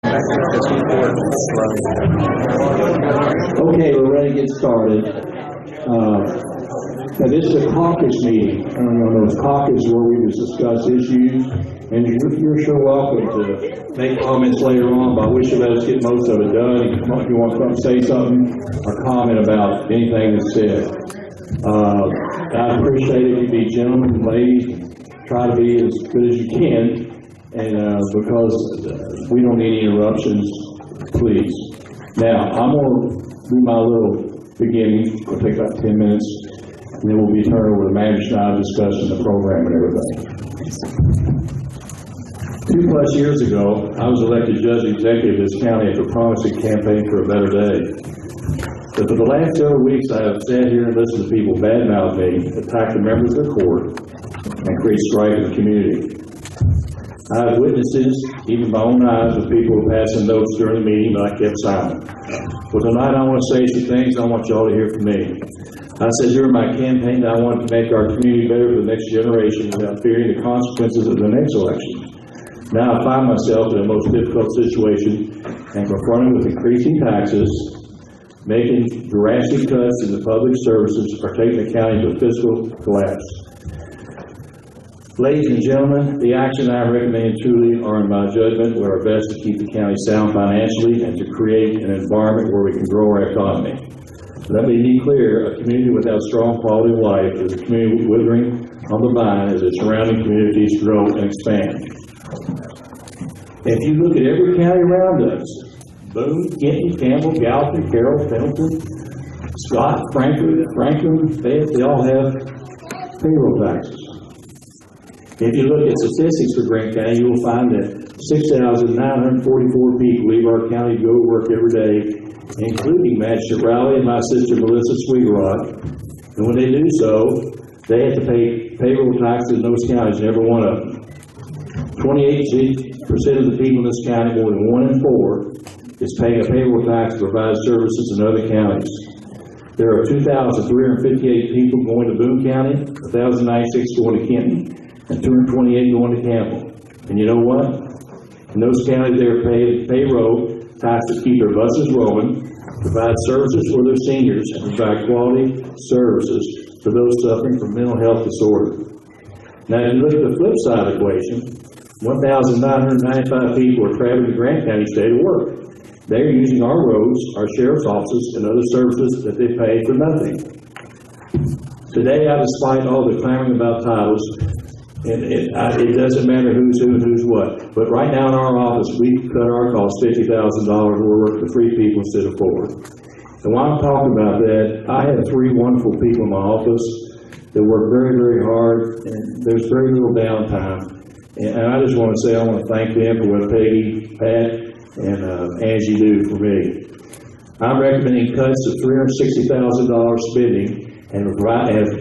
Okay, we're ready to get started. Now this is a caucus meeting. I don't know, those caucus where we just discuss issues, and you're sure welcome to make comments later on, but I wish you let us get most of it done. If you want to come say something or comment about anything that's said. I appreciate it. You be gentlemen and ladies, try to be as good as you can, and because we don't need any interruptions, please. Now, I'm going to do my little beginning. It'll take about 10 minutes, and then we'll be turning over to the manager and I discussing the program and everything. 2+ years ago, I was elected judge executive of this county after promising campaign for a better day. But for the last several weeks, I have sat here and listened to people badmouth me, attack the members of the court, and create strife in the community. I have witnessed this, even my own eyes, with people passing notes during the meeting, but I kept silent. Well, tonight I want to say some things I want y'all to hear from me. I said during my campaign that I wanted to make our community better for the next generation without fearing the consequences of the next election. Now I find myself in a most difficult situation and confronted with increasing taxes, making drastic cuts in the public services, or taking the county to fiscal collapse. Ladies and gentlemen, the action I recommend truly are, in my judgment, are best to keep the county sound financially and to create an environment where we can grow our economy. Let me be clear, a community without strong quality of life is a community withering on the vine as its surrounding communities grow and expand. If you look at every county around us, Boone, Kenton, Campbell, Gallatin, Carroll, Pendleton, Scott, Franklin, Fayette, they all have payroll taxes. If you look at statistics for Grant County, you will find that 6,944 people leave our county to go to work every day, including Magistrate Rowley and my sister Melissa Sweetrock. And when they do so, they have to pay payroll taxes in those counties, every one of them. 28% of the people in this county, more than 1 in 4, is paying a payroll tax to provide services in other counties. There are 2,358 people going to Boone County, 1,096 going to Kenton, and 228 going to Campbell. And you know what? In those counties, they're paying payroll tax to keep their buses rolling, provide services for their seniors, and provide quality services for those suffering from mental health disorder. Now, if you look at the flip side of the equation, 1,995 people are traveling to Grant County State to work. They're using our roads, our sheriff's offices, and other services that they pay for nothing. Today, despite all the clamoring about titles, and it doesn't matter who's who and who's what. But right now in our office, we cut our costs $50,000. We're working for 3 people instead of 4. And while I'm talking about that, I have 3 wonderful people in my office that work very, very hard, and there's very little downtime. And I just want to say I want to thank them for what Peggy, Pat, and Angie do for me. I'm recommending cuts of $360,000 spending, and have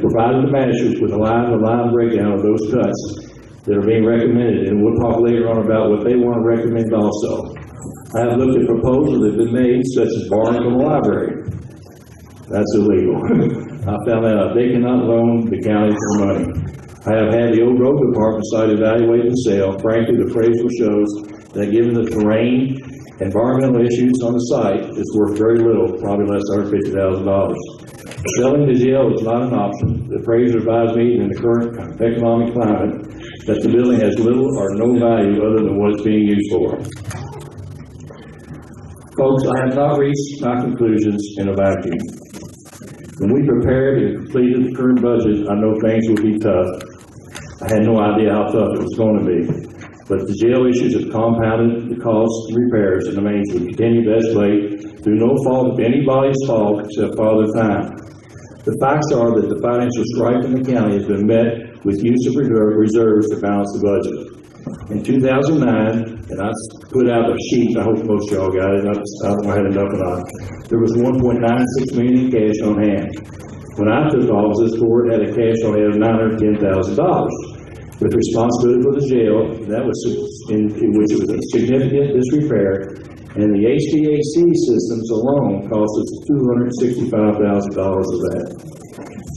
provided the managers with a line breakdown of those cuts that are being recommended, and we'll talk later on about what they want to recommend also. I have looked at proposals that have been made, such as borrowing from the library. That's illegal. I found that out. They cannot loan the county for money. I have had the old road department site evaluate and sale. Frankly, the appraisal shows that given the terrain, environmental issues on the site, it's worth very little, probably less than $150,000. Selling the jail is not an option. The appraiser advised me in the current economic climate that the building has little or no value other than what it's being used for. Folks, I have not reached my conclusions in a vacuum. When we prepared and completed the current budget, I know things would be tough. I had no idea how tough it was going to be. But the jail issues have compounded the costs and repairs, and the maintenance will continue to escalate through no fault of anybody's fault except Father Time. The facts are that the financial strife in the county has been met with use of reserves to balance the budget. In 2009, and I put out a sheet, I hope most of y'all got it, I don't know how to enough of it, there was $1.96 million in cash on hand. When I took office, this board had a cash on hand of $910,000. With responsibility for the jail, that was in which it was a significant disrepair, and the HVAC systems alone cost us $265,000 of that.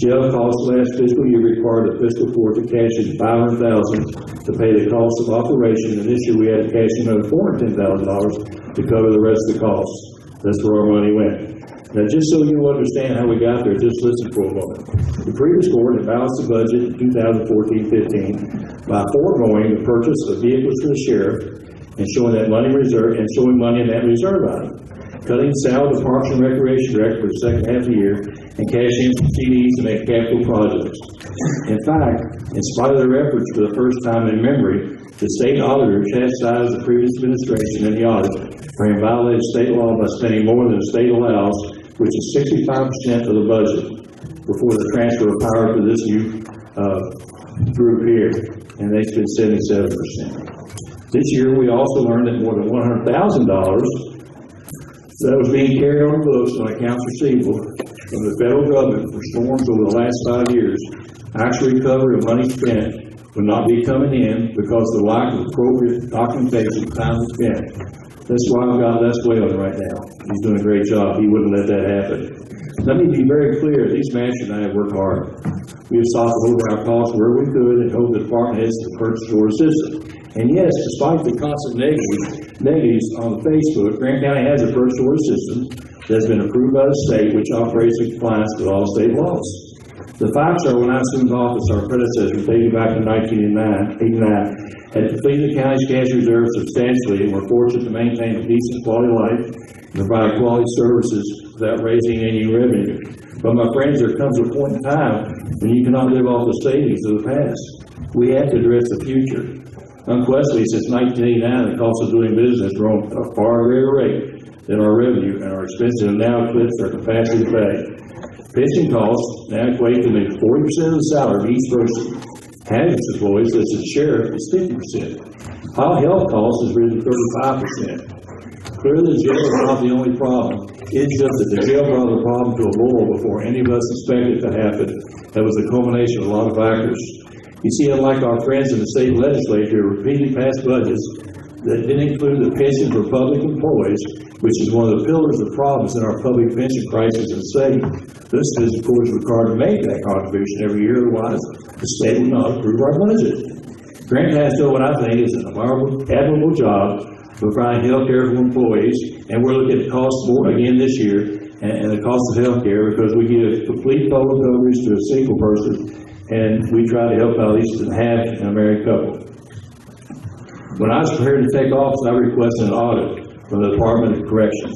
Jail costs last fiscal year required the fiscal court to cash in $500,000 to pay the cost of operation, and this year we had to cash in another $410,000 to cover the rest of the costs. That's where our money went. Now, just so you understand how we got there, just listen for a moment. The previous board had balanced the budget in 2014-15 by foregoing the purchase of vehicles for the sheriff and showing that money reserve and showing money in that reserve item, cutting salary of the Parks and Recreation Director for the second half of the year, and cashing in some CDs to make capital projects. In fact, in spite of their efforts for the first time in memory, the state auditor chastised the previous administration and the audit for having violated state law by spending more than the state allows, which is 65% of the budget, before the transfer of power to this new group here, and they spent 77%. This year, we also learned that more than $100,000 that was being carried on the books on accounts receivable from the federal government for storms over the last 5 years, actual recovery of money spent would not be coming in because of the lack of appropriate documentation of time spent. That's why I've got Les Whalen right now. He's doing a great job. He wouldn't let that happen. Let me be very clear. These managers and I have worked hard. We have sought to lower our costs where we could and hold the department heads to the purchase order system. And yes, despite the constant negatives on Facebook, Grant County has a purchase order system that has been approved by the state, which operates in compliance with all state laws. The facts are, when I assumed office, our predecessor, dating back to 1989, had depleted the county's cash reserve substantially, and were fortunate to maintain a decent quality of life and provide quality services without raising any revenue. But my friends, there comes a point in time when you cannot live off the savings of the past. We have to address the future. Unquestionably, since 1989, the cost of doing business has grown at a far greater rate than our revenue, and our expenses have now eclipsed our capacity to pay. Pension costs now equate to maybe 40% of the salary of each person. Hazardous employees, such as the sheriff, is 50%. High health costs has risen 35%. Clearly, the jail is not the only problem. It's just that the jail brought the problem to a boil before any of us expected it to happen. That was the culmination of a lot of factors. You see, unlike our friends in the state legislature who repeatedly passed budgets that didn't include the pension for public employees, which is one of the pillars of problems in our public pension crisis in the state. This is, of course, required to make that contribution every year, otherwise the state will not approve our budget. Grant has done what I think is an admirable job of providing health care for employees, and we're looking at cost more again this year, and the cost of health care, because we give complete total coverage to a single person, and we try to help out at least half in a married couple. When I was prepared to take office, I requested an audit from the Department of Corrections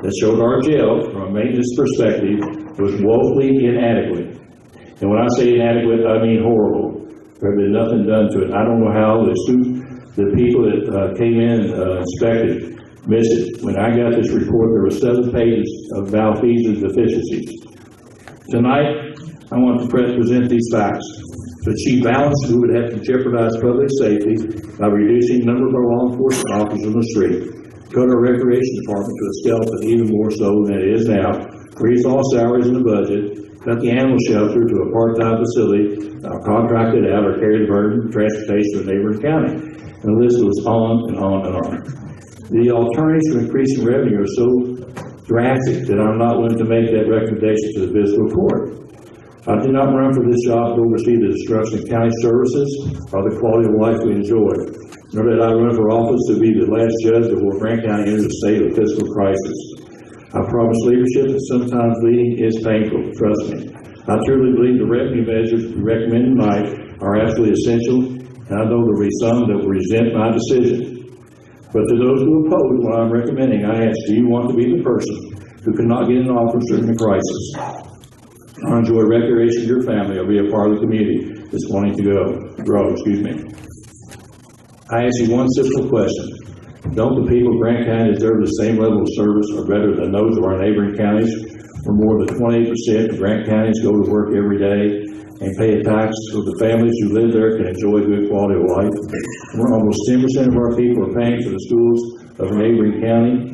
that showed our jail, from a maintenance perspective, was woefully inadequate. And when I say inadequate, I mean horrible. There had been nothing done to it. I don't know how the people that came in and inspected missed it. When I got this report, there were 7 pages of malfeasance deficiencies. Tonight, I want to present these facts. To achieve balance, we would have to jeopardize public safety by reducing the number of our law enforcement officers on the street, cut our recreation department to a skeleton even more so than it is now, raise all salaries in the budget, cut the animal shelter to a part-time facility, contracted out or carry the burden of transportation to a neighboring county. And the list goes on and on and on. The alternatives to increasing revenue are so drastic that I'm not willing to make that recommendation to the fiscal court. I did not run for this job to oversee the destruction of county services or the quality of life we enjoy, nor did I run for office to be the last judge before Grant County enters a state of fiscal crisis. I promise leadership that sometimes leading is painful, trust me. I truly believe the revenue measures we recommend tonight are absolutely essential, and I know there will be some that will resent my decision. But to those who oppose what I'm recommending, I ask, do you want to be the person who cannot get an office during a crisis, or enjoy recreation with your family, or be a part of the community that's wanting to grow? I ask you one simple question. Don't the people of Grant County deserve the same level of service or better than those of our neighboring counties, where more than 28% of Grant counties go to work every day and pay a tax so the families who live there can enjoy good quality of life? Where almost 10% of our people are paying for the schools of a neighboring county.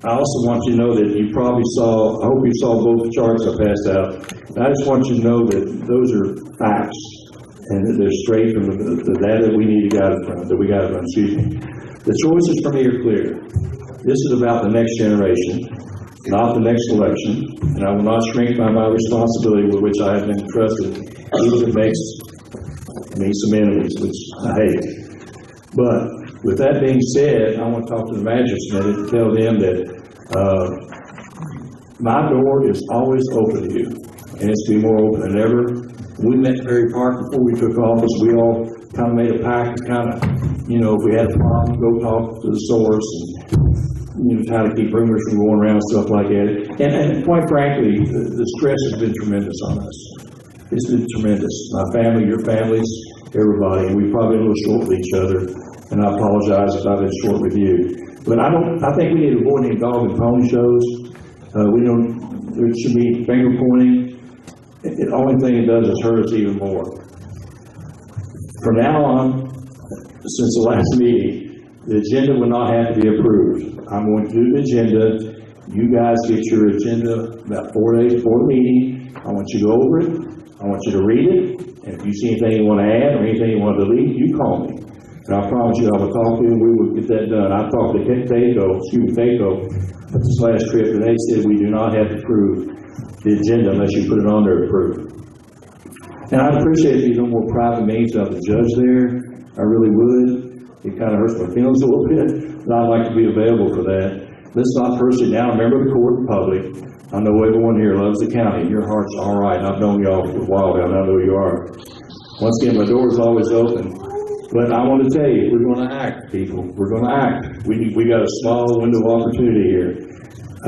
I also want you to know that you probably saw, I hope you saw both charts I passed out. And I just want you to know that those are facts, and that they're straight from the data that we need to got it from, The choices for me are clear. This is about the next generation, not the next election, and I will not shrink by my responsibility with which I have been entrusted even if it makes me some enemies, which I hate. But with that being said, I want to talk to the magistrates a minute and tell them that my door is always open to you, and it's to be more open than ever. We met in Ferry Park before we took office. We all kind of made a pact to kind of, if we had a problem, go talk to the source and, try to keep rumors from going around and stuff like that. And quite frankly, the stress has been tremendous on us. It's been tremendous. My family, your families, everybody, and we've probably been a little short with each other. And I apologize if I've been short with you. But I think we need to avoid any dog and pony shows. There should be finger pointing. The only thing it does is hurt us even more. From now on, since the last meeting, the agenda will not have to be approved. I'm going to do the agenda. You guys get your agenda about 4 days before the meeting. I want you to go over it. I want you to read it. And if you see anything you want to add or anything you want to delete, you call me. And I promise you I will talk to you and we will get that done. I talked to Faco at this last trip, and they said we do not have to approve the agenda unless you put it on there to approve. And I'd appreciate if you no more private meetings of the judge there. I really would. It kind of hurts my feelings a little bit, but I'd like to be available for that. Let's not push it down. Remember the court in public. I know everyone here loves the county. Your heart's all right. I've known y'all for a while now. I know you are. Once again, my door is always open. But I want to tell you, we're going to act, people. We're going to act. We got a small window of opportunity here.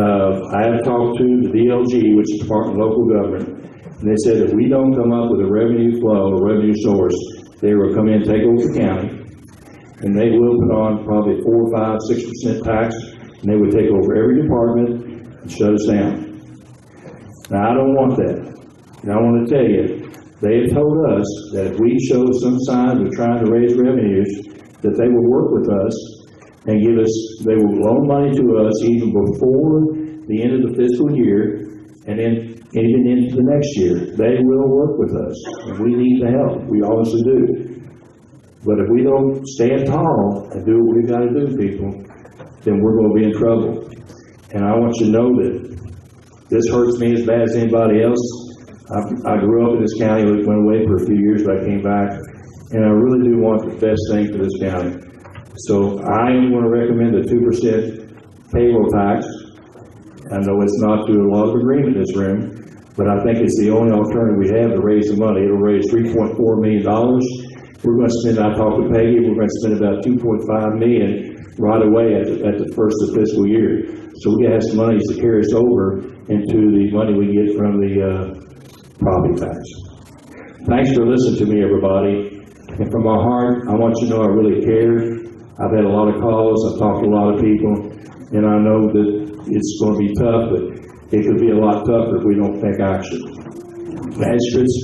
I have talked to the DLG, which is Department of Local Government, and they said if we don't come up with a revenue flow, a revenue source, they will come in and take over the county, and they will put on probably 4, 5, 6% tax, and they would take over every department and shut us down. Now, I don't want that. And I want to tell you, they have told us that if we show some signs of trying to raise revenues, that they will work with us and they will loan money to us even before the end of the fiscal year and then even into the next year. They will work with us, and we need the help. We obviously do. But if we don't stand tall and do what we've got to do, people, then we're going to be in trouble. And I want you to know that this hurts me as bad as anybody else. I grew up in this county, went away for a few years, but I came back, and I really do want the best thing for this county. So I am going to recommend a 2% payroll tax. I know it's not to a lot of agreement in this room, but I think it's the only alternative we have to raise the money. It'll raise $3.4 million. We're going to spend, I talked to Peggy, we're going to spend about $2.5 million right away at the first of the fiscal year. So we have some money to carry us over into the money we get from the property tax. Thanks for listening to me, everybody. And from my heart, I want you to know I really care. I've had a lot of calls. I've talked to a lot of people. And I know that it's going to be tough, but it could be a lot tougher if we don't take action. Magistrates,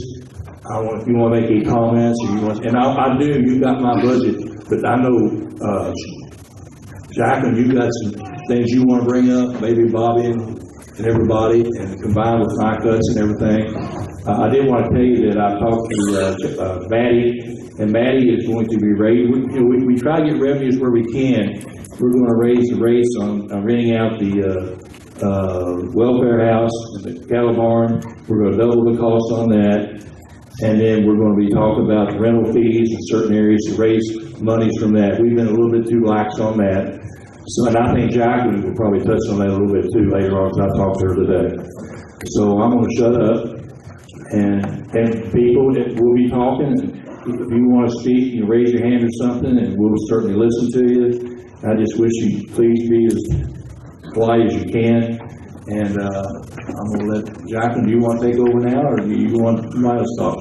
if you want to make any comments, and I do, you got my budget, but I know, Jacqueline, you got some things you want to bring up, maybe Bobby and everybody, and combined with my cuts and everything. I did want to tell you that I talked to Maddie, and Maddie is going to be raised. We try to get revenues where we can. We're going to raise the rates on renting out the welfare house and the cattle barn. We're going to double the cost on that. And then we're going to be talking about rental fees in certain areas to raise monies from that. We've been a little bit too lax on that. So, and I think Jacqueline will probably touch on that a little bit too later on because I talked to her today. So I'm going to shut up. And people that will be talking, if you want to speak, you raise your hand or something, and we'll certainly listen to you. I just wish you please be as polite as you can. And I'm going to let Jacqueline, do you want to take over now, or do you want somebody else to talk?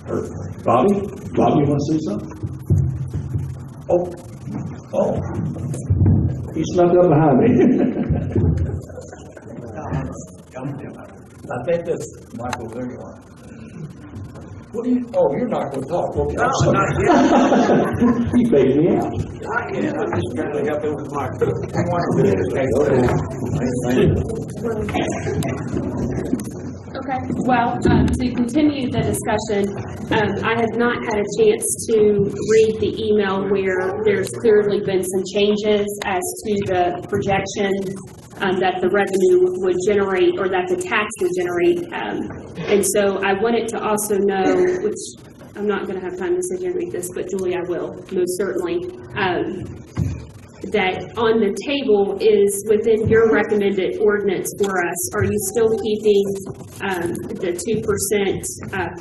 Or Bobby? Bobby, you want to say something? Oh. He snuck up behind me. I think that's Michael. There you are. What do you? Oh, you're not going to talk. Okay. No, not yet. You faked me out. Not yet. I'm just trying to help him with my food. Okay, Okay, well, to continue the discussion, I have not had a chance to read the email where there's clearly been some changes as to the projection that the revenue would generate, or that the tax would generate. And so I wanted to also know, which I'm not going to have time to sit here and read this, but Julie, I will, most certainly, that on the table is within your recommended ordinance for us. Are you still keeping the 2%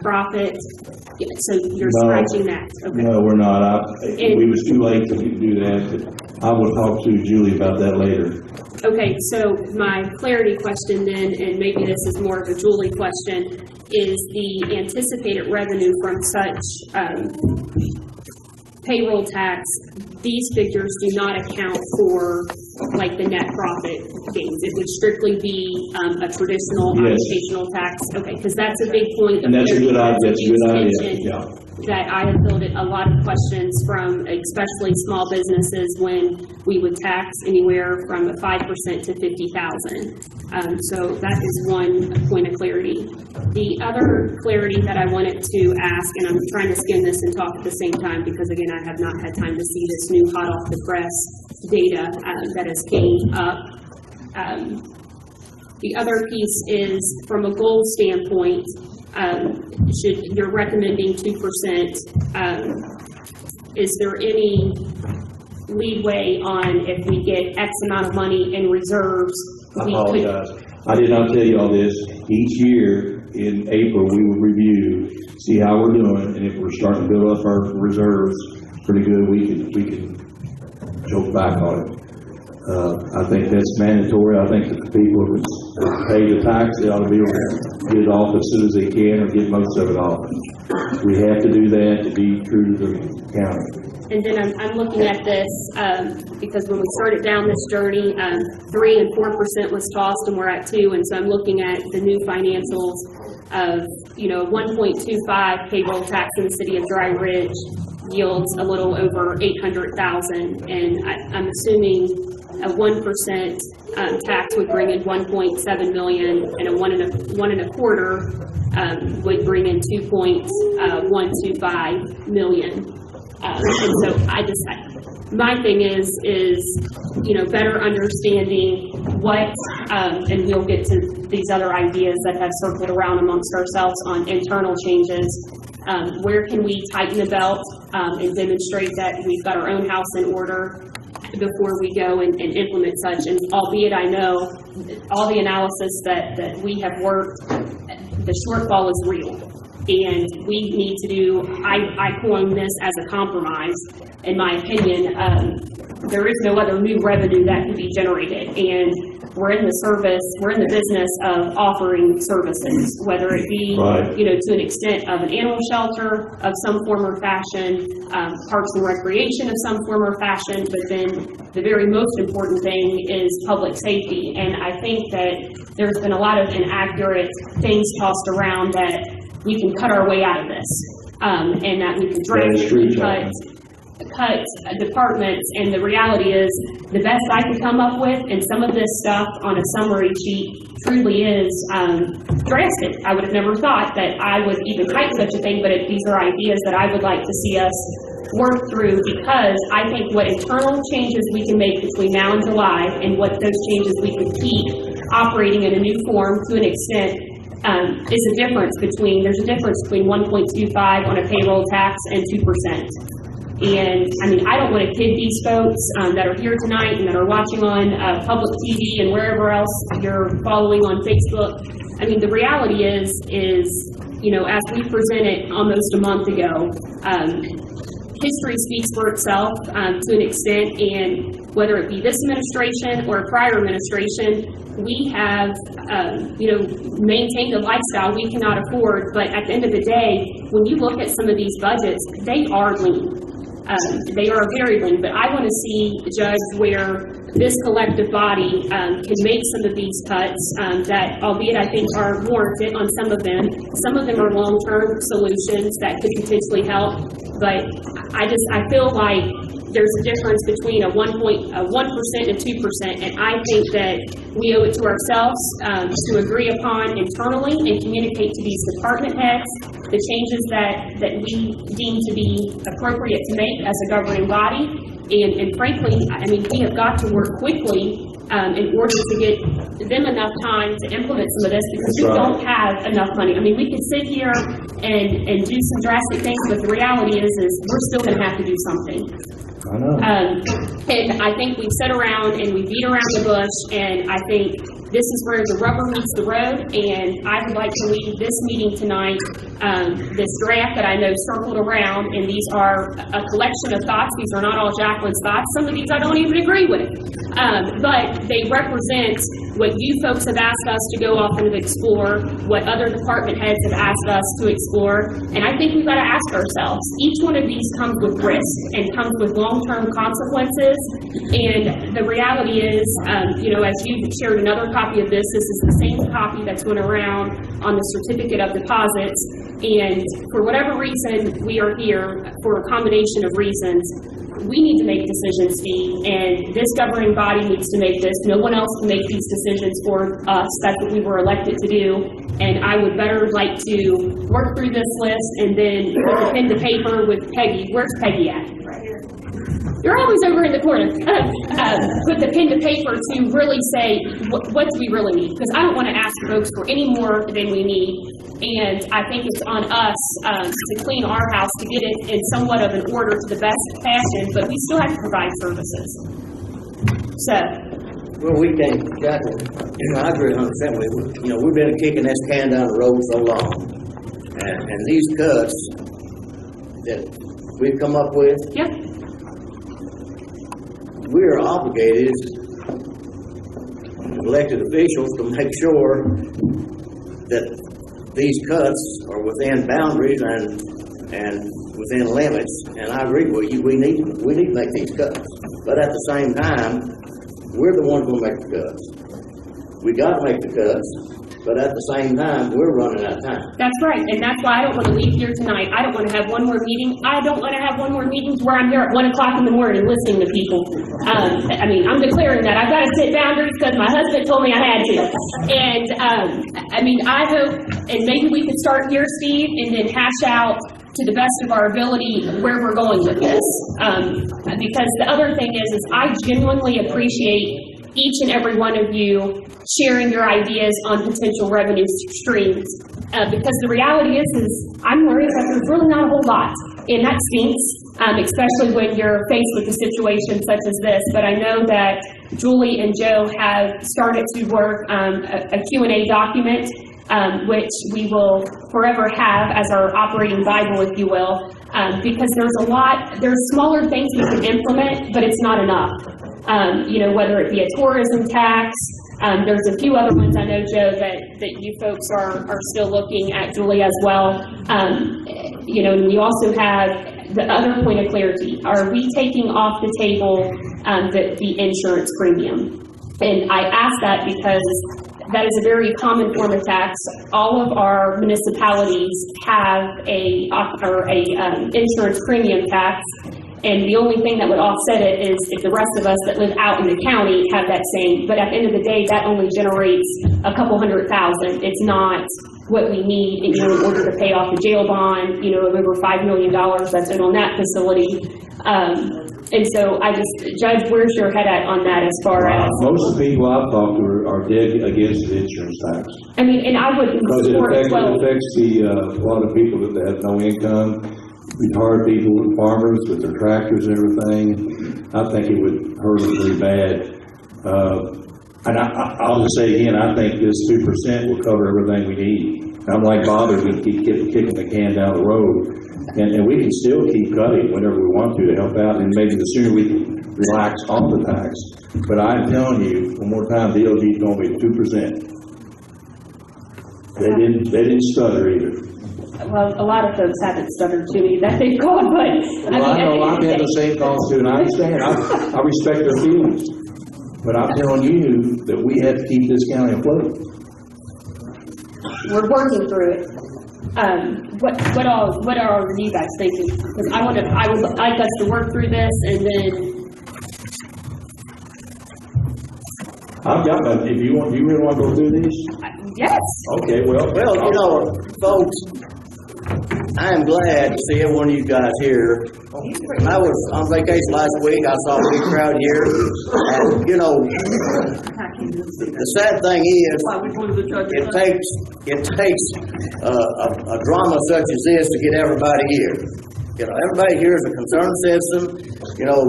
profit? So you're No. scratching that? Okay. No, we're not. We was too late to do that, but I will talk to Julie about that later. Okay, so my clarity question then, and maybe this is more of a Julie question, is the anticipated revenue from such payroll tax. These figures do not account for like the net profit gains. It would strictly be a traditional occupational tax. Okay, because that's a big point. And that's a good idea. That's a good idea. Yeah. That I have fielded a lot of questions from, especially small businesses, when we would tax anywhere from 5% to 50,000. So that is one point of clarity. The other clarity that I wanted to ask, and I'm trying to skim this and talk at the same time because again I have not had time to see this new hot off the press data that has came up. The other piece is from a goal standpoint. You're recommending 2%. Is there any leeway on if we get X amount of money in reserves? I apologize. I did not tell you all this. Each year in April, we will review, see how we're doing, and if we're starting to build up our reserves pretty good, we can choke back on it. I think that's mandatory. I think that the people who pay the tax, they ought to be able to get it off as soon as they can, or get most of it off. We have to do that to be true to the county. And then I'm looking at this because when we started down this journey, 3% and 4% was tossed, and we're at 2%. And so I'm looking at the new financials of 1.25 payroll tax in the city of Dry Ridge yields a little over 800,000, and I'm assuming a 1% tax would bring in 1.7 million, and a 1.25 would bring in 2.125 million. And so my thing is better understanding what, and we'll get to these other ideas that have circled around amongst ourselves on internal changes. Where can we tighten the belt and demonstrate that we've got our own house in order before we go and implement such? And albeit I know all the analysis that we have worked, the shortfall is real. And we need to do, I coined this as a compromise, in my opinion. There is no other new revenue that can be generated. And we're in the business of offering services, whether it be, to an extent of an animal shelter of some form or fashion, parks and recreation of some form or fashion, but then the very most important thing is public safety. And I think that there's been a lot of inaccurate things tossed around that we can cut our way out of this, and that we can drastically cut departments. And the reality is, the best I could come up with, and some of this stuff on a summary sheet truly is drastic. I would have never thought that I would even write such a thing, but these are ideas that I would like to see us work through, because I think what internal changes we can make between now and July, and what those changes we could keep operating in a new form to an extent, there's a difference between 1.25 on a payroll tax and 2%. And I mean, I don't want to kid these folks that are here tonight and that are watching on public TV and wherever else you're following on Facebook. I mean, the reality is, as we presented almost a month ago, history speaks for itself to an extent, and whether it be this administration or a prior administration, we have, maintained a lifestyle we cannot afford. But at the end of the day, when you look at some of these budgets, they are lean. They are very lean. But I want to see, Judge, where this collective body can make some of these cuts that, albeit I think are warranted on some of them. Some of them are long-term solutions that could potentially help. But I feel like there's a difference between a 1% and 2%, and I think that we owe it to ourselves to agree upon internally and communicate to these department heads the changes that we deem to be appropriate to make as a governing body. And frankly, I mean, we have got to work quickly in order to get them enough time to implement some of this, because we don't have enough money. I mean, we could sit here and do some drastic things, but the reality is we're still going to have to do something. I know. And I think we've sat around and we beat around the bush, and I think this is where the rubber meets the road, and I would like to leave this meeting tonight, this draft that I know circled around, and these are a collection of thoughts. These are not all Jacqueline's thoughts. Some of these I don't even agree with, but they represent what you folks have asked us to go off and explore, what other department heads have asked us to explore, and I think we've got to ask ourselves, each one of these comes with risk and comes with long-term consequences, and the reality is, as you've shared another copy of this is the same copy that's went around on the certificate of deposits, and for whatever reason we are here, for a combination of reasons, we need to make decisions, Steve, and this governing body needs to make this. No one else can make these decisions for us. That's what we were elected to do, and I would better like to work through this list and then put the pen to paper with Peggy. Where's Peggy at? Right here. You're always over in the corner. Put the pen to paper to really say, what do we really need? Because I don't want to ask folks for any more than we need. And I think it's on us to clean our house, to get it in somewhat of an order to the best fashion, but we still have to provide services. So. Well, we can't, Jacqueline, I agree 100% with you. We've been kicking this can down the road so long. And these cuts that we've come up with, yep, we are obligated, elected officials, to make sure that these cuts are within boundaries and within limits, and I agree with you. We need to make these cuts, but at the same time, we're the ones who make the cuts. We got to make the cuts, but at the same time, we're running out of time. That's right, and that's why I don't want to leave here tonight. I don't want to have one more meeting. I don't want to have one more meeting where I'm here at 1 o'clock in the morning listening to people. I'm declaring that. I've got to set boundaries because my husband told me I had to. And, I hope, and maybe we could start here, Steve, and then hash out to the best of our ability where we're going with this. Because the other thing is I genuinely appreciate each and every one of you sharing your ideas on potential revenue streams. Because the reality is I'm worried that there's really not a whole lot, and that stinks, especially when you're faced with a situation such as this. But I know that Julie and Joe have started to work a Q&A document, which we will forever have as our operating Bible, if you will, because there's smaller things we can implement, but it's not enough. Whether it be a tourism tax, there's a few other ones I know, Joe, that you folks are still looking at, Julie, as well. And we also have the other point of clarity. Are we taking off the table the insurance premium? And I ask that because that is a very common form of tax. All of our municipalities have a insurance premium tax. And the only thing that would offset it is if the rest of us that live out in the county have that same. But at the end of the day, that only generates a couple $100,000. It's not what we need in order to pay off the jail bond, of over $5 million that's in on that facility. And so Judge, where's your head at on that as far as? Most of the people I've talked to are dead against the insurance tax. And I would support as well. It affects a lot of people that have no income. Retired people, farmers with their tractors and everything. I think it would hurt them pretty bad. And I'll just say again, I think this 2% will cover everything we need. I'm like Bob, we're going to keep kicking the can down the road. And we can still keep cutting whenever we want to help out, and maybe the sooner we can relax on the tax. But I'm telling you, one more time, DOG is going to be 2%. They didn't stutter either. Well, a lot of folks haven't stuttered to me that they've called, but I know I've had the same calls too, and I understand. I respect their feelings, but I'm telling you that we have to keep this county afloat. We're working through it. What are you guys thinking? Because I would like us to work through this and then. I've got that. If you want, do you really want to go through these? Yes. Okay, well. Well, you know, folks, I am glad to see every one of you guys here. When I was on vacation last week, I saw a big crowd here. And, you know, the sad thing is, it takes a drama such as this to get everybody here. You know, everybody here is a concerned citizen. You know,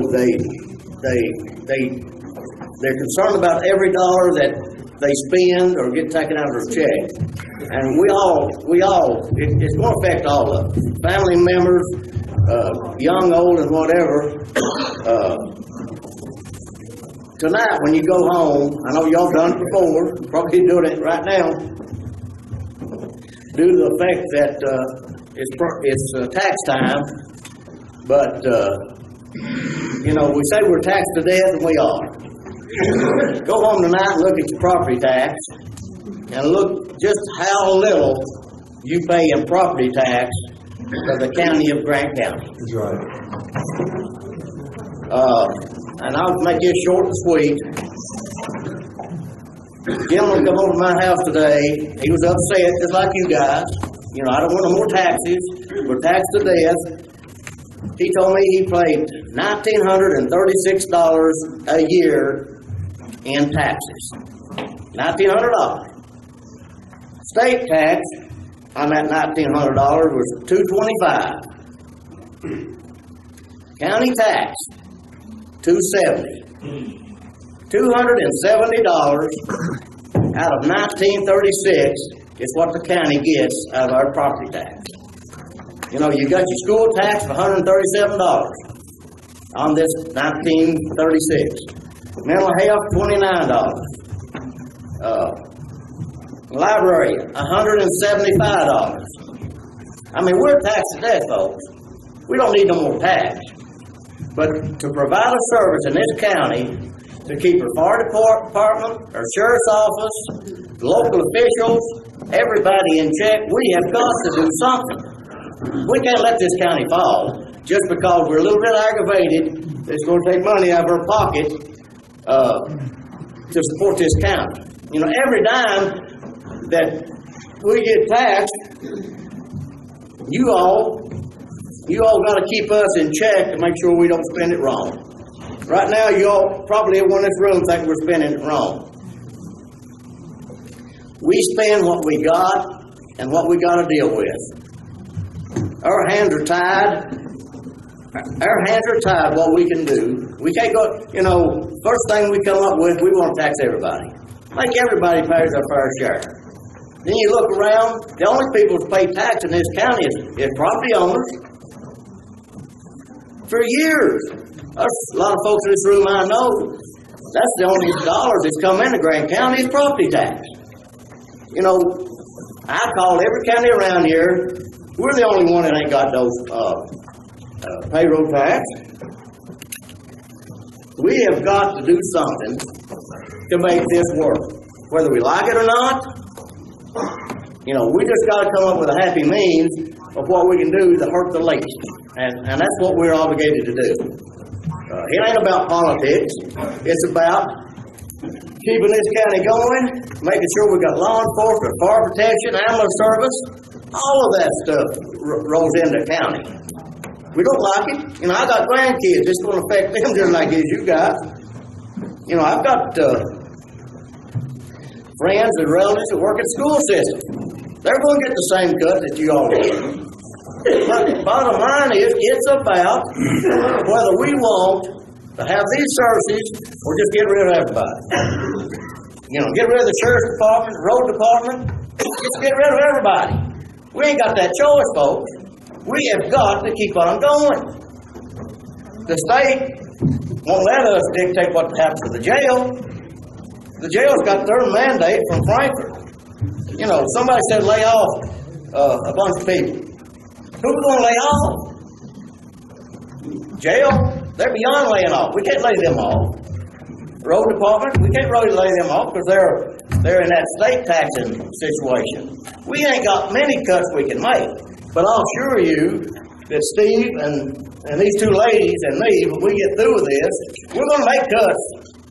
they're concerned about every dollar that they spend or get taken out of their check. And it's going to affect all of us. Family members, young, old, and whatever. Tonight, when you go home, I know y'all done it before, probably doing it right now, due to the fact that it's tax time, but, you know, we say we're taxed to death, and we are. Go home tonight and look at your property tax, and look just how little you pay in property tax for the county of Grant County. That's right. And I'll make this short and sweet. Gentleman come over to my house today. He was upset, just like you guys. You know, I don't want no more taxes. We're taxed to death. He told me he paid $1,936 a year in taxes. $1,900. State tax on that $1,900 was $225. County tax, $270. $270 out of $1,936 is what the county gets out of our property tax. You know, you got your school tax of $137 on this $1,936. Mental health, $29. Library, $175. I mean, we're taxed to death, folks. We don't need no more tax. But to provide a service in this county, to keep our fire department, our sheriff's office, local officials, everybody in check, we have got to do something. We can't let this county fall just because we're a little bit aggravated. It's going to take money out of our pocket to support this county. You know, every dime that we get taxed, you all got to keep us in check to make sure we don't spend it wrong. Right now, you all probably everyone in this room think we're spending it wrong. We spend what we got and what we got to deal with. Our hands are tied. Our hands are tied what we can do. We can't go, you know, first thing we come up with, we want to tax everybody. Make everybody pays their fair share. Then you look around, the only people who pay tax in this county is property owners. For years, there's a lot of folks in this room I know, that's the only dollars that's come into Grant County is property tax. You know, I call every county around here, we're the only one that ain't got those payroll tax. We have got to do something to make this work. Whether we like it or not, you know, we just got to come up with a happy means of what we can do to hurt the least. And that's what we're obligated to do. It ain't about politics. It's about keeping this county going, making sure we got law enforcement, fire protection, ambulance service. All of that stuff rolls into county. We don't like it. You know, I got grandkids. It's going to affect them just like it is you guys. You know, I've got friends and relatives that work at the school system. They're going to get the same cut that you all get. But the bottom line is, it's about whether we want to have these services or just get rid of everybody. You know, get rid of the sheriff's department, the road department, just get rid of everybody. We ain't got that choice, folks. We have got to keep on going. The state won't let us dictate what happens to the jail. The jail's got their mandate from Frankfurt. You know, somebody said lay off a bunch of people. Who are we going to lay off? Jail? They're beyond laying off. We can't lay them off. Road department? We can't really lay them off because they're they're in that state taxing situation. We ain't got many cuts we can make, but I'll assure you that Steve and these two ladies and me, when we get through with this, we're going to make cuts.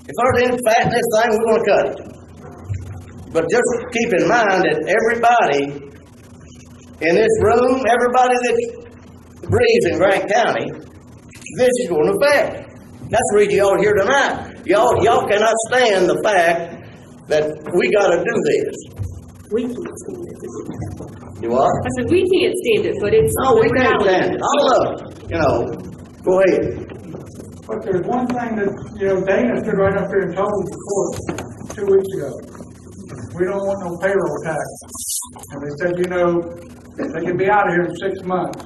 If there's any fat in this thing, we're going to cut it. But just keep in mind that everybody in this room, everybody that breathes in Grant County, this is going to affect. That's the reason y'all are here tonight. Y'all cannot stand the fact that we got to do this. We can't stand it. You what? I said, we can't stand it, but it's No, we the can't reality. stand it. All of it. You know, go ahead. But there's one thing that, Dana stood right up here and told the court 2 weeks ago. We don't want no payroll tax. And they said, they can be out of here in 6 months.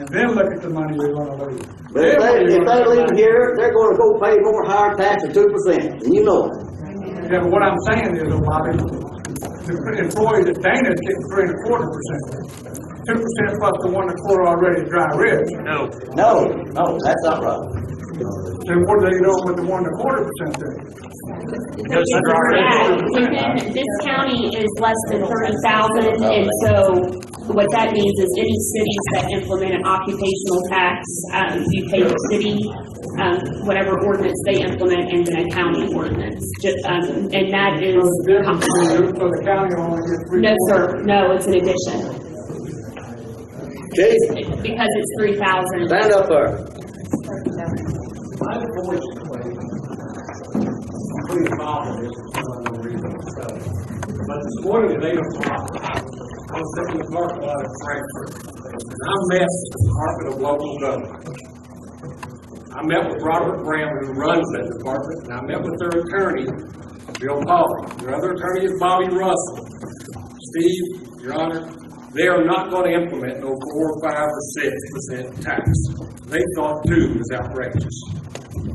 And then look at the money we're going to lose. But if they leave here, they're going to go pay more higher tax than 2%. And you know it. Yeah, but what I'm saying is, Bobby, the employees at Dana's getting 3.25%. 2% plus the 1.25 already Dry Ridge. No, that's not right. Then what are they doing with the 1.25% then? Within this county is less than 30,000, and so what that means is any cities that implement an occupational tax, you pay the city whatever ordinance they implement, and then a county ordinance. And that is So the county only gets 3%? no, sir. No, it's an addition Chief, because it's 3,000. stand up there. I'm pretty involved in this for no reason. But this morning at 8 o'clock, I was sitting in the parking lot at Frankfurt, and I met the Department of Local Government. I met with Robert Brown, who runs that department, and I met with their attorney, Bill Pauley. Their other attorney is Bobby Russell. Steve, Your Honor, they are not going to implement no 4 or 5 or 6% tax. They thought 2 was outrageous.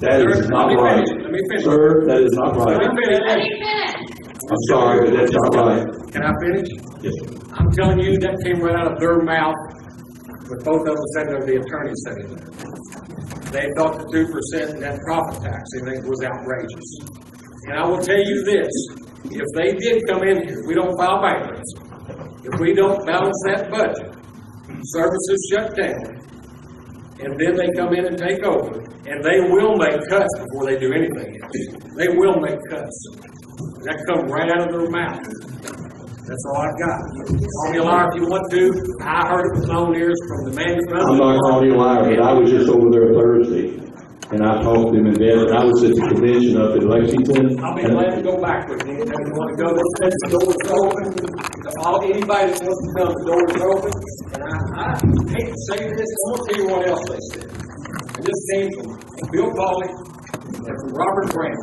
That is not right. Let me finish. Sir, that is not Let right. me finish. Let me finish. I'm sorry, but that's not right. Can I finish? Yes. I'm telling you, that came right out of their mouth, with both of them sitting there, the attorney sitting there. They thought the 2% net profit tax, they think was outrageous. And I will tell you this, if they did come in here, we don't file bankruptcy. If we don't balance that budget, services shut down, and then they come in and take over, and they will make cuts before they do anything else. They will make cuts. That comes right out of their mouth. That's all I've got. Call me a liar if you want to. I heard it with my own ears from the management. I'm not calling you a liar, but I was just over there Thursday, and I talked to him in bed, and I was at the convention up in Lexington. I'll be glad to go back with you. If you want to go, the door is open. Anybody that wants to come, the door is open. And I hate to say this, I'm going to tell you what else they said. And this came from Bill Pauley and from Robert Brown.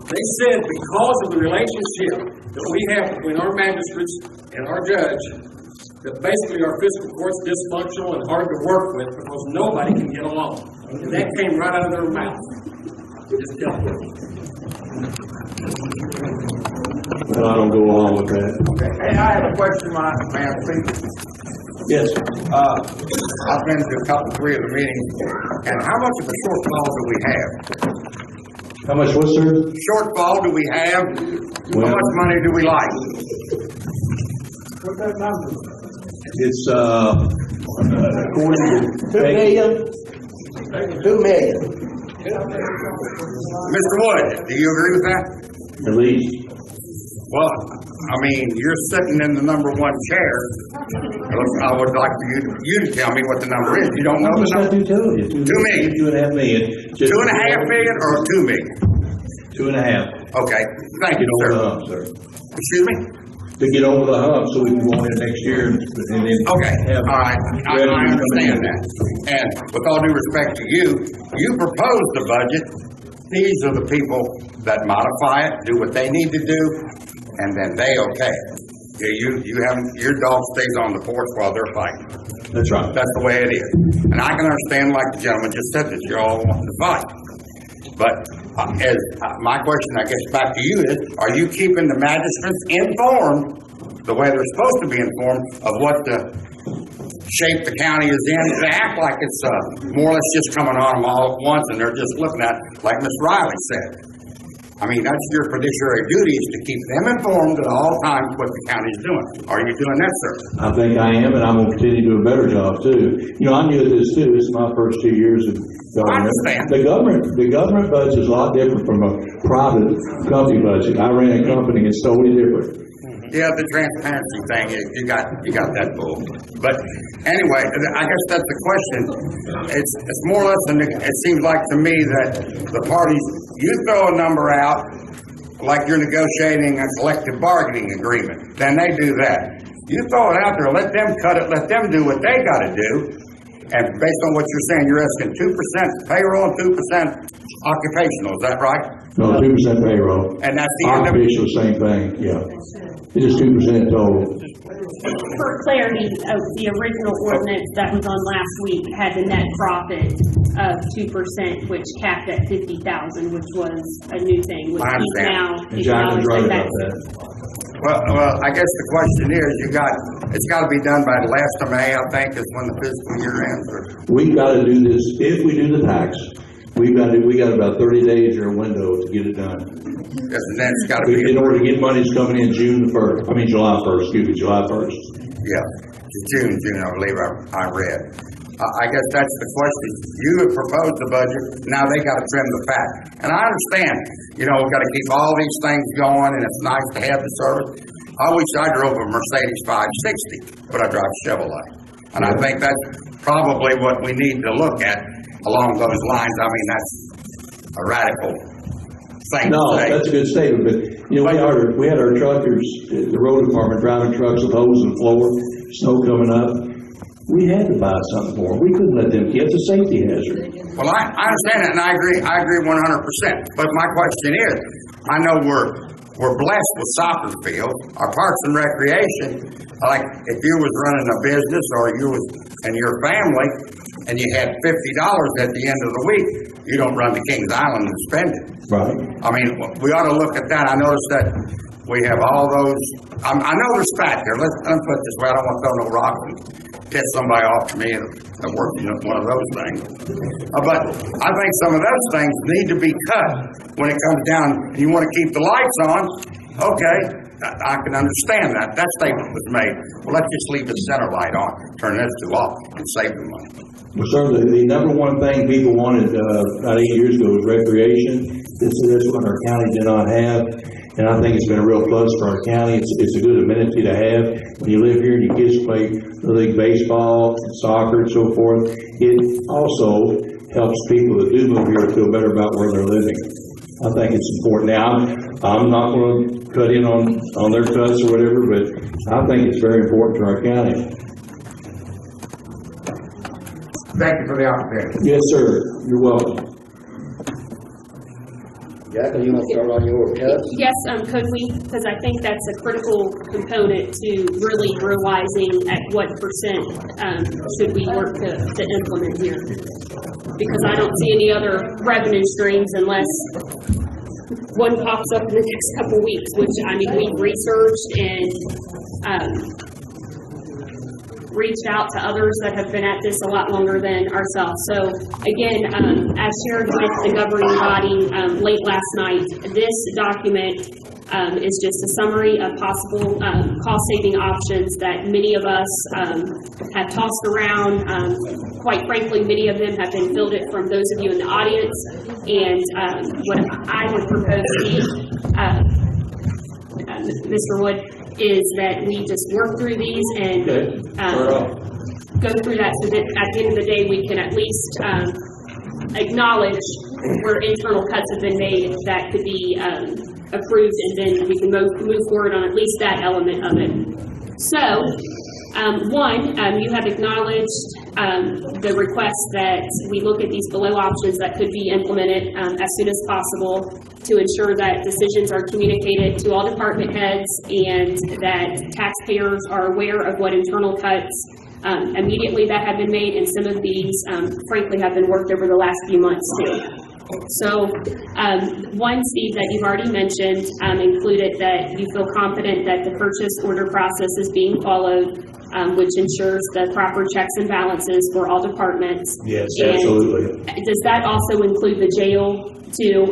They said because of the relationship that we have between our magistrates and our judge, that basically our fiscal court's dysfunctional and hard to work with because nobody can get along. And that came right out of their mouth. Just tell them. Well, I don't go along with that. Okay. Hey, I have a question, man, please. Yes. I've been to a couple, 3 of the meetings, and how much of a shortfall do we have? How much was, sir? Shortfall do we have? Well, How much money do we like? What's that number? It's, according to 2 million? 2 million. Mr. Wood, do you agree with that? at least. Well, I mean, you're sitting in the number 1 chair. I would like you to tell me what the number is. You don't know the number? Tell you. 2 million. 2.5 million. 2.5 million or 2 million? 2.5. Okay, thank you, Get over the sir. hump, sir. Excuse me? To get over the hump so we can go in next year and then. Okay, have all right, I revenue coming understand in. that. And with all due respect to you, you proposed the budget. These are the people that modify it, do what they need to do, and then they okay it. Yeah, you haven't, your dog stays on the porch while they're fighting. That's right. That's the way it is. And I can understand, like the gentleman just said, that you're all wanting to fight. But my question, I guess, back to you is, are you keeping the magistrates informed, the way they're supposed to be informed, of what the shape the county is in? They act like it's more or less just coming on them all at once, and they're just looking at it, like Miss Riley said. I mean, that's your fiduciary duty is to keep them informed at all times what the county's doing. Are you doing that, sir? I think I am, and I'm gonna continue to do a better job too. You know, I'm new at this too. This is my first 2 years of government. understand. The government budget is a lot different from a private company budget. I ran a company, it's totally different. Yeah, the transparency thing, you got that bull. But anyway, I guess that's the question. It's more or less, it seems like to me that the parties, you throw a number out like you're negotiating a collective bargaining agreement, then they do that. You throw it out there, let them cut it, let them do what they gotta do. And based on what you're saying, you're asking 2% payroll and 2% occupational, is that right? No, 2% payroll. And that's the end of it? Occupational, same thing, yeah. It's just 2% total. For clarity, the original ordinance that was on last week had the net profit of 2%, which capped at 50,000, which was a new thing, which I he's understand. now And Jack was right about acknowledged that. Well, I guess the question is, it's gotta be done by the last of May, I think, is when the fiscal year ends, or? We've got to do this, if we do the tax, we got about 30 days or a window to get it done. Yes, and that's gotta be. In order to get monies coming in July 1st, July 1st. Yeah, June, I believe I read. I guess that's the question. You have proposed the budget, now they gotta trim the fat. And I understand, we've gotta keep all these things going, and it's nice to have the service. I wish I drove a Mercedes 560, but I drive a Chevrolet. And I think that's probably what we need to look at along those lines. I mean, that's a radical thing to No, say. that's a good statement, but, we had our truckers, the road department driving trucks with holes in the floor, snow coming up. We had to buy something for them. We couldn't let them, it's a safety hazard. Well, I understand that, and I agree 100%. But my question is, I know we're blessed with soccer fields, our parks and recreation. Like if you was running a business or you was and your family, and you had $50 at the end of the week, you don't run to Kings Island and spend it. Right. I mean, we ought to look at that. I noticed that we have all those. I know there's fat there. Let me put it this way: I don't want to throw no rock and get somebody off me that works one of those things. But I think some of those things need to be cut when it comes down. And you want to keep the lights on? Okay, I can understand that. That statement was made. Well, let's just leave the center light on, turn those two off, and save the money. Well, sir, the number one thing people wanted about 8 years ago was recreation. This is what our county did not have, and I think it's been a real plus for our county. It's a good amenity to have. When you live here and your kids play Little League baseball, soccer, and so forth, it also helps people that do move here to feel better about where they're living. I think it's important. Now, I'm not going to cut in on their cuts or whatever, but I think it's very important to our county. Thank you for the opportunity. Yes, sir. You're welcome. Jackie, you want to start on your cuts? Yes, could we? Because I think that's a critical component to really realizing at what percent should we work to implement here. Because I don't see any other revenue streams unless one pops up in the next couple weeks, which, we've researched and reached out to others that have been at this a lot longer than ourselves. So again, as shared with the governing body late last night, this document is just a summary of possible cost-saving options that many of us have tossed around. Quite frankly, many of them have been fielded from those of you in the audience. And what I would propose to you, Mr. Wood, is that we just work through these and go through that so that at the end of the day we can at least acknowledge where internal cuts have been made that could be approved, and then we can move forward on at least that element of it. So, you have acknowledged the request that we look at these below options that could be implemented as soon as possible to ensure that decisions are communicated to all department heads and that taxpayers are aware of what internal cuts immediately that have been made, and some of these, frankly, have been worked over the last few months too. So, one, Steve, that you've already mentioned included that you feel confident that the purchase order process is being followed, which ensures the proper checks and balances for all departments. Yes, and absolutely. does that also include the jail too,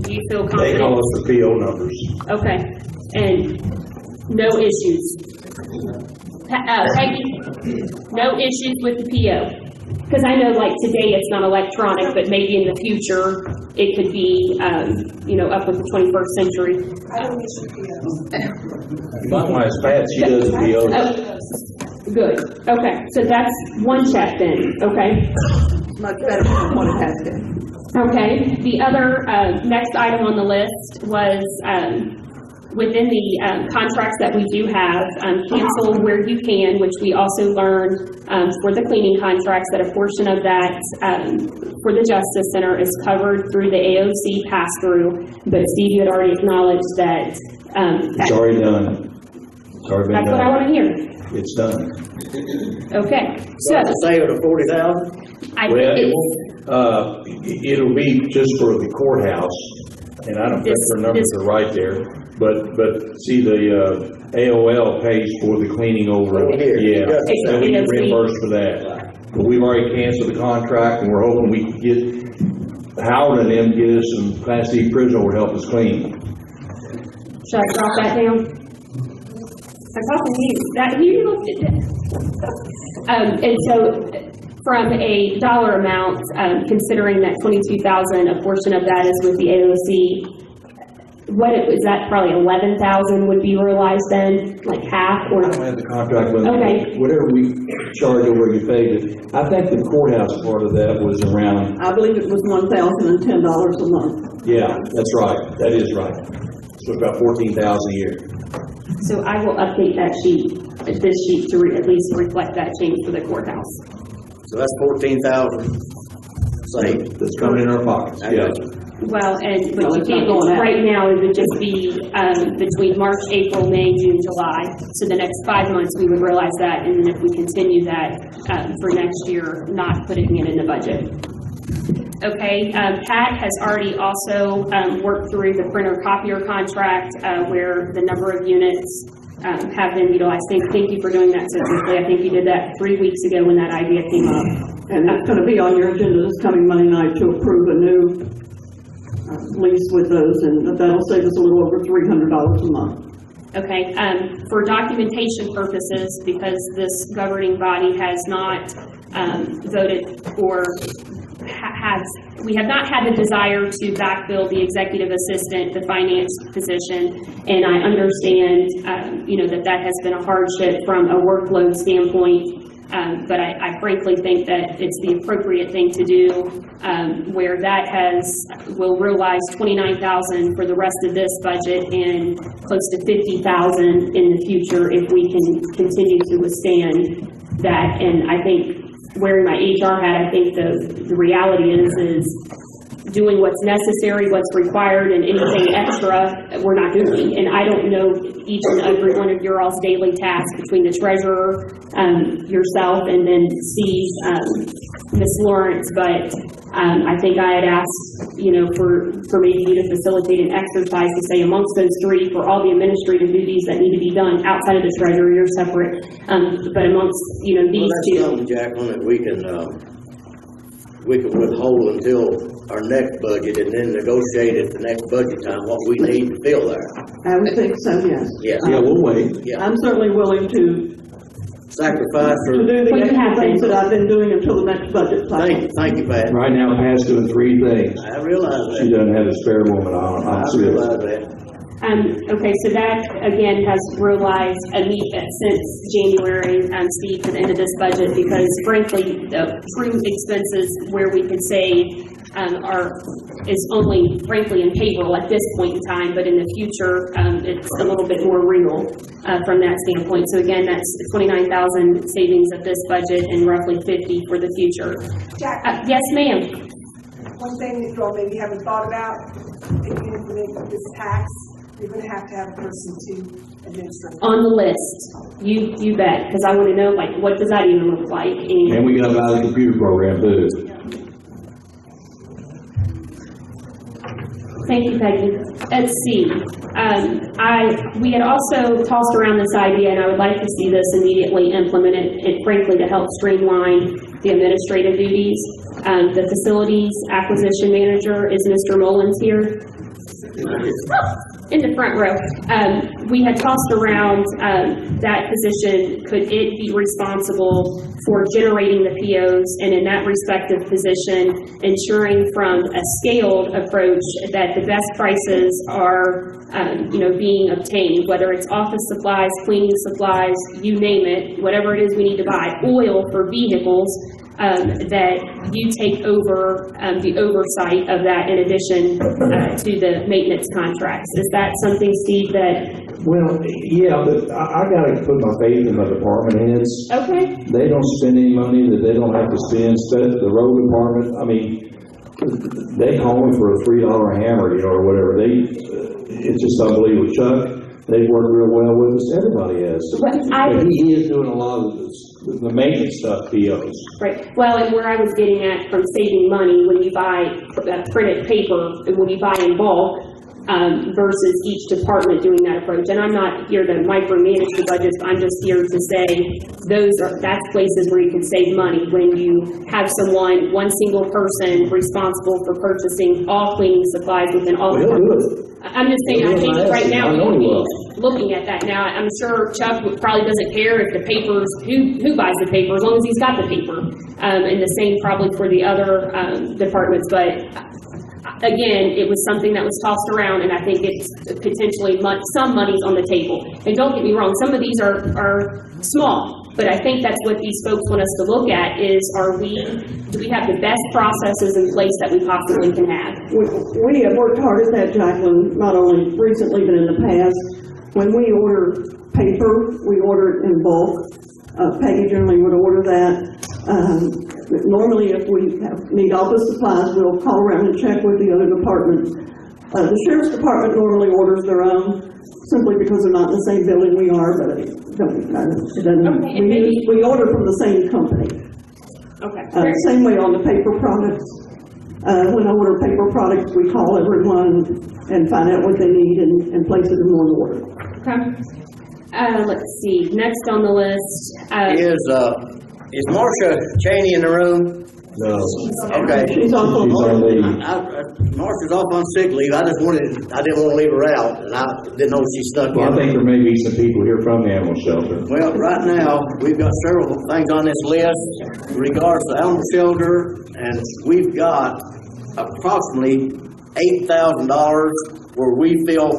do you feel They call confident? us the PO numbers. Okay, and no issues? Peggy, no issues with the PO? Because I know like today it's not electronic, but maybe in the future it could be, up with the 21st century. I don't issue POs. You might want to ask Pat, she does the PO. Oh, good, okay, so that's one check then, okay? Much better than what it has been. Okay, the other, next item on the list was, within the contracts that we do have, cancel where you can, which we also learned for the cleaning contracts, that a portion of that for the Justice Center is covered through the AOC pass-through. But Steve, you had already acknowledged that. It's already done. It's already been That's what I done. want to hear. It's done. Okay, so What's the say of the 40,000? I Well, think it'll be just for the courthouse, and I don't think the numbers are right there. But see, the AOL pays for the cleaning over, Over here. yeah, Yeah. and we get Yes, we- reimbursed for that. But we've already canceled the contract, and we're hoping we can get Howard and them get us some Class C prison to help us clean. should I drop that down? I'm talking to you. You looked at that. And so, from a dollar amount, considering that 22,000, a portion of that is with the AOC. Is that probably 11,000 would be realized then, like half or? I don't have the contract with Okay. whatever we charge over you pay. But I think the courthouse part of that was around. I believe it was $1,010 a month. Yeah, that's right. That is right. So about 14,000 a year. So I will update that sheet, this sheet to at least reflect that change for the courthouse. So that's 14,000. Say, That's coming in our pockets. I Yeah. got you. Well, and what No, you it's not can't, going out. right now, it would just be between March, April, May, June, July. So the next 5 months, we would realize that, and then if we continue that for next year, not putting it in the budget. Okay, Pat has already also worked through the printer copier contract where the number of units have been utilized. Thank you for doing that so quickly. I think you did that 3 weeks ago when that idea came up. And it's going to be on your agenda this coming Monday night to approve a new lease with those, and that'll save us a little over $300 a month. Okay, for documentation purposes, because this governing body has not voted or we have not had the desire to backfill the executive assistant, the finance position, and I understand, that has been a hardship from a workload standpoint. But I frankly think that it's the appropriate thing to do, where that will realize $29,000 for the rest of this budget and close to $50,000 in the future if we can continue to withstand that. And I think, wearing my HR hat, I think the reality is doing what's necessary, what's required, and anything extra we're not doing. And I don't know each and every one of your all's daily tasks between the treasurer, yourself, and then Steve, Ms. Lawrence, but I think I had asked, for maybe you to facilitate an exercise to say amongst those three, for all the administrative duties that need to be done outside of the treasurer, you're separate, but amongst, these That's two. something, Jacqueline, that we can withhold until our next budget and then negotiate at the next budget time what we need to fill there. I would think so, yes. Yeah. Yeah, we'll wait. Yeah, I'm certainly willing to sacrifice do for, the What you extra have things been. that I've been doing until the next budget cycle. thank you, Pat. Right now, Pat's doing 3 things. I realize She that. doesn't have a spare woman on. I realize that. Okay, so that, again, has realized since January, Steve, to the end of this budget, because frankly, the true expenses where we could save is only, frankly, in payroll at this point in time, but in the future, it's a little bit more real from that standpoint. So again, that's 29,000 savings of this budget and roughly 50 for the future. Jack, Yes, ma'am. one thing that you all maybe haven't thought about, if you implement this tax, you're going to have a person to administer. On the list, you bet, because I want to know, what does that even look like? And we got to buy the computer program too. Thank you, Peggy. Let's see. We had also tossed around this idea, and I would like to see this immediately implemented, frankly, to help streamline the administrative duties. The facilities acquisition manager is Mr. Mullins here. In the front row. We had tossed around that position, could it be responsible for generating the POs, and in that respective position, ensuring from a scaled approach that the best prices are being obtained, whether it's office supplies, cleaning supplies, you name it, whatever it is we need to buy, oil for vehicles, that you take over the oversight of that in addition to the maintenance contracts. Is that something, Steve, that... Well, yeah, but I gotta put my faith in the department heads. Okay. They don't spend any money that they don't have to spend. The road department, I mean, they call me for a $3 hammer, or whatever. It's just unbelievable. Chuck, they work real well with us. Everybody has. But he is doing a lot of the maintenance stuff, POs. Right. Well, and where I was getting at from saving money when you buy printed paper, and when you buy in bulk, versus each department doing that approach. And I'm not here to micromanage the budgets. I'm just here to say that's places where you can save money when you have one single person responsible for purchasing all cleaning supplies within all departments. I'm just saying, I think right now we would be looking at that. Now, I'm sure Chuck probably doesn't care if the papers, who buys the paper, as long as he's got the paper. And the same probably for the other departments. But again, it was something that was tossed around, and I think it's potentially some money's on the table. And don't get me wrong, some of these are small, but I think that's what these folks want us to look at is, do we have the best processes in place that we possibly can have? We have worked hard at that, Jacqueline, not only recently, but in the past. When we order paper, we order it in bulk. Peggy generally would order that. Normally, if we need office supplies, we'll call around and check with the other departments. The sheriff's department normally orders their own, simply because they're not in the same building we are, but it doesn't matter. We order from the same company. Okay. Same way on the paper products. When I order paper products, we call everyone and find out what they need and place it in one order. Okay. Let's see. Next on the list is Marcia Cheney in the room? No. Okay. She's on leave. Marcia's off on sick leave. I didn't want to leave her out, and I didn't know she stuck in. Well, I think there may be some people here from the animal shelter. Well, right now, we've got several things on this list in regards to animal shelter, and we've got approximately $8,000 where we feel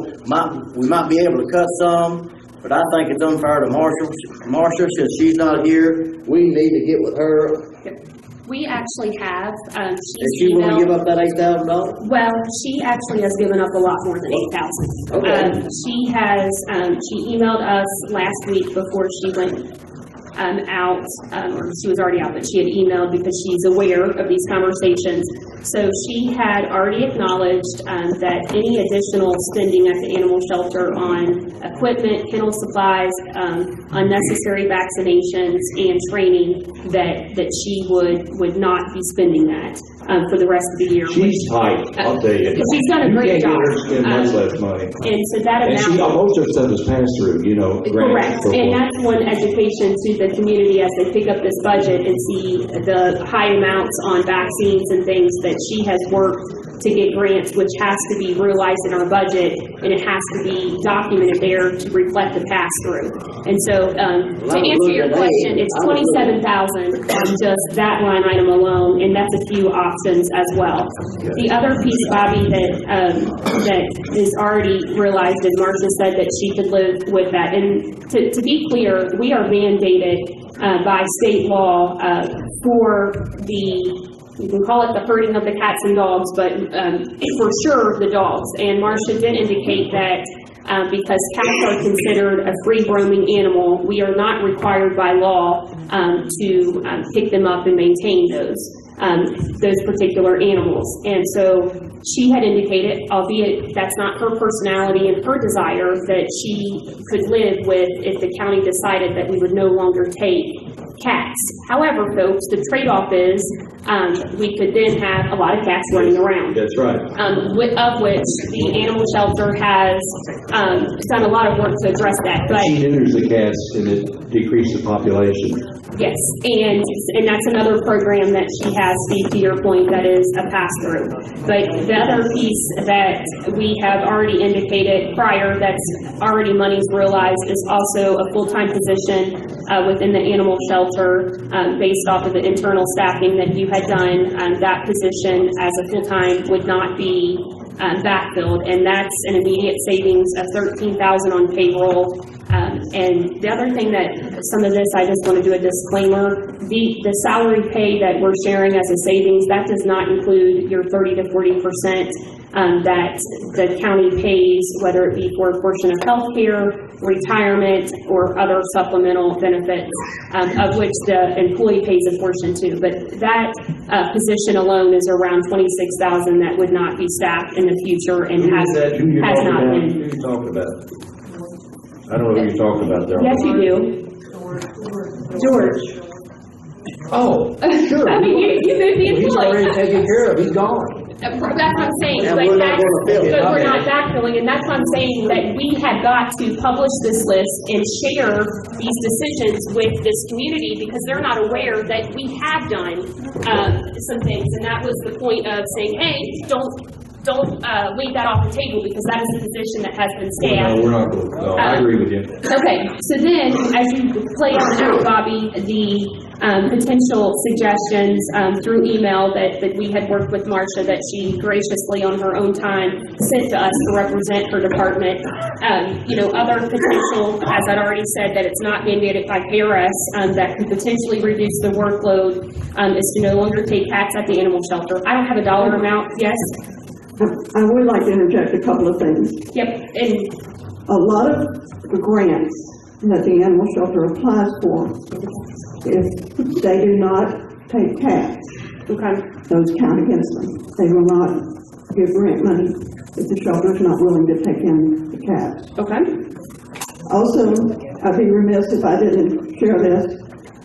we might be able to cut some, but I think it's unfair to Marcia, since she's not here. We need to get with her. We actually have. Does she want to give up that $8,000? Well, she actually has given up a lot more than $8,000. Okay. She has. She emailed us last week before she went out, or she was already out, but she had emailed because she's aware of these conversations. So she had already acknowledged that any additional spending at the animal shelter on equipment, kennel supplies, unnecessary vaccinations, and training, that she would not be spending that for the rest of the year. She's tight, I'll tell you. She's done a great job. You can't get her to spend much less money. And so that amount... most of her stuff is passed through, Correct. And that's one education to the community as they pick up this budget and see the high amounts on vaccines and things that she has worked to get grants, which has to be realized in our budget, and it has to be documented there to reflect the pass-through. And so, to answer your question, it's $27,000 on just that line item alone, and that's a few options as well. The other piece, Bobby, that is already realized, and Marcia said that she could live with that. And to be clear, we are mandated by state law for you can call it the herding of the cats and dogs, but for sure the dogs. And Marcia did indicate that because cats are considered a free roaming animal, we are not required by law to pick them up and maintain those particular animals. And so she had indicated, albeit that's not her personality and her desire, that she could live with if the county decided that we would no longer take cats. However, folks, the trade-off is we could then have a lot of cats running around. That's right. Of which the animal shelter has done a lot of work to address that. But she neuters the cats and it decreased the population. Yes, and that's another program that she has, Steve, to your point, that is a pass-through. But the other piece that we have already indicated prior, that's already monies realized, is also a full-time position within the animal shelter, based off of the internal staffing that you had done. That position as a full-time would not be backfilled, and that's an immediate savings of $13,000 on payroll. And the other thing that some of this, I just want to do a disclaimer, the salary pay that we're sharing as a savings, that does not include your 30 to 40% that the county pays, whether it be for a portion of health care, retirement, or other supplemental benefits, of which the employee pays a portion too. But that position alone is around $26,000 that would not be staffed in the future and has not been. Who you talking about? I don't know who you're talking about there. Yes, you do. George. Oh, sure. You moved the He's already employee. taken care of, he's gone. That's what I'm saying, And but we're not that's, gonna fill it. but we're not backfilling, and that's what I'm saying, that we have got to publish this list and share these decisions with this community, because they're not aware that we have done, some things, and that was the point of saying, hey, don't leave that off the table, because that is a position that has been staffed. No, we're not going to. No, I agree with you. Okay, so then, as you play out, Bobby, the potential suggestions through email that we had worked with Marcia, that she graciously on her own time sent to us to represent her department. Other potential, as I'd already said, that it's not mandated by KRS, that could potentially reduce the workload, is to no longer take cats at the animal shelter. I don't have a dollar amount, yes? I would like to interject a couple of things. Yep, and A lot of the grants that the animal shelter applies for, if they do not take cats, okay, those count against them. They will not give grant money if the shelter is not willing to take in the cats. okay, Also, I'd be remiss if I didn't share this.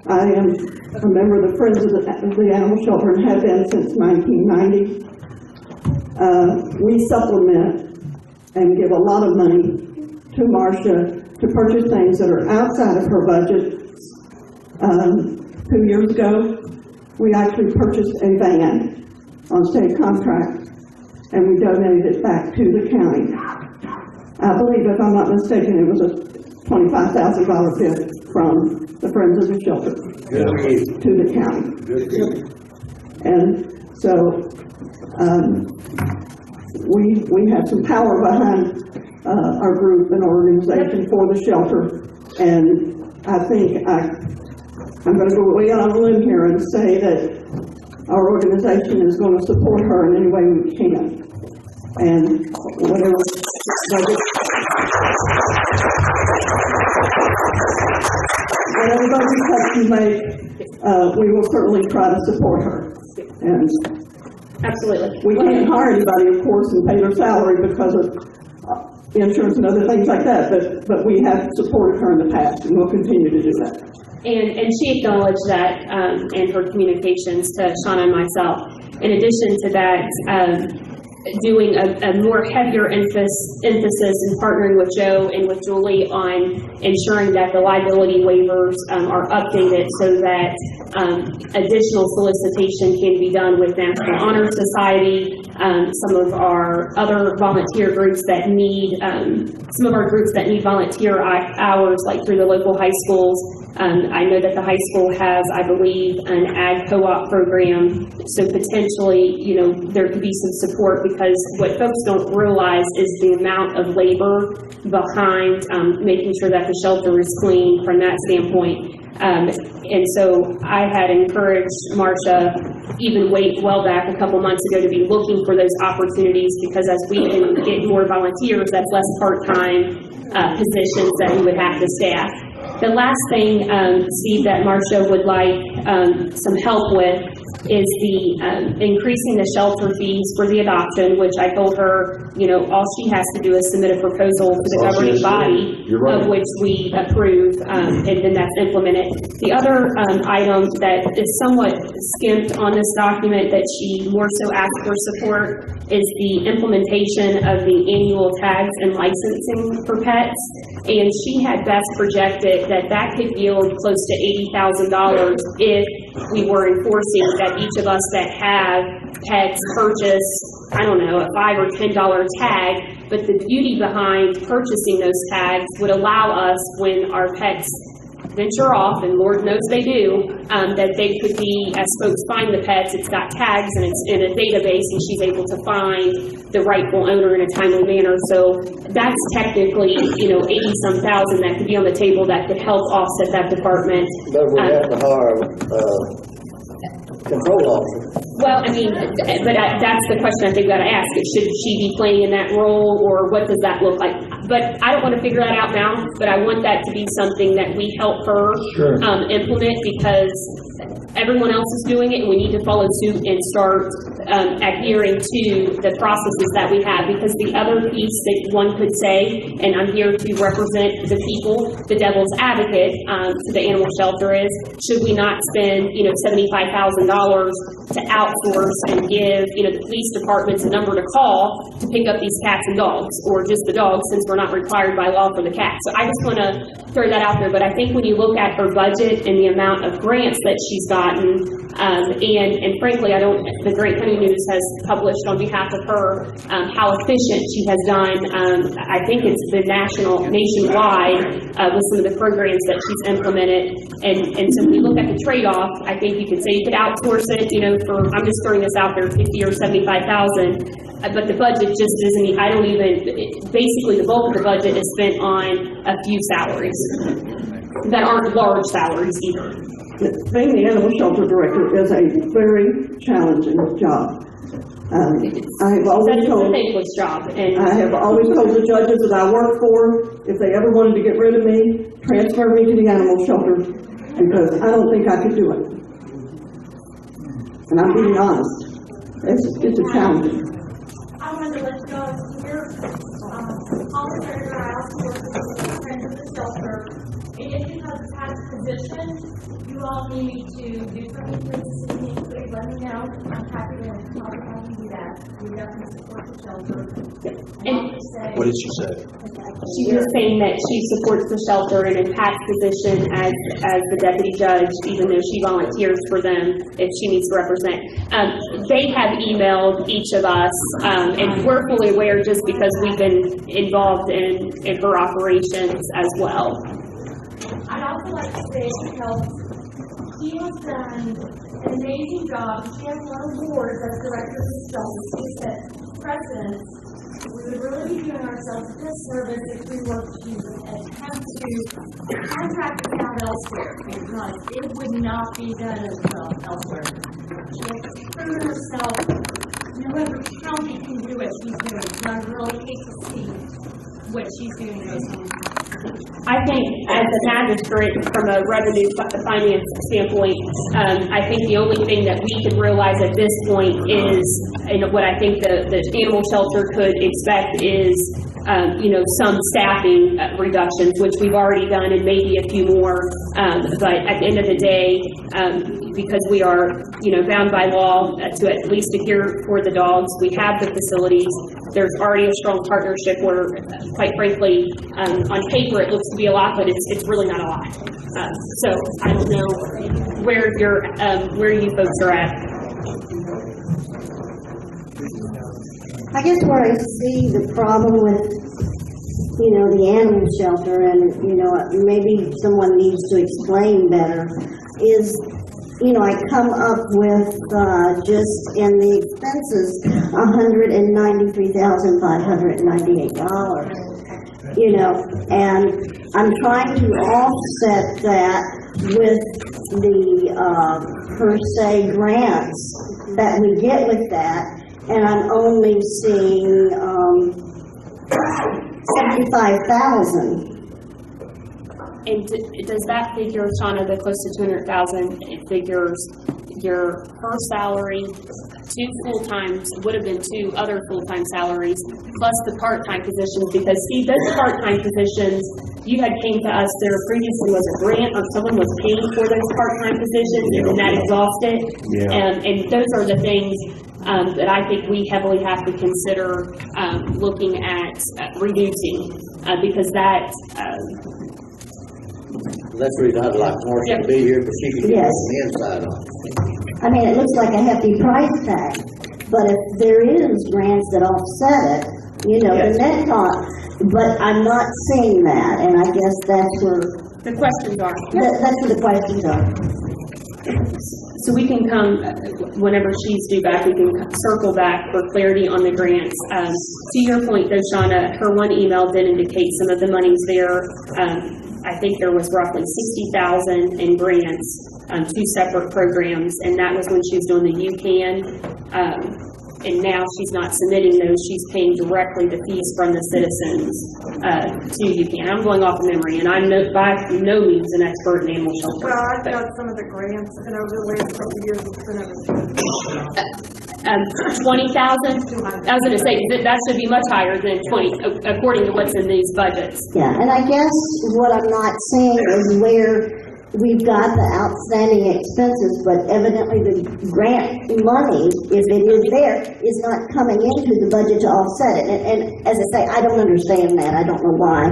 I am a member of the Friends of the Animal Shelter and have been since 1990. We supplement and give a lot of money to Marcia to purchase things that are outside of her budget. 2 years ago, we actually purchased a van on state contract, and we donated it back to the county. I believe, if I'm not mistaken, it was a $25,000 gift from the Friends of the Shelter to the county. And so, we have some power behind our group and organization for the shelter, and I think I'm going to go way out on a limb here and say that our organization is going to support her in any way we can, and whatever budget cuts you make, we will certainly try to support her. And absolutely. we can't hire anybody, of course, and pay their salary because of insurance and other things like that, but we have supported her in the past, and we'll continue to do that. And she acknowledged that in her communications to Shauna and myself. In addition to that, doing a more heavier emphasis in partnering with Joe and with Julie on ensuring that the liability waivers are updated so that additional solicitation can be done with National Honor Society, some of our other volunteer groups that need, some of our groups that need volunteer hours, like through the local high schools. I know that the high school has, I believe, an ag co-op program, so potentially, there could be some support, because what folks don't realize is the amount of labor behind making sure that the shelter is clean from that standpoint. And so I had encouraged Marcia, even well back a couple months ago, to be looking for those opportunities, because as we can get more volunteers, that's less part-time positions that we would have to staff. The last thing, Steve, that Marcia would like some help with is the increasing the shelter fees for the adoption, which I told her, all she has to do is submit a proposal to the governing body, You're right. of which we approve, and then that's implemented. The other item that is somewhat skimped on this document that she more so asked for support is the implementation of the annual tags and licensing for pets. And she had best projected that could yield close to $80,000 if we were enforcing that each of us that have pets purchase, I don't know, a $5 or $10 tag. But the beauty behind purchasing those tags would allow us, when our pets venture off, and Lord knows they do, that they could be, as folks find the pets, it's got tags and it's in a database, and she's able to find the rightful owner in a timely manner. So that's technically, 80-some thousand that could be on the table that could help offset that department. But we have to hire, control officer. Well, I mean, but that's the question I think we got to ask. Should she be playing in that role, or what does that look like? But I don't want to figure that out now, but I want that to be something that we help her implement, because everyone else is doing it, and we need to follow suit and start adhering to the processes that we have. Because the other piece that one could say, and I'm here to represent the people, the devil's advocate to the animal shelter, is should we not spend $75,000 to outsource and give the police departments a number to call to pick up these cats and dogs, or just the dogs, since we're not required by law for the cats. So I just want to throw that out there. But I think when you look at her budget and the amount of grants that she's gotten, and frankly, the Grant County News has published on behalf of her how efficient she has done. I think it's been nationwide with some of the programs that she's implemented. And so when you look at the trade-off, I think you could say you could outsource it, for, I'm just throwing this out there, $50,000 or $75,000. But the budget just isn't, basically the bulk of the budget is spent on a few salaries that aren't large salaries either. Being the animal shelter director is a very challenging job. I have always told the judges that I work for, if they ever wanted to get rid of me, transfer me to the animal shelter, because I don't think I could do it. And I'm being honest. It's a challenge. I wanted to let you know here, all the treasure I asked for the friends of the shelter. It is because it's had a position. You all need me to do something for the city. Please let me know. I'm happy to talk about you do that. We definitely support the shelter. What did she say? She was saying that she supports the shelter, and in Pat's position as the deputy judge, even though she volunteers for them if she needs to represent. They have emailed each of us, and we're fully aware just because we've been involved in her operations as well. I'd also like to say because he has done an amazing job. She has won awards as director of the shelter. She set precedents. We would really be doing ourselves a disservice if we were to attempt to contract this out elsewhere, because it would not be done as well elsewhere. She has proven herself. No other county can do what she's doing, and I really hate to see what she's doing those times. I think as a magistrate, from a revenue finance standpoint, I think the only thing that we can realize at this point is, and what I think the animal shelter could expect is, some staffing reductions, which we've already done, and maybe a few more. But at the end of the day, because we are, bound by law to at least adhere for the dogs, we have the facilities. There's already a strong partnership where, quite frankly, on paper it looks to be a lot, but it's really not a lot. So I don't know where you folks are at. I guess where I see the problem with, the animal shelter, and, maybe someone needs to explain better, is, I come up with, just in the expenses, $193,598, and I'm trying to offset that with the, per se grants that we get with that, and I'm only seeing, 75,000. And does that figure, Shauna, the close to 200,000 figures, her salary, 2 full-times, would have been 2 other full-time salaries, plus the part-time positions, because see, those part-time positions, you had came to us, there previously was a grant, or someone was paying for those part-time positions, and that exhausted. Yeah. And those are the things that I think we heavily have to consider looking at reducing, because that, That's the reason I'd like Marcia to be here, because she can get Yes. the inside on it. I mean, it looks like a hefty price tag, but if there is grants that offset it, you know, the net cost, but I'm not seeing that, and I guess that's where, the questions are. that's where the questions are. So we can come, whenever she's due back, we can circle back for clarity on the grants. To your point though, Shauna, her one email did indicate some of the monies there. I think there was roughly $60,000 in grants, 2 separate programs, and that was when she was doing the UCAN. And now she's not submitting those, she's paying directly the fees from the citizens to UCAN. I'm going off of memory, and I'm by no means an expert in animal shelter. Well, I've got some of the grants, and over the last couple of years, it's been over 20,000? I was gonna say, that should be much higher than 20, according to what's in these budgets. Yeah, and I guess what I'm not seeing is where we've got the outstanding expenses, but evidently the grant money, if it is there, is not coming into the budget to offset it. And as I say, I don't understand that. I don't know why.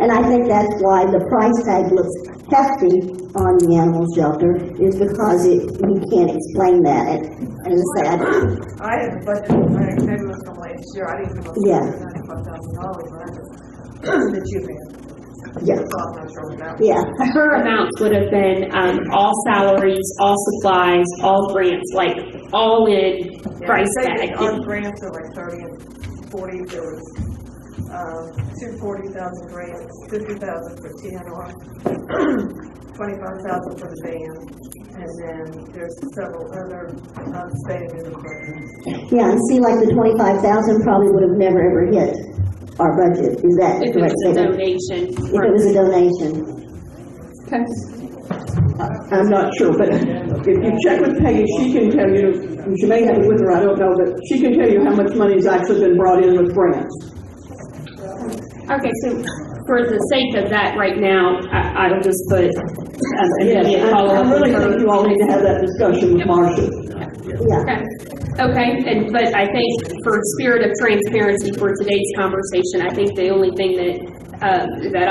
And I think that's why the price tag looks hefty on the animal shelter, is because we can't explain that. And as I say, I had a budget, I came up from last year, I didn't come up Yeah. with $95,000, that you had. Yeah. So I'm not sure about. Yeah. Her amounts would have been all salaries, all supplies, all grants, like all in price tag. Our grants are like 30 and 40, there was, 240,000 grants, 50,000 for TNR, 25,000 for the band, and then there's several other, state and programs. Yeah, and see, like the 25,000 probably would have never ever hit our budget. Is that If it correct? was a donation. If it was a donation. Okay. I'm not sure, but if you check with Peggy, she can tell you, she may have it with her, I don't know, but she can tell you how much money has actually been brought in with grants. Okay, so for the sake of that right now, I'll just put immediate I follow-up. really with her. think you all need to have that discussion with Marcia. Yeah. Okay, but I think for spirit of transparency for today's conversation, I think the only thing that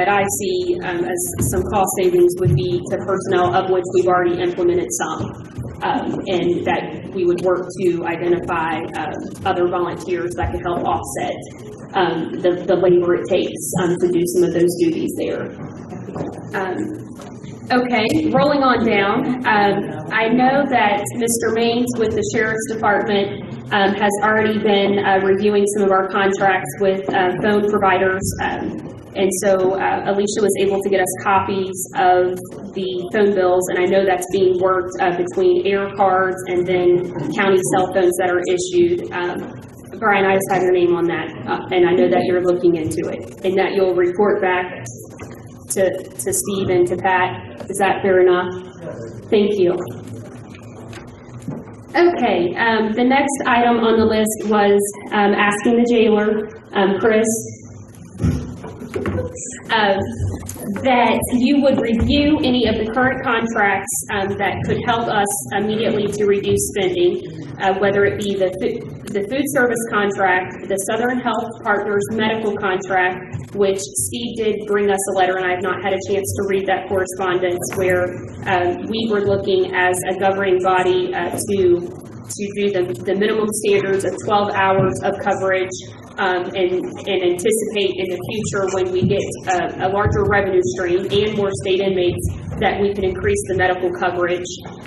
I see as some cost savings would be to personnel, of which we've already implemented some, and that we would work to identify other volunteers that could help offset the labor it takes to do some of those duties there. Okay, rolling on down. I know that Mr. Maines with the Sheriff's Department has already been reviewing some of our contracts with phone providers. And so Alicia was able to get us copies of the phone bills, and I know that's being worked between air cards and then county cell phones that are issued. Brian, I just have your name on that, and I know that you're looking into it, and that you'll report back to Steve and to Pat. Is that fair enough? Thank you. Okay, the next item on the list was asking the jailer, Chris, that you would review any of the current contracts that could help us immediately to reduce spending, whether it be the food service contract, the Southern Health Partners medical contract, which Steve did bring us a letter, and I have not had a chance to read that correspondence, where we were looking as a governing body to do the minimum standards of 12 hours of coverage, and anticipate in the future when we get a larger revenue stream and more state inmates that we can increase the medical coverage.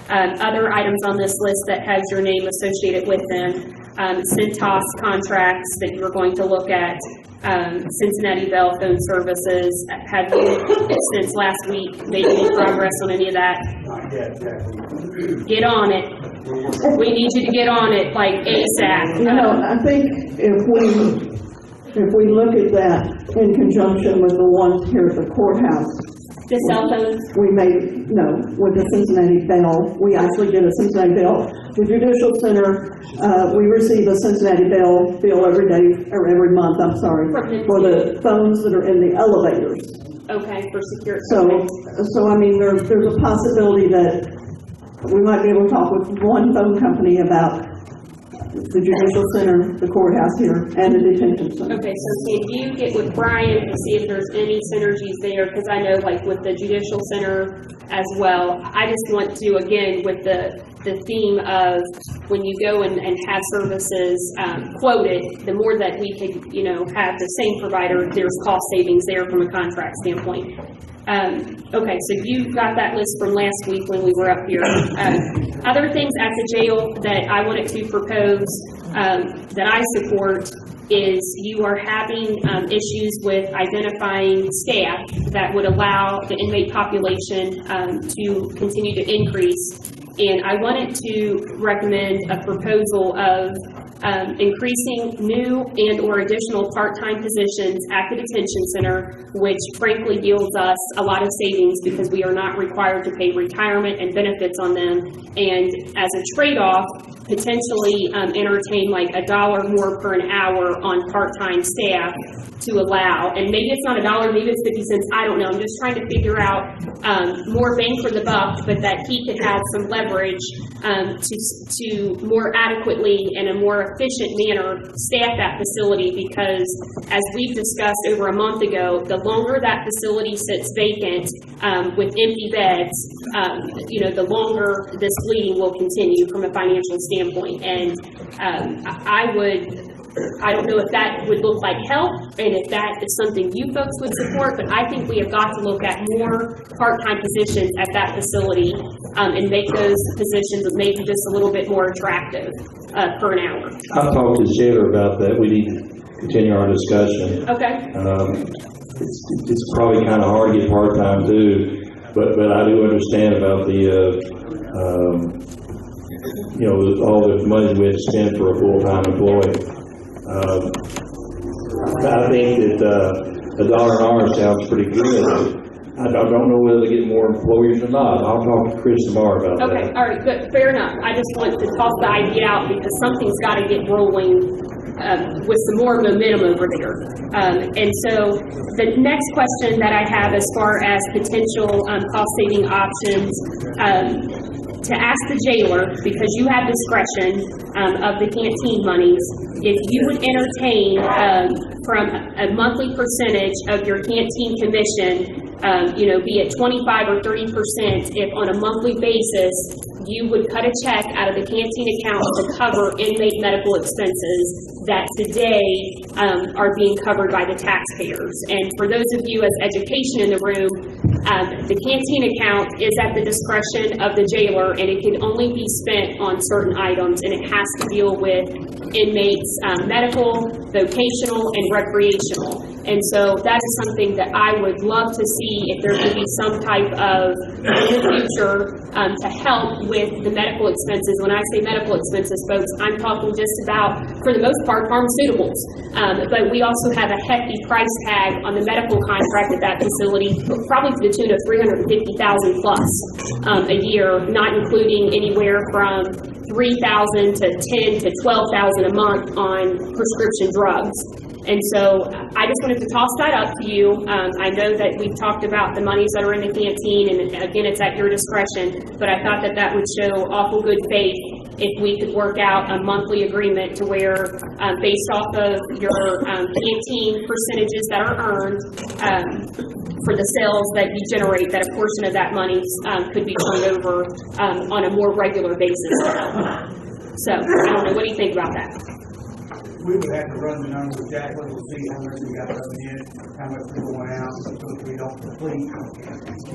Other items on this list that has your name associated with them, Centos contracts that you were going to look at, Cincinnati Bell phone services. Have you, since last week, made any progress on any of that? Not yet, Jackie. Get on it. We need you to get on it like ASAP. You know, I think if we look at that in conjunction with the ones here at the courthouse, The cell phones? With the Cincinnati Bell, we actually get a Cincinnati Bell. The Judicial Center, we receive a Cincinnati Bell bill every day, or every month, I'm sorry, for the phones that are in the elevators. Okay, for security. So I mean, there's a possibility that we might be able to talk with one phone company about the Judicial Center, the courthouse here, and the detention center. Okay, so can you get with Brian to see if there's any synergies there? Because I know, like, with the Judicial Center as well, I just want to, again, with the theme of when you go and have services quoted, the more that we could, have the same provider, there's cost savings there from a contract standpoint. Okay, so you got that list from last week when we were up here. Other things at the jail that I wanted to propose that I support is you are having issues with identifying staff that would allow the inmate population to continue to increase. And I wanted to recommend a proposal of increasing new and or additional part-time positions at the detention center, which frankly yields us a lot of savings because we are not required to pay retirement and benefits on them. And as a trade-off, potentially entertain like $1 more per an hour on part-time staff to allow, and maybe it's not $1, maybe it's 50 cents, I don't know. I'm just trying to figure out more bang for the buck, but that he could have some leverage to more adequately and a more efficient manner staff that facility, because as we've discussed over a month ago, the longer that facility sits vacant with empty beds, the longer this bleeding will continue from a financial standpoint. And I don't know if that would look like help and if that is something you folks would support, but I think we have got to look at more part-time positions at that facility and make those positions maybe just a little bit more attractive per an hour. I'll talk to the jailer about that. We need to continue our discussion. Okay. It's probably kind of hard to get part-time too, but I do understand about all the money we have to spend for a full-time employee. I think that $1 an hour sounds pretty good. I don't know whether to get more employees or not. I'll talk to Chris tomorrow about that. Okay, all right, good, fair enough. I just want to toss the idea out because something's got to get rolling with some more momentum over there. And so the next question that I have as far as potential cost-saving options, to ask the jailer, because you have discretion of the canteen monies, if you would entertain from a monthly percentage of your canteen commission, be it 25 or 30%, if on a monthly basis you would cut a check out of the canteen account to cover inmate medical expenses that today are being covered by the taxpayers. And for those of you as education in the room, the canteen account is at the discretion of the jailer, and it can only be spent on certain items, and it has to deal with inmates' medical, vocational, and recreational. And so that is something that I would love to see if there could be some type of, in the future, to help with the medical expenses. When I say medical expenses, folks, I'm talking just about, for the most part, pharmaceuticals. But we also have a hefty price tag on the medical contract at that facility, probably to the tune of $350,000 plus a year, not including anywhere from $3,000 to $10,000 to $12,000 a month on prescription drugs. And so I just wanted to toss that up to you. I know that we've talked about the monies that are in the canteen, and again, it's at your discretion, but I thought that that would show awful good faith if we could work out a monthly agreement to where, based off of your canteen percentages that are earned for the sales that you generate, that a portion of that money could be turned over on a more regular basis. So I don't know, what do you think about that? We would have to run the numbers, Jacqueline, to see how much we got coming in, how much we're going out, so we don't complete.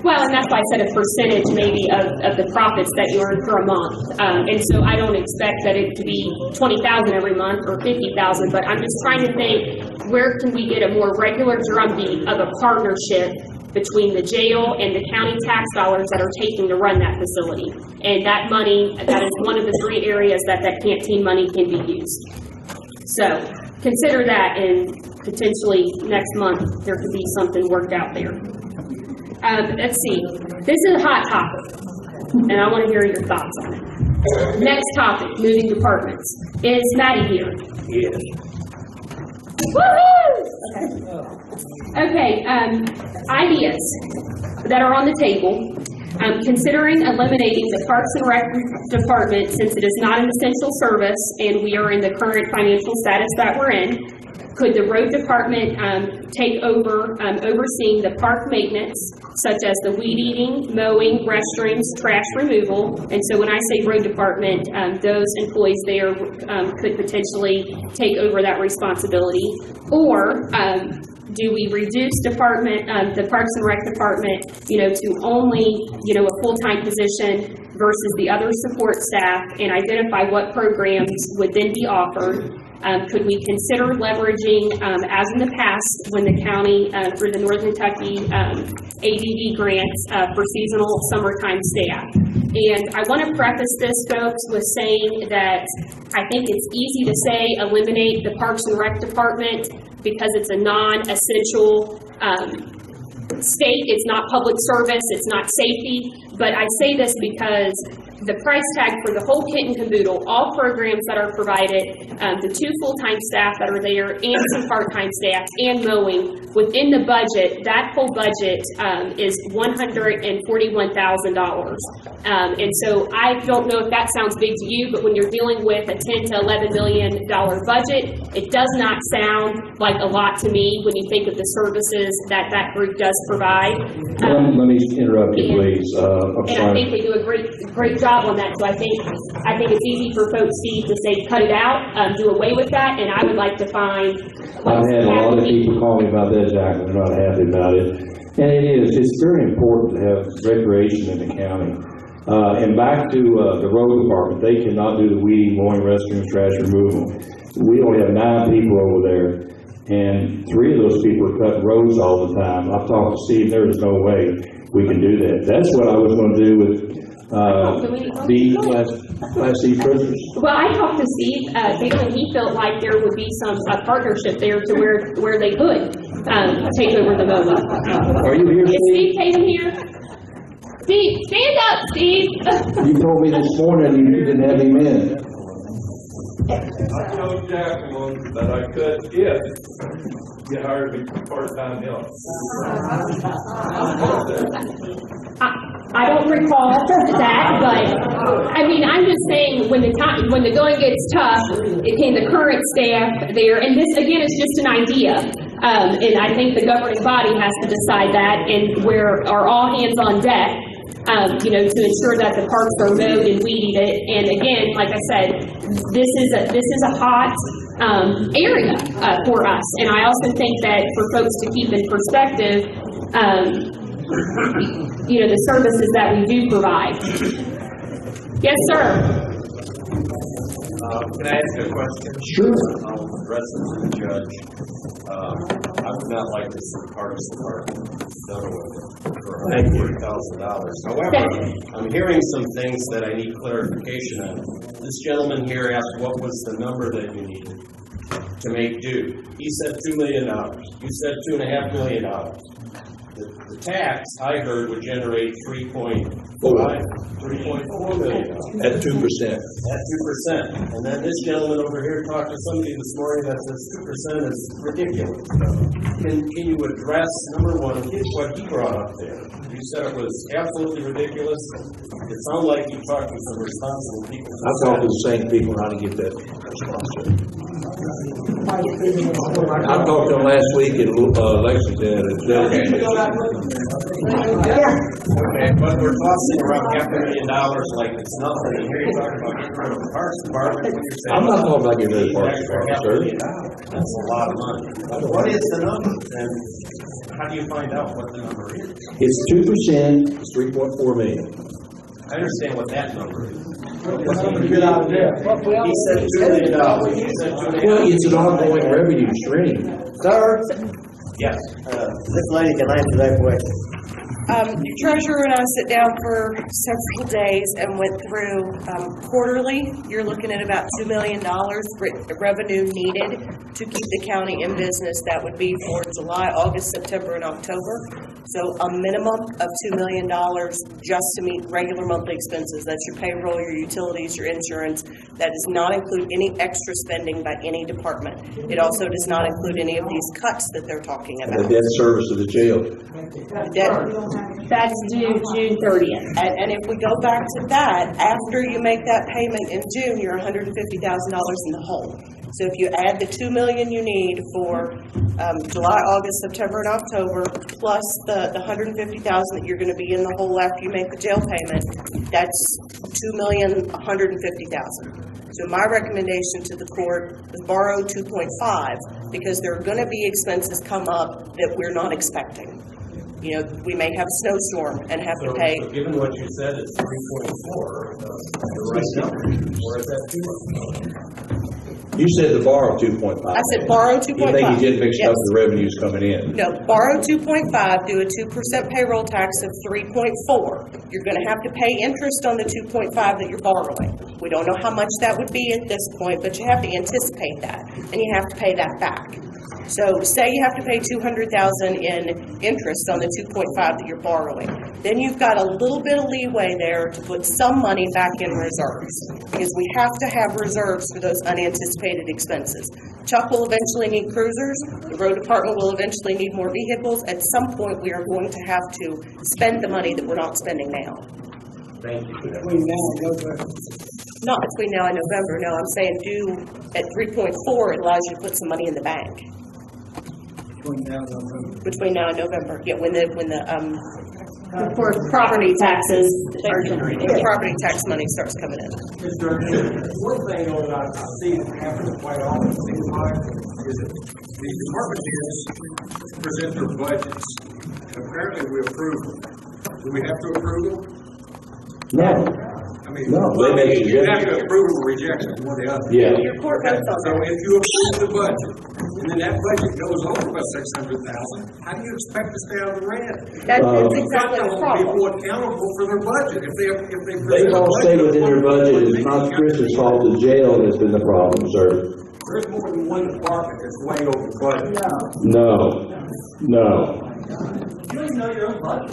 Well, and that's why I said a percentage maybe of the profits that you earn per month. And so I don't expect that it to be $20,000 every month or $50,000, but I'm just trying to think, where can we get a more regular drumbeat of a partnership between the jail and the county tax dollars that are taking to run that facility? And that money, that is one of the 3 areas that canteen money can be used. So consider that, and potentially next month there could be something worked out there. Let's see, this is a hot topic, and I want to hear your thoughts on it. Next topic, moving departments. Is Maddie here? Yes. Woohoo! Okay, ideas that are on the table. Considering eliminating the Parks and Rec department since it is not an essential service and we are in the current financial status that we're in. Could the road department take over overseeing the park maintenance, such as the weed eating, mowing, restrooms, trash removal? And so when I say road department, those employees there could potentially take over that responsibility. Or do we reduce the Parks and Rec department, to only, a full-time position versus the other support staff, and identify what programs would then be offered? Could we consider leveraging, as in the past, when the county, through the Northern Kentucky ADD grants for seasonal summertime staff? And I want to preface this, folks, with saying that I think it's easy to say eliminate the Parks and Rec department because it's a non-essential state. It's not public service. It's not safety. But I say this because the price tag for the whole kit and caboodle, all programs that are provided, the 2 full-time staff that are there and some part-time staff and mowing, within the budget, that whole budget is $141,000. And so I don't know if that sounds big to you, but when you're dealing with a $10 to $11 million budget, it does not sound like a lot to me when you think of the services that that group does provide. Let me interrupt you, please. I'm And I sorry. think they do a great job on that. So I think it's easy for folks, Steve, to say cut it out, do away with that, and I would like to find. I've had a lot of people call me about that, Jacqueline. They're not happy about it. And it is. It's very important to have recreation in the county. And back to the road department, they cannot do the weeding, mowing, restrooms, trash removal. We only have 9 people over there, and 3 of those people are cutting roads all the time. I've talked to Steve. There is no way we can do that. That's what I was going to do with the Class C prisoners. Well, I talked to Steve, and he felt like there would be some partnership there to where they could take over the MOA. Are you here, Is Steve? Steve Tatum here? Steve, stand up, Steve. You told me this morning you didn't have him in. I told Jacqueline that I could if you hired me for part-time help. I don't recall that, but I mean, I'm just saying when the going gets tough, the current staff there, and this again is just an idea, and I think the governing body has to decide that, and where are all hands on deck, to ensure that the parks are mowed and weeded. And again, like I said, this is a hot area for us, and I also think that for folks to keep in perspective. The services that we do provide. Yes, sir. Can I ask you a question? Sure. I'll address it to the judge. I would not like to see the Parks Department done with for $40,000. However, I'm hearing some things that I need clarification on. This gentleman here asked what was the number that you needed to make due. He said $2 million. You said $2.5 million. The tax, I heard, would generate $3.4 million. At 2%. At 2%. And then this gentleman over here talked to somebody this morning that says 2% is ridiculous. Can you address, number one, what he brought up there? You said it was absolutely ridiculous. It sounded like you talked to some responsible people. I've talked to the same people how to get that response. I talked to them last week in Lexington. Okay, but we're tossing around $500,000 like it's nothing. And here you're talking about getting rid of the Parks Department. I'm not talking about getting rid of the Parks Department, sir. That's a lot of money. What is the number? And how do you find out what the number is? It's 2%. It's $3.4 million. I understand what that number is. Get out of there. He said $2 million. You said $2.5 Well, it's an ongoing revenue stream. Sir, Yes. this lady can answer that question. Treasurer and I sit down for several days and went through quarterly. You're looking at about $2 million revenue needed to keep the county in business. That would be for July, August, September, and October. So a minimum of $2 million just to meet regular monthly expenses. That's your payroll, your utilities, your insurance. That does not include any extra spending by any department. It also does not include any of these cuts that they're talking about. The debt service of the jail. That's due June 30th. And if we go back to that, after you make that payment in June, you're $150,000 in the hole. So if you add the $2 million you need for July, August, September, and October, plus the $150,000 that you're going to be in the hole after you make the jail payment, that's $2,150,000. So my recommendation to the court is borrow 2.5 because there are going to be expenses come up that we're not expecting. You know, we may have a snowstorm and have to pay. So given what you said, it's 3.4, the right number, or is that too much? You said to borrow 2.5. I said borrow 2.5. You think you did mix Yes. up the revenues coming in? No, borrow 2.5, do a 2% payroll tax of 3.4. You're going to have to pay interest on the 2.5 that you're borrowing. We don't know how much that would be at this point, but you have to anticipate that, and you have to pay that back. So say you have to pay $200,000 in interest on the 2.5 that you're borrowing. Then you've got a little bit of leeway there to put some money back in reserves because we have to have reserves for those unanticipated expenses. Chuck will eventually need cruisers. The road department will eventually need more vehicles. At some point, we are going to have to spend the money that we're not spending now. Thank you. Between now and November. Not between now and November. No, I'm saying due at 3.4, it allows you to put some money in the bank. Between now and November, yeah, when the For property taxes are generated. the property tax money starts coming in. One thing though that I see happen quite often, it seems like, is that the department heads present their budgets, and apparently we approve them. Do we have to approve them? No. I mean, No, they make you have to suggestions. approve or reject it, one or the other. Yeah. Your court votes on So that. if you approve the budget, and then that budget goes over by 600,000, how do you expect to stay out of the red? That's You've exactly got to the hold people problem. accountable for their budget. If they They present a all stay budget- within their budget. It's not Chris's fault. The jail has been the problem, sir. There's more than one department that's way over budget. No. No. You don't even know your own budget.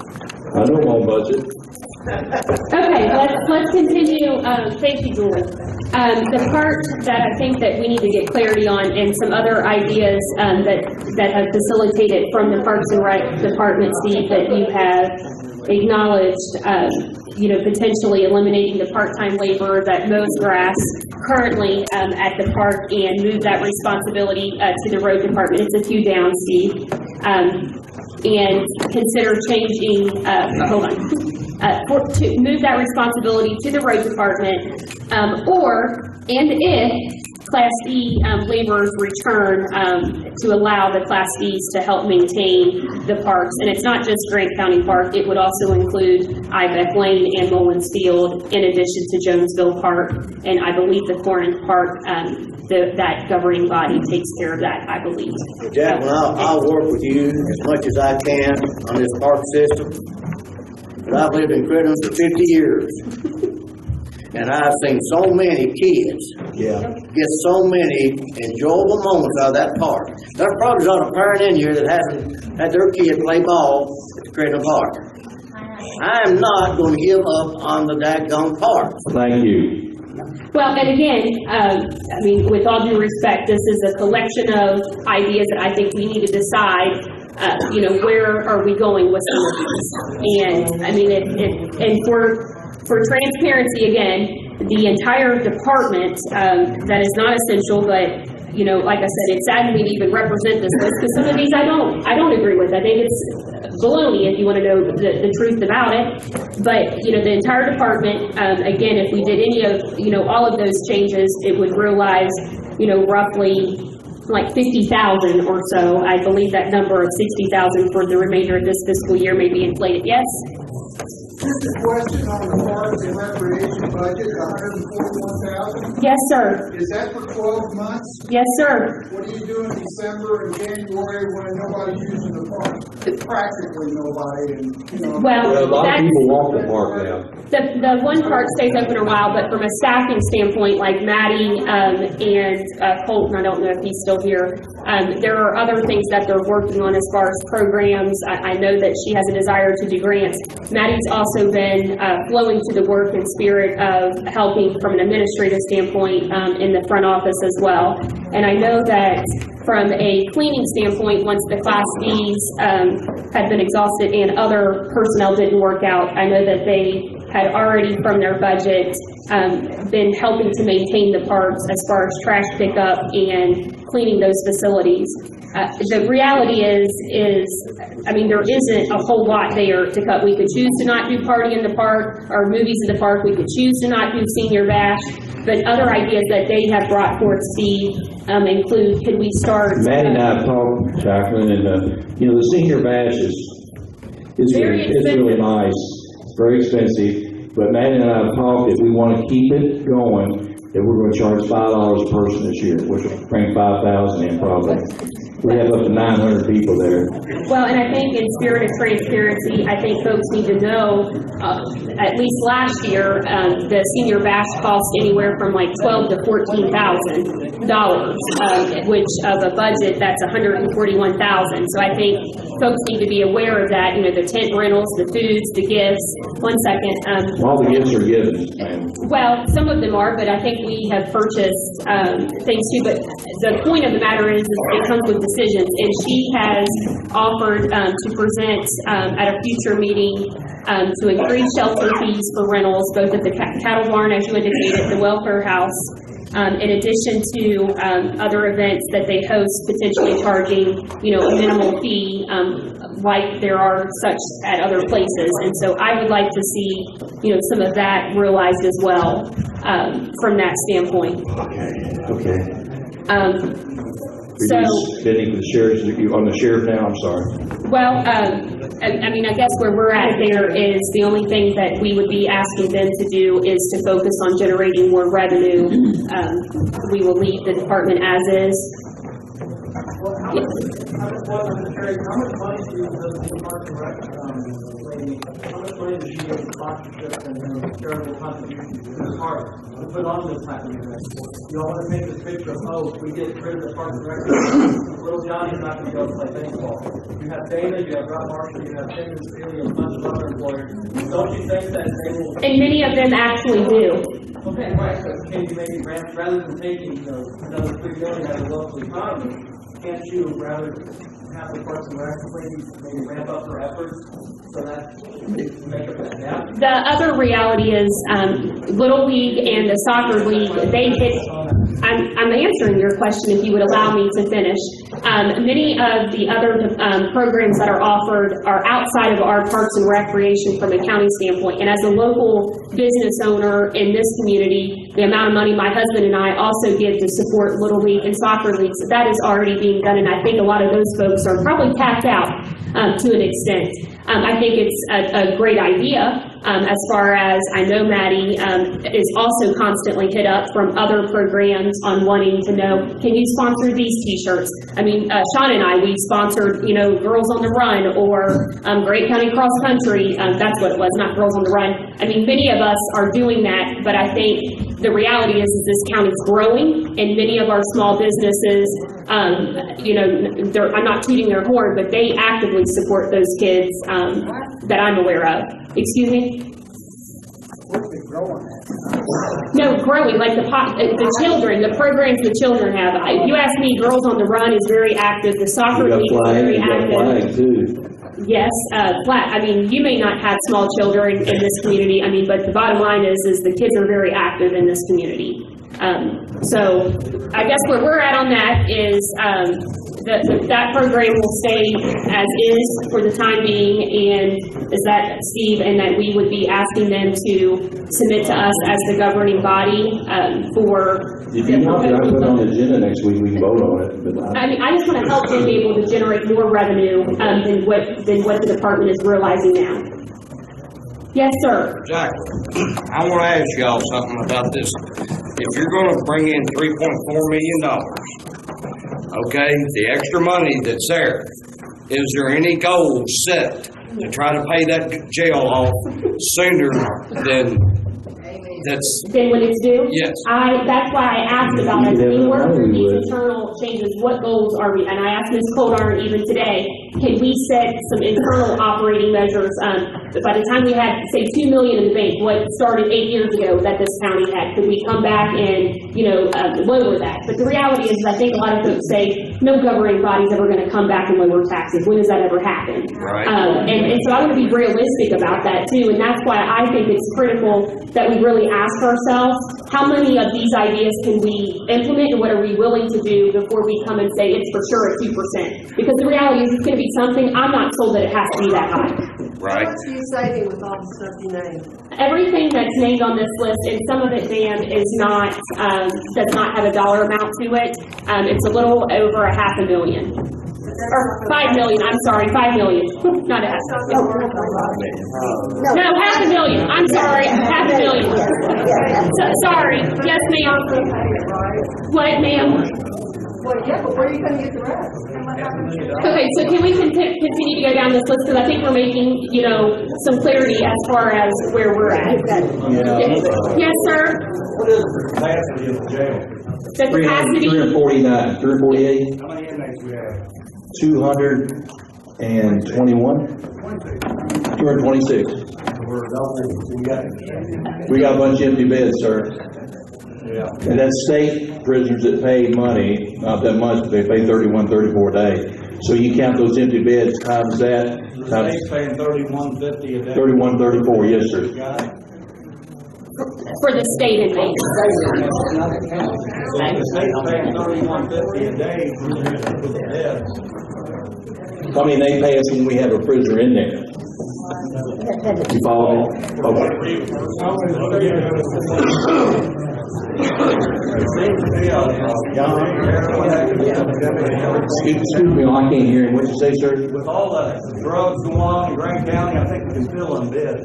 I know my own budget. Okay, let's continue. Thank you, Julie. The part that I think that we need to get clarity on, and some other ideas that have facilitated from the Parks and Rec Department, Steve, that you have acknowledged, potentially eliminating the part-time laborer that mows grass currently at the park and move that responsibility to the road department. It's a few down, Steve. And consider changing, to move that responsibility to the road department, if Class E laborers return, to allow the Class Bs to help maintain the parks. And it's not just Grant County Park, it would also include Ibeck Lane and Mullins Field, in addition to Jonesville Park, and I believe the Corinth Park. That governing body takes care of that, I believe. Jacqueline, I'll work with you as much as I can on this park system. But I've lived in Crittenden for 50 years. And I've seen so many kids get so many enjoyable moments out of that park. There's probably not a parent in here that hasn't had their kid play ball at the Crittenden Park. I am not going to give up on the daggone park. Thank you. Well, and again, with all due respect, this is a collection of ideas that I think we need to decide, where are we going with some of these? And for transparency, again, the entire department, that is not essential, but, like I said, it saddens me to even represent this list, because some of these I don't agree with. I think it's baloney, if you want to know the truth about it. But, the entire department, again, if we did any of, all of those changes, it would realize, roughly like 50,000 or so. I believe that number of 60,000 for the remainder of this fiscal year may be inflated. Yes? Just a question on the parks and recreation budget, $141,000. Yes, sir. Is that for 12 months? Yes, sir. What do you do in December and January when nobody's using the park? Practically nobody, and, you know. Well, Well, a lot of that's, people walk the park now. the one park stays open a while, but from a staffing standpoint, like Maddie, and, Colton, I don't know if he's still here, there are other things that they're working on as far as programs. I know that she has a desire to do grants. Maddie's also been, flowing to the work and spirit of helping from an administrative standpoint, in the front office as well. And I know that from a cleaning standpoint, once the Class Bs had been exhausted and other personnel didn't work out, I know that they had already from their budget been helping to maintain the parks as far as trash pickup and cleaning those facilities. The reality is, I mean, there isn't a whole lot there to cut. We could choose to not do party in the park or movies in the park. We could choose to not do senior bash. But other ideas that they have brought forth, Steve, include, could we start? Matt and I have talked, Jacqueline, and, the senior bash is Very really nice. It's very expensive, but Matt and I have talked, if we want to keep it going, that we're going to charge $5 a person this year, which will bring 5,000 in probably. We have up to 900 people there. Well, and I think in spirit of transparency, I think folks need to know, at least last year, the senior bash cost anywhere from like $12,000 to $14,000, which of a budget that's $141,000. So I think folks need to be aware of that. The tent rentals, the foods, the gifts. One second. All the gifts are given, man. Well, some of them are, but I think we have purchased things too. But the point of the matter is it comes with decisions, and she has offered to present at a future meeting to increase shelter fees for rentals, both at the cattle barn, as you indicated, the welfare house, in addition to other events that they host, potentially charging, a minimal fee, like there are such at other places. And so I would like to see, some of that realized as well, from that standpoint. Okay. So, Getting the sheriff, on the sheriff now, I'm sorry. well, I guess where we're at there is the only thing that we would be asking them to do is to focus on generating more revenue. We will leave the department as is. Well, how much money do you use in Parks and Rec, lady? How much money do you give sponsorship and charitable contributions to the park to put on this type of event? You all want to make this picture of, we get rid of the Parks and Rec, little Johnny's not going to go play baseball. You have Dana, you have Rob Marshall, you have Tim and Steele, you have a bunch of other employers. Don't you think that they will? And many of them actually do. Okay, right, but can you maybe rather than taking, another $3 million out of the local economy, can't you rather have the Parks and Rec maybe ramp up their efforts so that to make up that gap? The other reality is Little League and the Soccer League, they hit, I'm answering your question if you would allow me to finish. Many of the other programs that are offered are outside of our Parks and Recreation from a county standpoint. And as a local business owner in this community, the amount of money my husband and I also give to support Little League and Soccer Leagues, that is already being done. And I think a lot of those folks are probably tapped out to an extent. I think it's a great idea. As far as I know, Maddie is also constantly hit up from other programs on wanting to know, can you sponsor these T-shirts? I mean, Sean and I, we sponsored, Girls on the Run or Great County Cross Country. That's what it was, not Girls on the Run. I mean, many of us are doing that, but I think the reality is this county's growing, and many of our small businesses, I'm not tooting their horn, but they actively support those kids that I'm aware of. Excuse me? No, growing, like the children, the programs the children have. You ask me, Girls on the Run is very active. The soccer league is very active. Flag too. Yes, flat. I mean, you may not have small children in this community. I mean, but the bottom line is the kids are very active in this community. So I guess where we're at on that is that program will stay as is for the time being, and is that, Steve, and that we would be asking them to submit to us as the governing body for. If you want to, I put it on the agenda next week, we can vote on it. But I mean, I just want to help them be able to generate more revenue than what the department is realizing now. Yes, sir. Jacqueline, I want to ask y'all something about this. If you're going to bring in $3.4 million, okay, the extra money that's there, is there any goal set to try to pay that jail off sooner than Then when it's due? Yes. That's why I asked about it. We work through these internal changes, what goals are we, and I asked Ms. Coldarn even today, can we set some internal operating measures? By the time we had, say, $2 million in the bank, what started 8 years ago that this county had, could we come back and, lower that? But the reality is, I think a lot of folks say, no governing body's ever gonna come back and lower taxes. When does that ever happen? Right. And so I want to be realistic about that too, and that's why I think it's critical that we really ask ourselves, how many of these ideas can we implement and what are we willing to do before we come and say it's for sure at 2%? Because the reality is it's going to be something, I'm not told that it has to be that high. Right. What are you saving with all the stuff you named? Everything that's named on this list, and some of it, Dan, is not, does not have a dollar amount to it. It's a little over $500,000. Or 5 million, I'm sorry, 5 million, not a half. No, $500,000, I'm sorry, $500,000. Sorry, yes, ma'am. What, ma'am? Well, yeah, but where are you gonna get the rest? Okay, so can we continue to go down this list, because I think we're making, some clarity as far as where we're at. Yes, sir? What is the capacity of the jail? The capacity, 349, 348, How many inmates we have? 221, 226. We got a bunch of empty beds, sir. Yeah. And that's state prisoners that pay money, not that much, but they pay $31, $34 a day. So you count those empty beds times that, times paying $31.50 a day. 31, 34, yes, sir. for the state inmates. The state's paying $31.50 a day for the beds. I mean, they pay us when we have a prisoner in there. You follow me? Okay. Excuse me, I can't hear him. What'd you say, sir? With all the drugs going on in Grant County, I think we can fill them beds.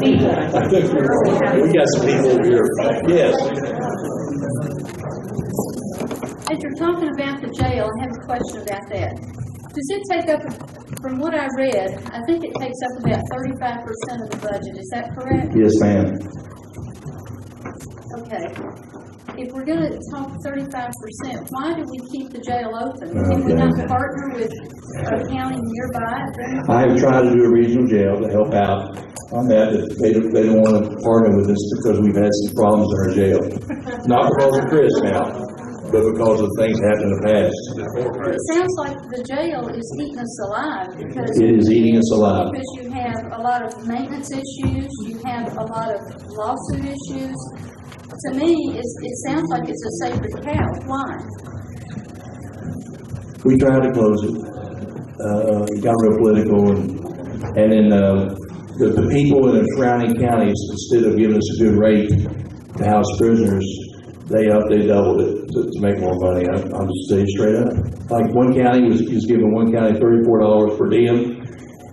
We got some people over here. Yes. As you're talking about the jail, I have a question about that. Does it take up, from what I read, I think it takes up about 35% of the budget, is that correct? Yes, ma'am. Okay. If we're gonna talk 35%, why do we keep the jail open? Can we not partner with a county nearby? I have tried to do a regional jail to help out on that, but they don't want to partner with us because we've had some problems in our jail. Not because of Chris now, but because of things happened in the past. It sounds like the jail is eating us alive because It is eating us alive. Because you have a lot of maintenance issues, you have a lot of lawsuit issues. To me, it sounds like it's a sacred cow. Why? We tried to close it. It got real political, and then the people in the surrounding counties, instead of giving us a good rate to house prisoners, they doubled it to make more money. I'll just say straight up. Like one county was giving one county $34 per diem,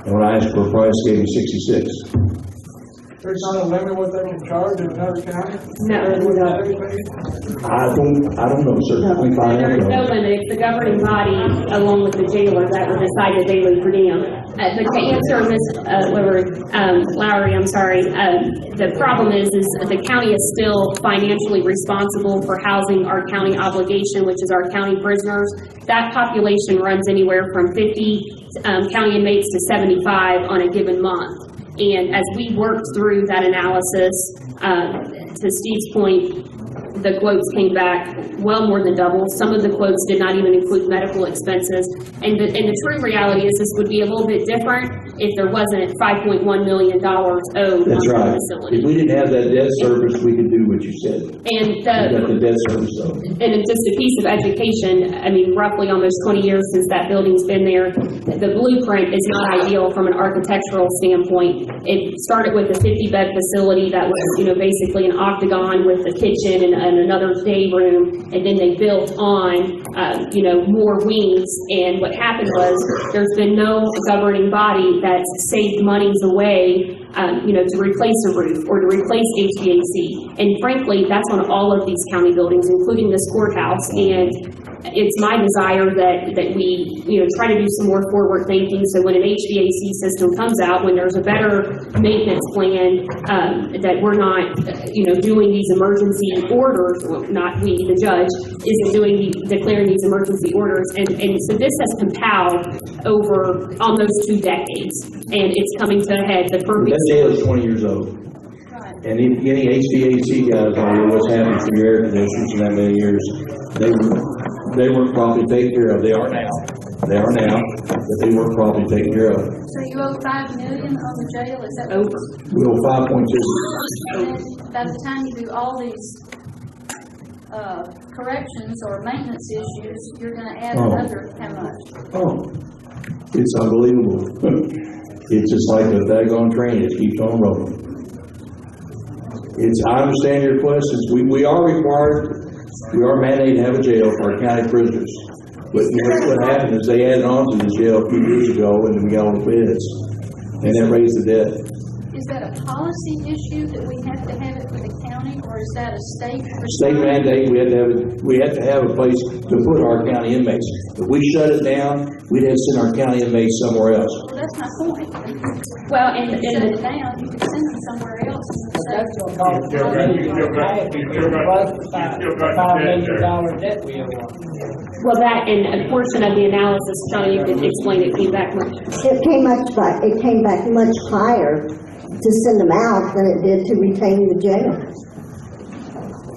and when I asked for a price, they gave me $66. There's not a limit what they can charge in another county? No. I don't know, sir. We find There is no out. limit. It's the governing body, along with the jailer, that will decide the daily per diem. But to answer Ms. Lowry, I'm sorry, the problem is the county is still financially responsible for housing our county obligation, which is our county prisoners. That population runs anywhere from 50 county inmates to 75 on a given month. And as we worked through that analysis, to Steve's point, the quotes came back well more than double. Some of the quotes did not even include medical expenses. And the true reality is this would be a little bit different if there wasn't $5.1 million owed on That's the right. facility. If we didn't have that debt service, we could do what you said. And We got the debt service though. and it's just a piece of education, I mean, roughly almost 20 years since that building's been there. The blueprint is not ideal from an architectural standpoint. It started with a 50-bed facility that was, basically an octagon with a kitchen and another day room, and then they built on, more wings. And what happened was, there's been no governing body that's saved monies away, to replace a roof or to replace HVAC. And frankly, that's on all of these county buildings, including this courthouse. And it's my desire that we, try to do some more forward thinking. So when an HVAC system comes out, when there's a better maintenance plan, that we're not, doing these emergency orders, well, not we, the judge, isn't declaring these emergency orders. And so this has compounded over almost 2 decades. And it's coming to a head. The perfect. That jail is 20 years old. And any HVAC guys on here, what's happened to your air conditioners in that many years, they weren't properly taken care of. They are now, but they weren't properly taken care of. So you owe $5 million on the jail, is that over? We owe 5.2. And by the time you do all these, corrections or maintenance issues, you're gonna add another how much? It's unbelievable. It's just like a daggone train, it keeps on rolling. I understand your questions. We are mandated to have a jail for our county prisoners. But what happened is they added on to the jail a few years ago, and then we got all the beds, and that raised the debt. Is that a policy issue that we have to have it for the county, or is that a state? State mandate, we have to have a place to put our county inmates. If we shut it down, we'd have to send our county inmates somewhere else. Well, that's my point. Well, and Shut it down, you could send them somewhere else. That's what caused $5 million debt we owe on. well, that and a portion of the analysis, Charlie, you can explain it, came back much. It came back much higher to send them out than it did to retain the jail.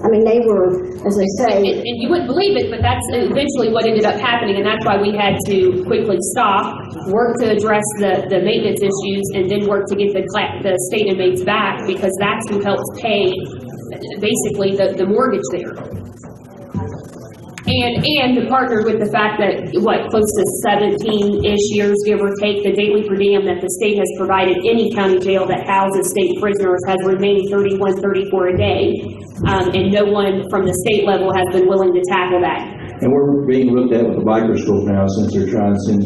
I mean, they were, as I say. And you wouldn't believe it, but that's eventually what ended up happening, and that's why we had to quickly stop, work to address the maintenance issues, and then work to get the state inmates back, because that's who helps pay basically the mortgage there. And to partner with the fact that, close to 17-ish years, give or take, the daily per diem that the state has provided any county jail that houses state prisoners has remained $31, $34 a day. And no one from the state level has been willing to tackle that. And we're being looked at with a microscope now, since they're trying to send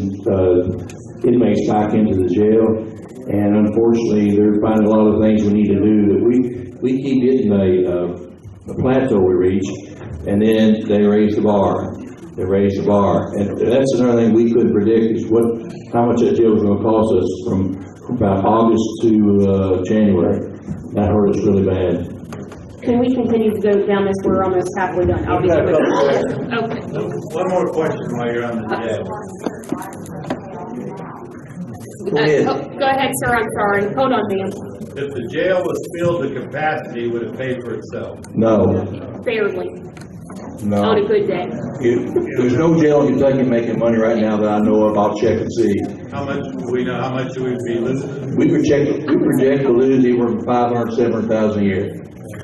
inmates back into the jail. And unfortunately, they're finding a lot of things we need to do. That we keep hitting a plateau we reach, and then they raise the bar. And that's another thing we couldn't predict, is how much that jail was going to cost us from about August to January. That hurt us really bad. Can we continue to go down this? We're almost halfway done. I'll be quick. Okay. One more question while you're on the jail. Go ahead, sir. I'm sorry. Hold on, ma'am. If the jail was filled to capacity, would it pay for itself? No. Barely. No. On a good day. There's no jail in Kentucky making money right now that I know of. I'll check and see. How much do we know? How much do we be losing? We project to lose anywhere from $500,000 to $700,000 a year.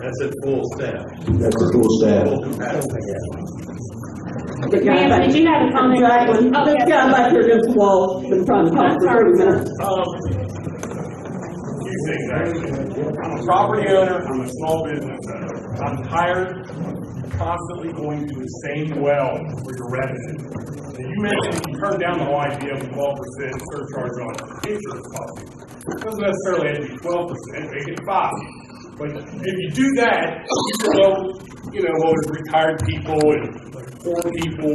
That's at full staff. That's a full staff. Ma'am, did you have a comment? This guy back here against the wall, been trying to talk for 30 minutes. Few things, actually. I'm a property owner, I'm a small business owner. I'm tired of constantly going to the same well for your revenue. Now, you mentioned you turned down the whole idea of 12% surcharge on insurance policy. It doesn't necessarily have to be 12%, make it 5%. But if you do that, there's retired people and poor people.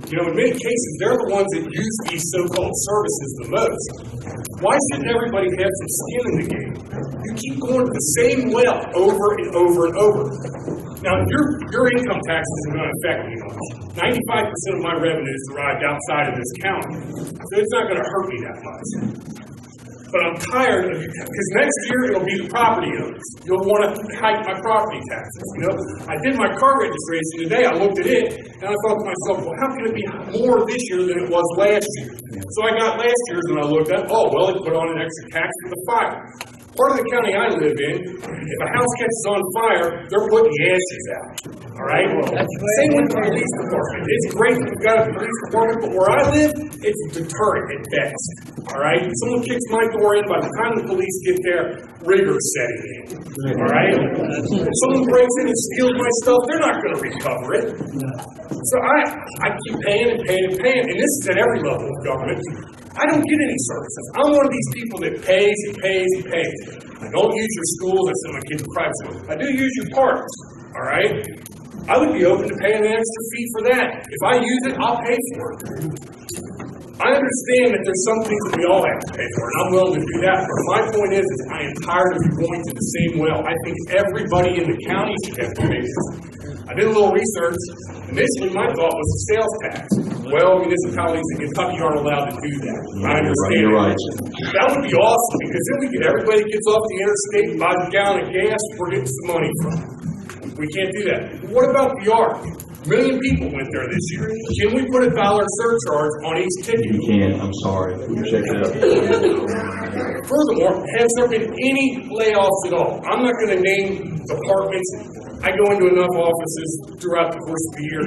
In many cases, they're the ones that use these so-called services the most. Why shouldn't everybody have some skin in the game? You keep going to the same well over and over and over. Now, your income tax isn't going to affect me much. 95% of my revenue is derived outside of this county, so it's not going to hurt me that much. But I'm tired of you, because next year it'll be the property owners. You'll want to hike my property taxes. I did my car registration today. I looked at it and I thought to myself, well, how can it be more this year than it was last year? So I got last year's and I looked at, oh, well, it put on an extra tax for the fire. Part of the county I live in, if a house catches on fire, they're putting the ashes out. All right? Same with the police department. It's great that we've got a police department, but where I live, it's a deterrent at best. All right? Someone kicks my door in, by the time the police get there, rigor's setting in. All right? If someone breaks in and steals my stuff, they're not going to recover it. So I keep paying and paying and paying, and this is at every level of government. I don't get any services. I'm one of these people that pays and pays and pays. I don't use your schools. I send my kids to private schools. I do use your parks. All right? I would be open to paying an extra fee for that. If I use it, I'll pay for it. I understand that there's some things that we all have to pay for, and I'm willing to do that. But my point is I am tired of you going to the same well. I think everybody in the county should have to pay this. I did a little research. Initially, my thought was a sales tax. Well, municipalities in Kentucky aren't allowed to do that. I understand. You're right. That would be awesome, because then we get everybody that gets off the interstate and buys a gallon of gas, we're getting some money from it. We can't do that. What about the ARC? 1 million people went there this year. Can we put a $1 surcharge on each ticket? You can't, I'm sorry. Check it out. Furthermore, has there been any layoffs at all? I'm not going to name departments. I go into enough offices throughout the course of the year.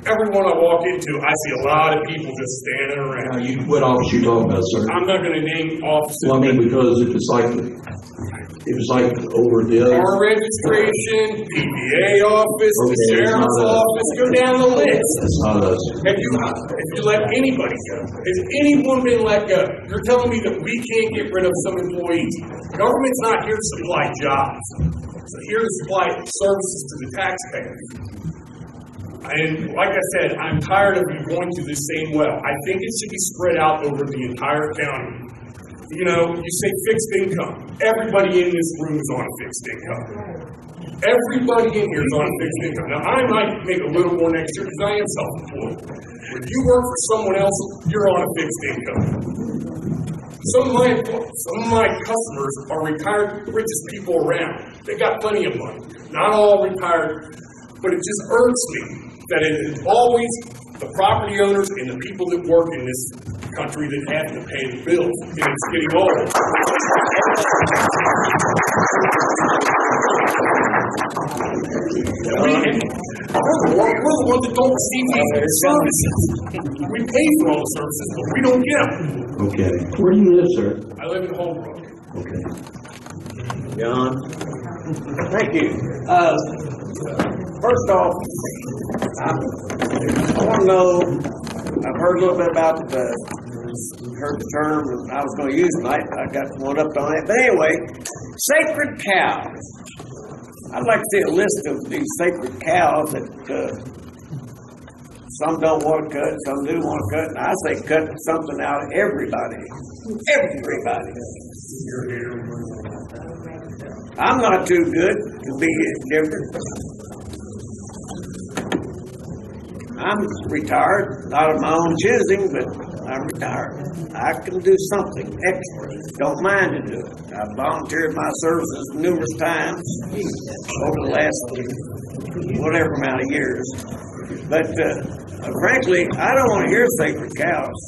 Every one I walk into, I see a lot of people just standing around. What office you talking about, sir? I'm not going to name offices. Well, I mean, because if it's like over the other. Car registration, DBA office, the sheriff's office, go down the list. That's not us. If you let anybody go, has anyone been let go? You're telling me that we can't get rid of some employees. Government's not here to supply jobs. It's here to supply services to the taxpayers. And like I said, I'm tired of you going to the same well. I think it should be spread out over the entire county. You know, you say fixed income. Everybody in this room is on a fixed income. Everybody in here is on a fixed income. Now, I might make a little more next year because I am self-employed. If you work for someone else, you're on a fixed income. Some of my customers are retired, richest people around. They got plenty of money. Not all retired, but it just irks me that it is always the property owners and the people that work in this country that have to pay the bills, and it's getting old. We're the ones that don't receive these services. We pay for all the services, but we don't get them. Okay. Where do you live, sir? I live in Holbrook. Okay. John? Thank you. First off, I want to know, I've heard a little bit about heard the term, and I was going to use it, I got one up on it. But anyway, sacred cows. I'd like to see a list of these sacred cows that some don't want to cut, some do want to cut. And I say cut something out of everybody. Everybody. I'm not too good to be different. I'm retired, not of my own choosing, but I'm retired. I can do something extra. Don't mind to do it. I've volunteered my services numerous times over the last whatever amount of years. But frankly, I don't want to hear sacred cows.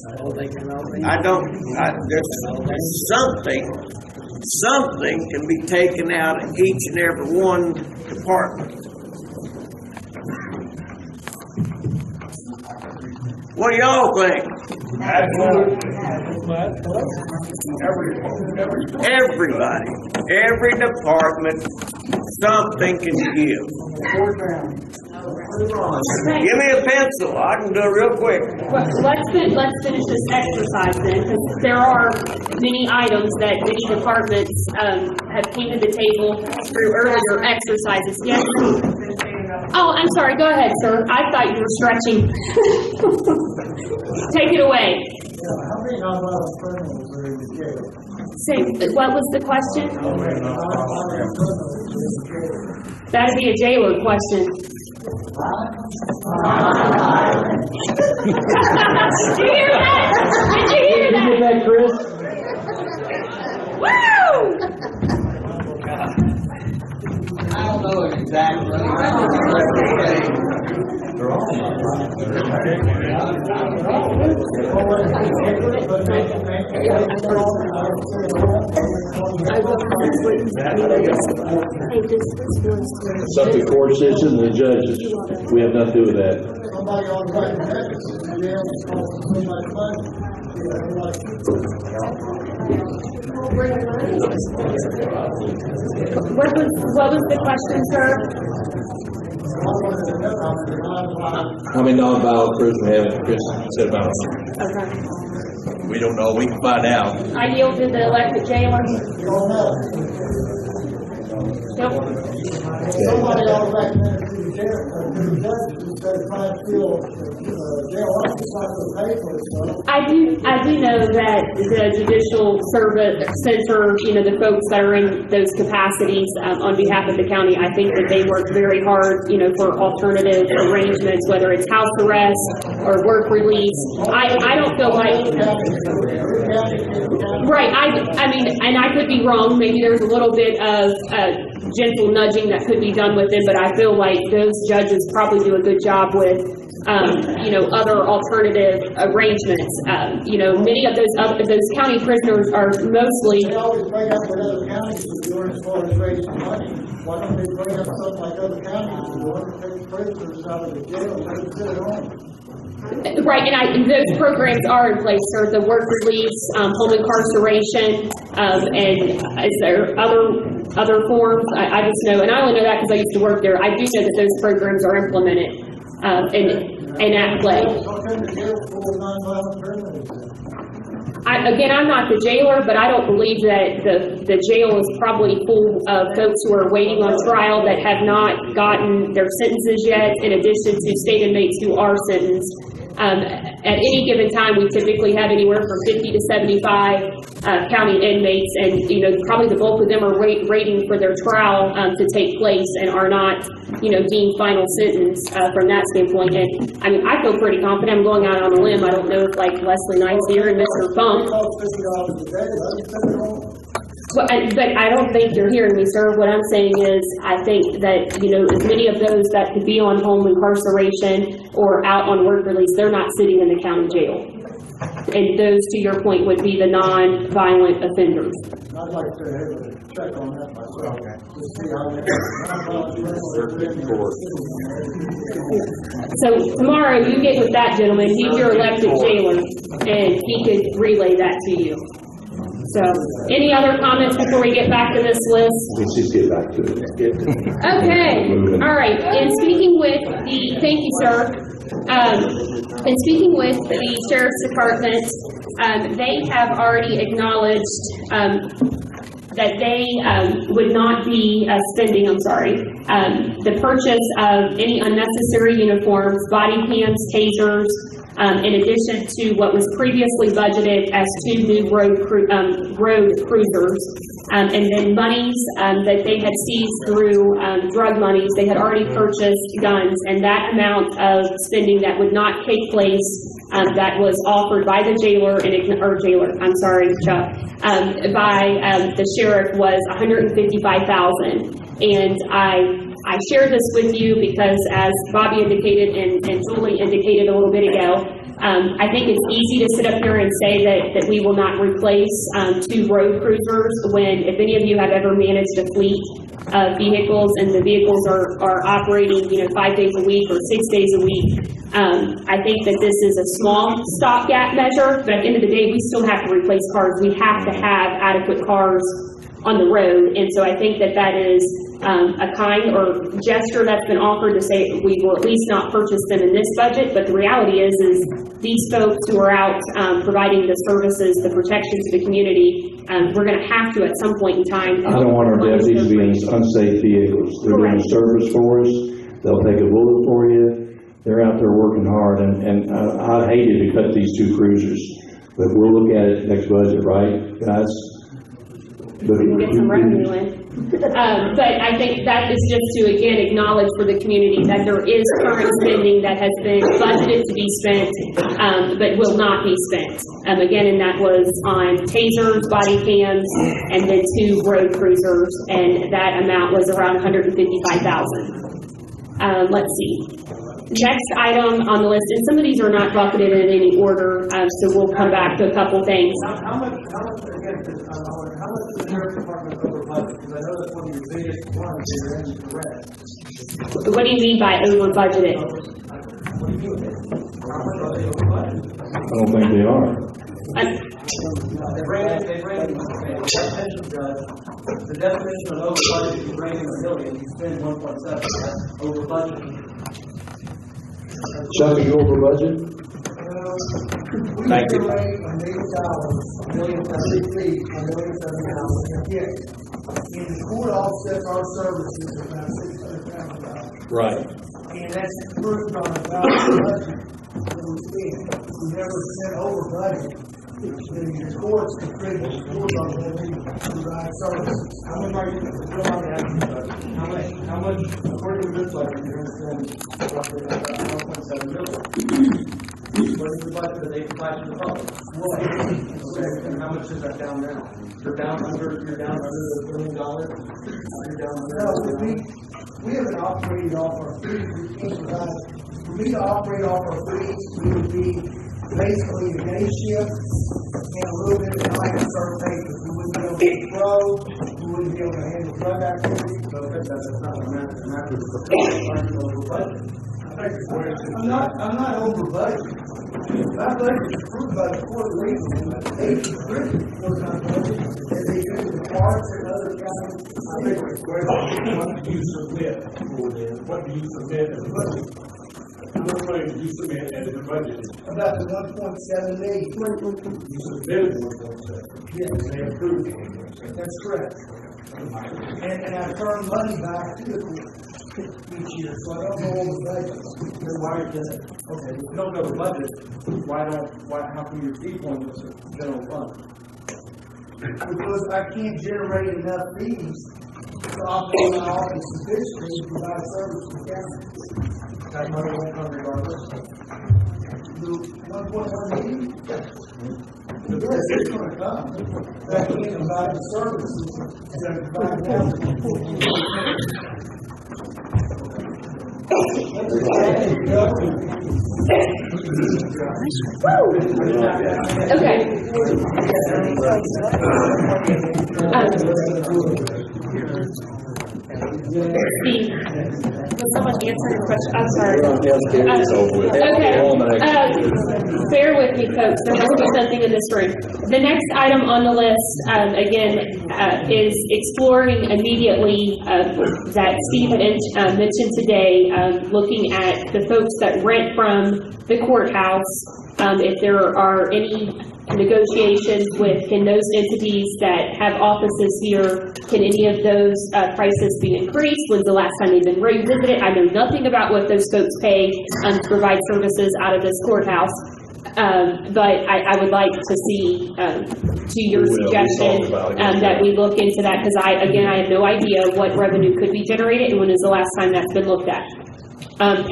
I don't. Something can be taken out of each and every one department. What do y'all think? Everybody, every department, something can give. Give me a pencil. I can do it real quick. Let's finish this exercise then, because there are many items that many departments have came to the table through earlier exercises. Yes. Oh, I'm sorry. Go ahead, sir. I thought you were stretching. Take it away. How many nonviolent criminals are in the jail? Say, what was the question? That'd be a jailer question. Did you hear that? Did you hear that? Did you get that, Chris? Woo! I don't know exactly. It's up to the court system and the judges. We have nothing to do with that. Somebody ought to write the records, and the jail is costing so much money. What was the question, sir? How many non-violent prisoners we have? Chris said about. Okay. We don't know. We can find out. I yield to the elected jailer. Yep. Somebody ought to recommend it to the jail, to the judges, instead of trying to feel, jail officers not to pay for it, so. I do know that the judicial service center, the folks that are in those capacities on behalf of the county, I think that they work very hard, for alternative arrangements, whether it's house arrest or work release. I don't feel like, right, I mean, and I could be wrong, maybe there's a little bit of gentle nudging that could be done with it, but I feel like those judges probably do a good job with other alternative arrangements. Many of those county prisoners are mostly. They always bring up what other counties are doing as far as raising money. Why don't they bring up something like other counties are doing, take prisoners out of the jail and let them sit at home? Right, and those programs are in place, sir. The work release, home incarceration, and is there other forms? I just know, and I only know that because I used to work there. I do know that those programs are implemented and at play. Again, I'm not the jailer, but I don't believe that the jail is probably full of folks who are waiting on trial that have not gotten their sentences yet, in addition to state inmates who are sentenced. At any given time, we typically have anywhere from 50 to 75 county inmates, and probably the bulk of them are waiting for their trial to take place and are not deemed final sentence from that standpoint. And I mean, I feel pretty confident. I'm going out on a limb. I don't know if like Leslie Knight's here and Mr. Funk. But I don't think you're hearing me, sir. What I'm saying is, I think that, as many of those that could be on home incarceration or out on work release, they're not sitting in the county jail. And those, to your point, would be the non-violent offenders. I'd like to have a check on that myself. To see how So tomorrow, you get with that gentleman. He's your elected jailer, and he could relay that to you. So, any other comments before we get back to this list? Let's just get back to it. Okay, all right. And speaking with thank you, sir. And speaking with the Sheriff's Department, they have already acknowledged that they would not be spending, the purchase of any unnecessary uniforms, body cams, tasers, in addition to what was previously budgeted as 2 new road cruisers. And then monies that they had seized through drug monies, they had already purchased guns, and that amount of spending that would not take place that was offered by the Chuck, by the sheriff was $155,000. And I share this with you because, as Bobby indicated and Julie indicated a little bit ago, I think it's easy to sit up here and say that we will not replace 2 road cruisers when, if any of you have ever managed a fleet of vehicles and the vehicles are operating 5 days a week or 6 days a week, I think that this is a small stopgap measure, but at the end of the day, we still have to replace cars. We have to have adequate cars on the road, and so I think that is a kind or gesture that's been offered to say we will at least not purchase them in this budget. But the reality is these folks who are out providing the services, the protection to the community, we're going to have to at some point in time. I don't want our deputies to be in unsafe vehicles. They're doing service for us. They'll take a bullet for you. They're out there working hard, and I hated to cut these 2 cruisers, but we'll look at it next budget, right, guys? We can get some revenue in. But I think that is just to, again, acknowledge for the community that there is current spending that has been budgeted to be spent, but will not be spent. Again, and that was on tasers, body cams, and then 2 road cruisers, and that amount was around $155,000. Let's see. Next item on the list, and some of these are not bucketed in any order, so we'll come back to a couple things. How much, again, how much is the sheriff's department over budget? Because I know that's one of your biggest ones, you're in correct. What do you mean by over budgeted? What do you mean? How much are they over budget? I don't think they are. They bring in that pension judge, the definition of over budget, you bring in $1 million, you spend 1.7, that's over budget. Chuck, are you over budget? Thank you. $1 million, $1,070,000. Yes. And the court offsets our services about $600,000. Right. And that's approved on a budget. We never spent over budget. The courts contribute to court on what we provide services. How much are you, how much, according to this budget, you're going to spend roughly $1.7 million. What is the budget that they provide to the public? And how much is that down now? You're down under the $1 billion? You're down under. We haven't operated off our fees. We can't provide. For me to operate off our fees, we would be basically a day shift and a little bit of night on certain days. We wouldn't be able to control. We wouldn't be able to handle drug activity. So that's not what I'm after. I'm over budget. I'm not over budget. My budget is approved by the court legally. They contribute towards my budget as they do the parks and other counties. I think the question, what do you submit for them? What do you submit as a budget? How much money do you submit as a budget? About the 1.7 million. You submitted 1.7. Yes. They approved it. That's correct. And I turn money back to the court each year, so I don't know all the budgets. Then why is that? Okay, if you don't know the budget, how come your fee point was a general fund? Because I can't generate enough fees to operate my office sufficiently to provide service to the county. That money won't come regardless. The 1.1 million? Yes, it's going to come. That can't provide the services that I provide now. Steve, will someone answer your question? I'm sorry. Bear with me, folks. There must be something in this room. The next item on the list, again, is exploring immediately that Steve mentioned today, looking at the folks that rent from the courthouse. If there are any negotiations can those entities that have offices here, can any of those prices be increased? When's the last time they've been revisited? I know nothing about what those folks pay to provide services out of this courthouse. But I would like to see, to your suggestion, that we look into that, because I have no idea what revenue could be generated and when is the last time that's been looked at.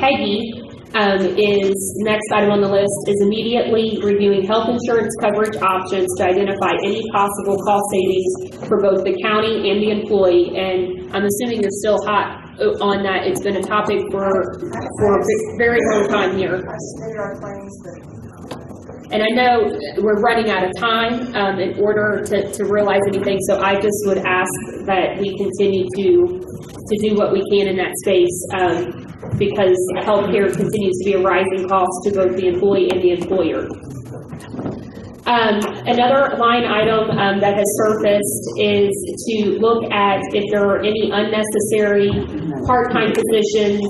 Peggy is next item on the list, is immediately reviewing health insurance coverage options to identify any possible cost savings for both the county and the employee. And I'm assuming you're still hot on that. It's been a topic for a very long time here. And I know we're running out of time in order to realize anything, so I just would ask that we continue to do what we can in that space, because healthcare continues to be a rising cost to both the employee and the employer. Another line item that has surfaced is to look at if there are any unnecessary part-time positions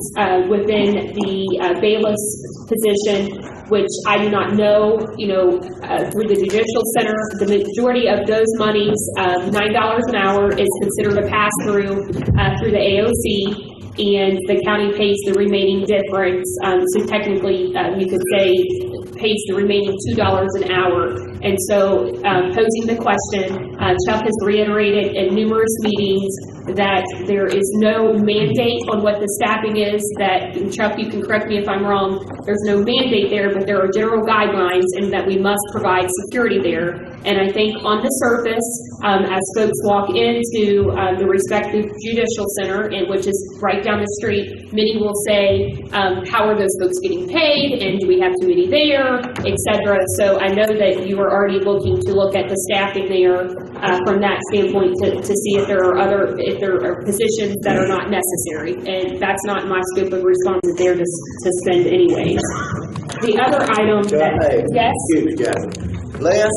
within the bailiff's position, which I do not know, through the Judicial Center. The majority of those monies, $9 an hour, is considered a pass-through through the AOC, and the county pays the remaining difference. So technically, you could say pays the remaining $2 an hour. And so, posing the question, Chuck has reiterated in numerous meetings that there is no mandate on what the staffing is, that, and Chuck, you can correct me if I'm wrong, there's no mandate there, but there are general guidelines and that we must provide security there. And I think on the surface, as folks walk into the respective judicial center, which is right down the street, many will say, how are those folks getting paid, and do we have too many there, et cetera. So I know that you are already looking to look at the staffing there from that standpoint to see if there are positions that are not necessary, and that's not my scope of responsibility there to spend anyways. The other item that, yes? Excuse me, Jackie. Les,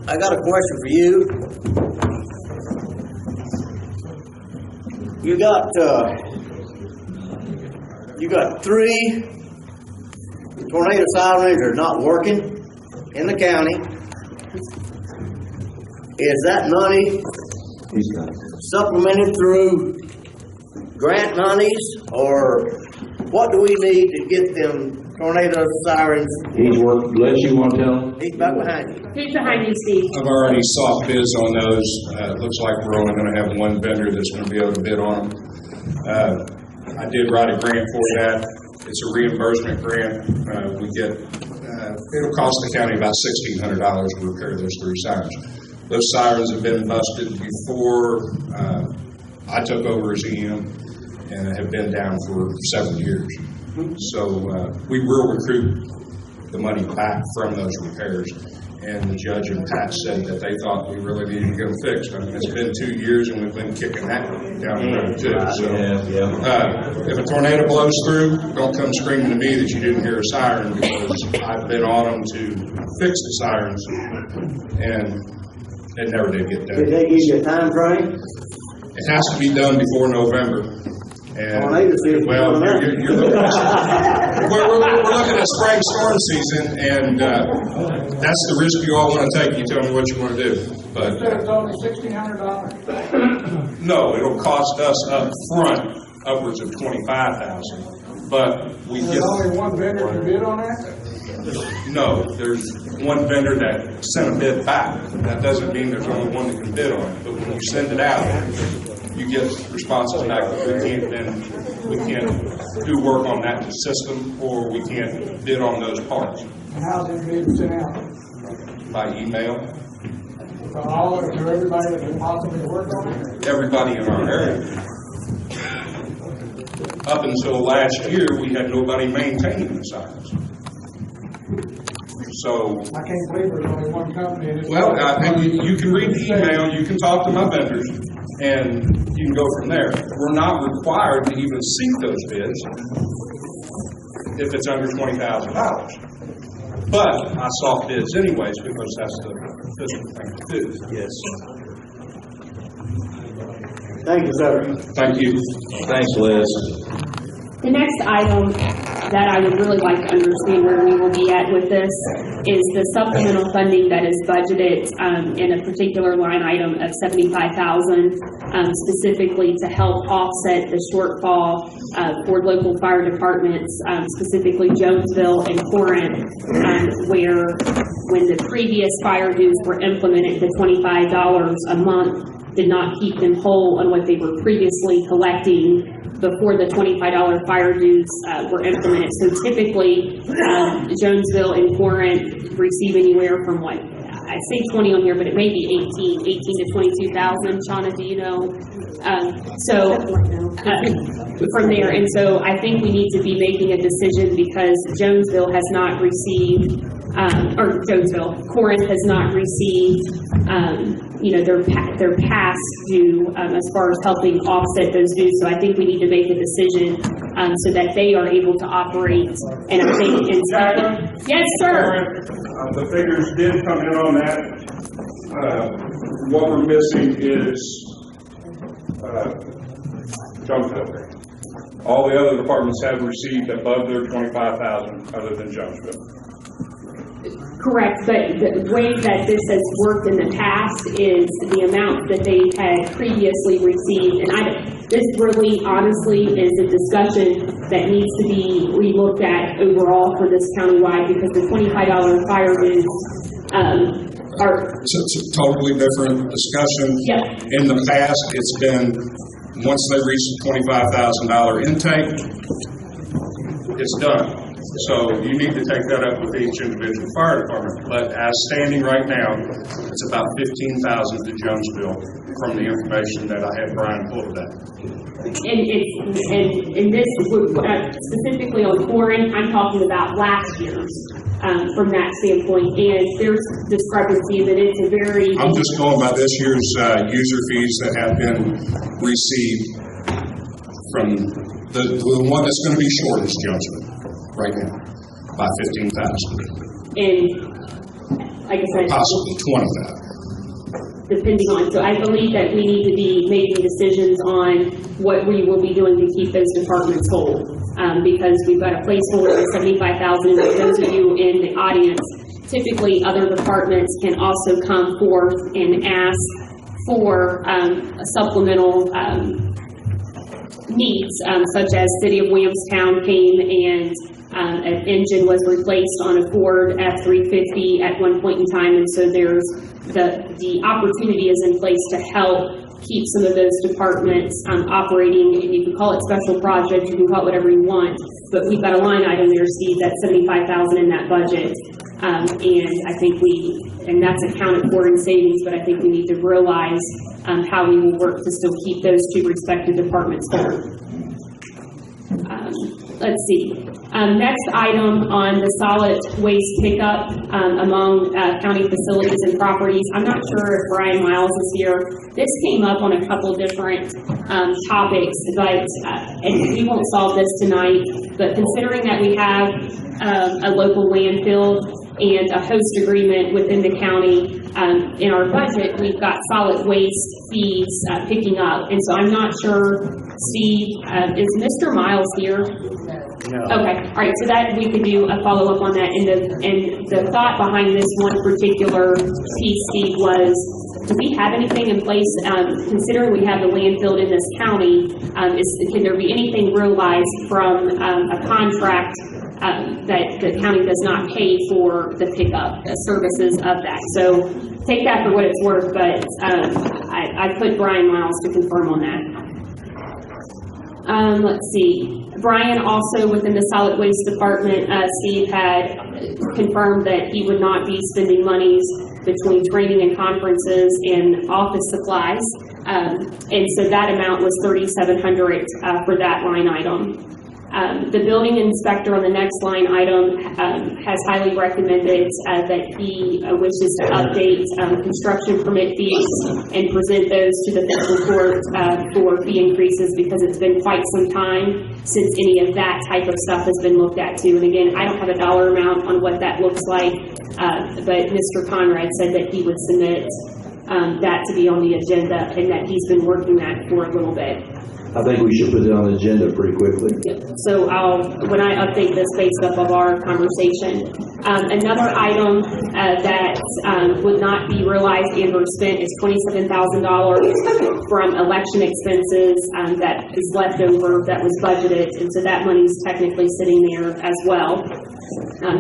I got a question for you. You got 3 tornado sirens that are not working in the county. Is that money supplemented through grant monies, or what do we need to get them tornado sirens? He's worked, Les, you want to tell him? He's back behind you. Who's behind you, Steve? I've already soft bids on those. It looks like we're only going to have one vendor that's going to be able to bid on them. I did write a grant for that. It's a reimbursement grant. We get, it'll cost the county about $1,600 to repair those 3 sirens. Those sirens have been busted before I took over as EM, and have been down for several years. So we will recoup the money back from those repairs. And the judge and Pat said that they thought we really needed to get them fixed. I mean, it's been 2 years and we've been kicking that down the road too. So if a tornado blows through, don't come screaming to me that you didn't hear a siren, because I've been on them to fix the sirens, and it never did get done. Did they give you a time frame? It has to be done before November. And, well, you're looking at, we're looking at spring storm season, and that's the risk you all want to take. You tell me what you want to do. But you said it's only $1,600. No, it'll cost us up front upwards of $25,000. But we There's only one vendor to bid on that? No, there's one vendor that sent a bid back. That doesn't mean there's only one that can bid on it. But when you send it out, you get responses back. We can't do work on that system, or we can't bid on those parts. How's it being sent out? By email. To everybody that can possibly work on it? Everybody in our area. Up until last year, we had nobody maintaining the sirens. So I can't believe there's only one company. Well, you can read the email, you can talk to my vendors, and you can go from there. We're not required to even seek those bids if it's under $20,000. But I soft bids anyways, because that's the fiscal thing to do. Yes. Thank you, sir. Thank you. Thanks, Liz. The next item that I would really like to understand where we will be at with this is the supplemental funding that is budgeted in a particular line item of $75,000, specifically to help offset the shortfall for local fire departments, specifically Jonesville and Corinth, where when the previous fire dues were implemented, the $25 a month did not keep them whole on what they were previously collecting before the $25 fire dues were implemented. So typically, Jonesville and Corinth receive anywhere from what, I say 20 on here, but it may be 18 to 22,000. Shauna, do you know? From there, and so I think we need to be making a decision, because Jonesville has not received, Corinth has not received, their past due as far as helping offset those dues. So I think we need to make a decision so that they are able to operate. And I think, yes, sir. The figures did come in on that. What we're missing is Jonesville. All the other departments have received above their $25,000 other than Jonesville. Correct, but the way that this has worked in the past is the amount that they had previously received, and this really honestly is a discussion that needs to be relooked at overall for this countywide, because the $25 fire dues It's a totally different discussion. Yeah. In the past, it's been, once they reach the $25,000 intake, it's done. So you need to take that up with each individual fire department. But as standing right now, it's about 15,000 to Jonesville from the information that I had Brian pull today. And this, specifically on Corin, I'm talking about last year's, from that standpoint, and there's discrepancy that it's a very. I'm just going by this year's user fees that have been received from the one that's going to be short is Jonesville right now by 15,000. And like I said, possibly 20,000. Depending on, so I believe that we need to be making decisions on what we will be doing to keep those departments whole. Because we've got a placeholder of 75,000. Those of you in the audience, typically other departments can also come forth and ask for supplemental needs, such as City of Williamstown came and an engine was replaced on a Ford F-350 at one point in time, and so there's the opportunity is in place to help keep some of those departments operating. And you can call it special projects, you can call it whatever you want, but we've got a line item there, Steve, that's 75,000 in that budget, and I think and that's accounted for in savings, but I think we need to realize how we will work to still keep those two respective departments whole. Let's see. Next item on the solid waste pickup among county facilities and properties. I'm not sure if Brian Miles is here. This came up on a couple different topics, but and we won't solve this tonight. But considering that we have a local landfill and a host agreement within the county, in our budget, we've got solid waste fees picking up. And so I'm not sure, Steve, is Mr. Miles here? No. Okay, all right, so that we could do a follow-up on that. And the thought behind this one particular piece, Steve, was, do we have anything in place, considering we have the landfill in this county, can there be anything realized from a contract that the county does not pay for the pickup services of that? So take that for what it's worth, but I put Brian Miles to confirm on that. Let's see. Brian also within the solid waste department, Steve had confirmed that he would not be spending monies between training and conferences and office supplies. And so that amount was $3,700 for that line item. The building inspector on the next line item has highly recommended that he wishes to update construction permit fees and present those to the fiscal court for fee increases, because it's been quite some time since any of that type of stuff has been looked at too. And again, I don't have a dollar amount on what that looks like, but Mr. Conrad said that he would submit that to be on the agenda, and that he's been working that for a little bit. I think we should put it on the agenda pretty quickly. So when I update this based off of our conversation. Another item that would not be realized and or spent is $27,000 from election expenses that is left over that was budgeted. And so that money is technically sitting there as well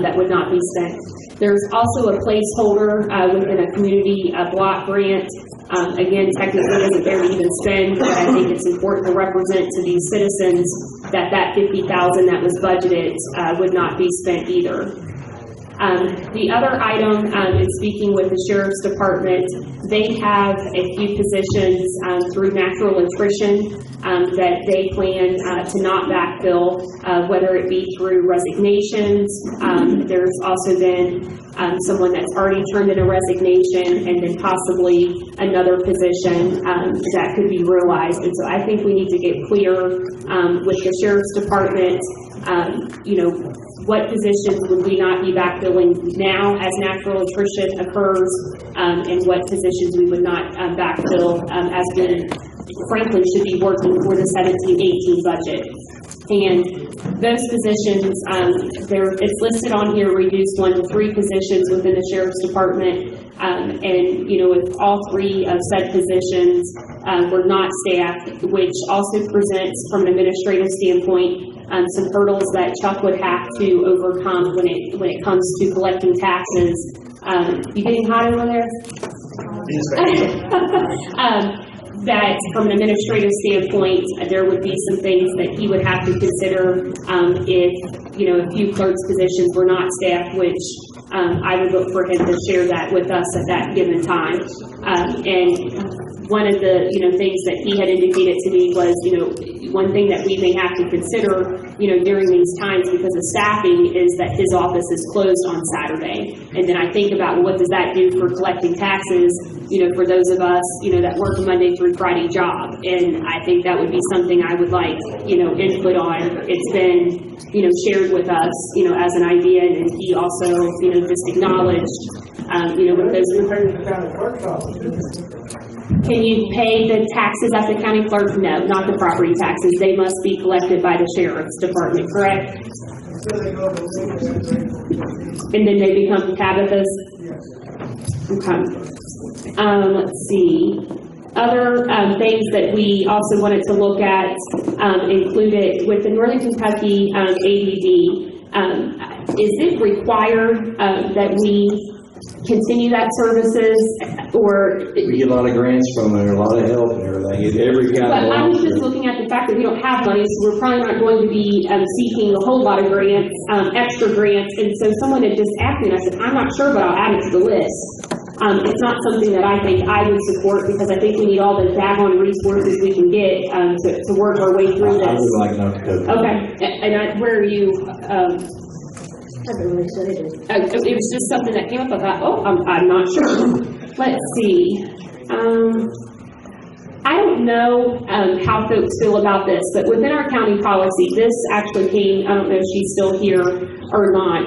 that would not be spent. There's also a placeholder within a community block grant. Again, technically isn't there to even spend, but I think it's important to represent to these citizens that $50,000 that was budgeted would not be spent either. The other item is speaking with the Sheriff's Department. They have a few positions through natural attrition that they plan to not backfill, whether it be through resignations. There's also been someone that's already turned in a resignation, and then possibly another position that could be realized. And so I think we need to get clear with the Sheriff's Department, what positions would we not be backfilling now as natural attrition occurs, and what positions we would not backfill as we frankly should be working for the 17-18 budget. And those positions, it's listed on here, reduced 1 to 3 positions within the Sheriff's Department. And, if all 3 of said positions were not staffed, which also presents from an administrative standpoint some hurdles that Chuck would have to overcome when it comes to collecting taxes. You getting hot over there? that from an administrative standpoint, there would be some things that he would have to consider if, a few clerks' positions were not staffed, which I would look for him to share that with us at that given time. And one of the, things that he had indicated to me was, one thing that we may have to consider, during these times because of staffing is that his office is closed on Saturday. And then I think about what does that do for collecting taxes, for those of us, that work a Monday through Friday job. And I think that would be something I would like, input on. It's been, shared with us, as an idea, and he also, just acknowledged, with those. Can you pay the taxes at the county clerk? No, not the property taxes. They must be collected by the sheriff's department, correct? And then they become Tabitha's? Okay. Let's see. Other things that we also wanted to look at included with the Northern Kentucky ADD. Is it required that we continue that services, or we get a lot of grants from there, a lot of help and everything. Every county. But I was just looking at the fact that we don't have money, so we're probably not going to be seeking a whole lot of grants, extra grants. And so someone had just asked me, and I said, I'm not sure, but I'll add it to the list. It's not something that I think I would support because I think we need all the daggone resources we can get to work our way through this. I would like North Dakota. Okay, and where are you? I haven't really said it. It was just something that came up. I thought, I'm not sure. Let's see. I don't know how folks feel about this, but within our county policy, this actually came, I don't know if she's still here or not,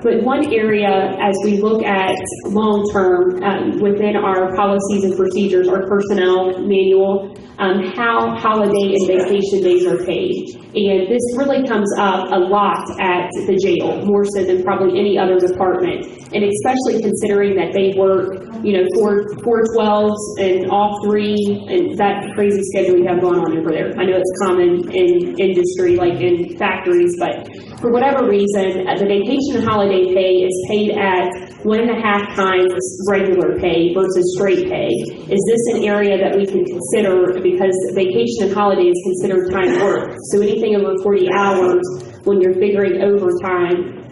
but one area as we look at long-term within our policies and procedures, our personnel manual, how holiday and vacation days are paid. And this really comes up a lot at the jail, more so than probably any other department. And especially considering that they work, 4/12s and off 3, and that crazy schedule we have going on over there. I know it's common in industry, like in factories, but for whatever reason, the vacation and holiday pay is paid at 1.5 times regular pay versus straight pay. Is this an area that we can consider, because vacation and holiday is considered time work? So anything over 40 hours, when you're figuring overtime,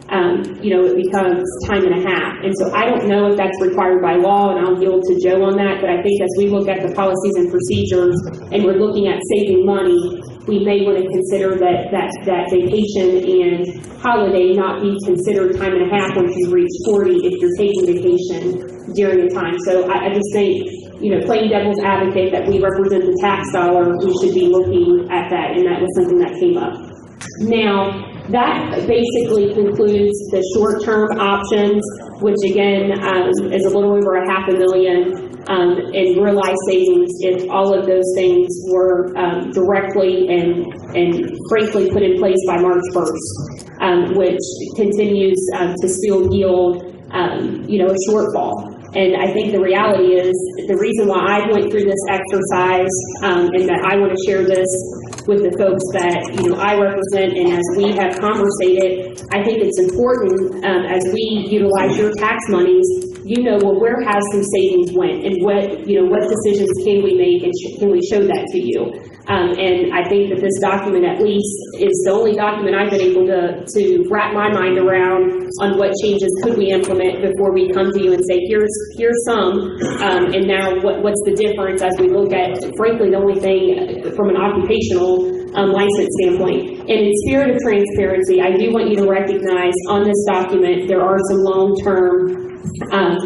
it becomes time and a half. And so I don't know if that's required by law, and I'll yield to Joe on that, but I think as we look at the policies and procedures and we're looking at saving money, we may want to consider that vacation and holiday not be considered time and a half once you reach 40 if you're taking vacation during the time. So I just think, playing devil's advocate that we represent the tax dollar, we should be looking at that, and that was something that came up. Now, that basically concludes the short-term options, which again is a little over $500,000 in realized savings if all of those things were directly and frankly put in place by March 1st, which continues to still yield a shortfall. And I think the reality is the reason why I went through this exercise and that I want to share this with the folks that I represent, and as we have conversated, I think it's important as we utilize your tax monies, where has some savings went, and what decisions can we make, and can we show that to you? And I think that this document at least is the only document I've been able to wrap my mind around on what changes could we implement before we come to you and say, here's some, and now what's the difference as we look at, frankly, the only thing from an occupational license standpoint. And in spirit of transparency, I do want you to recognize on this document there are some long-term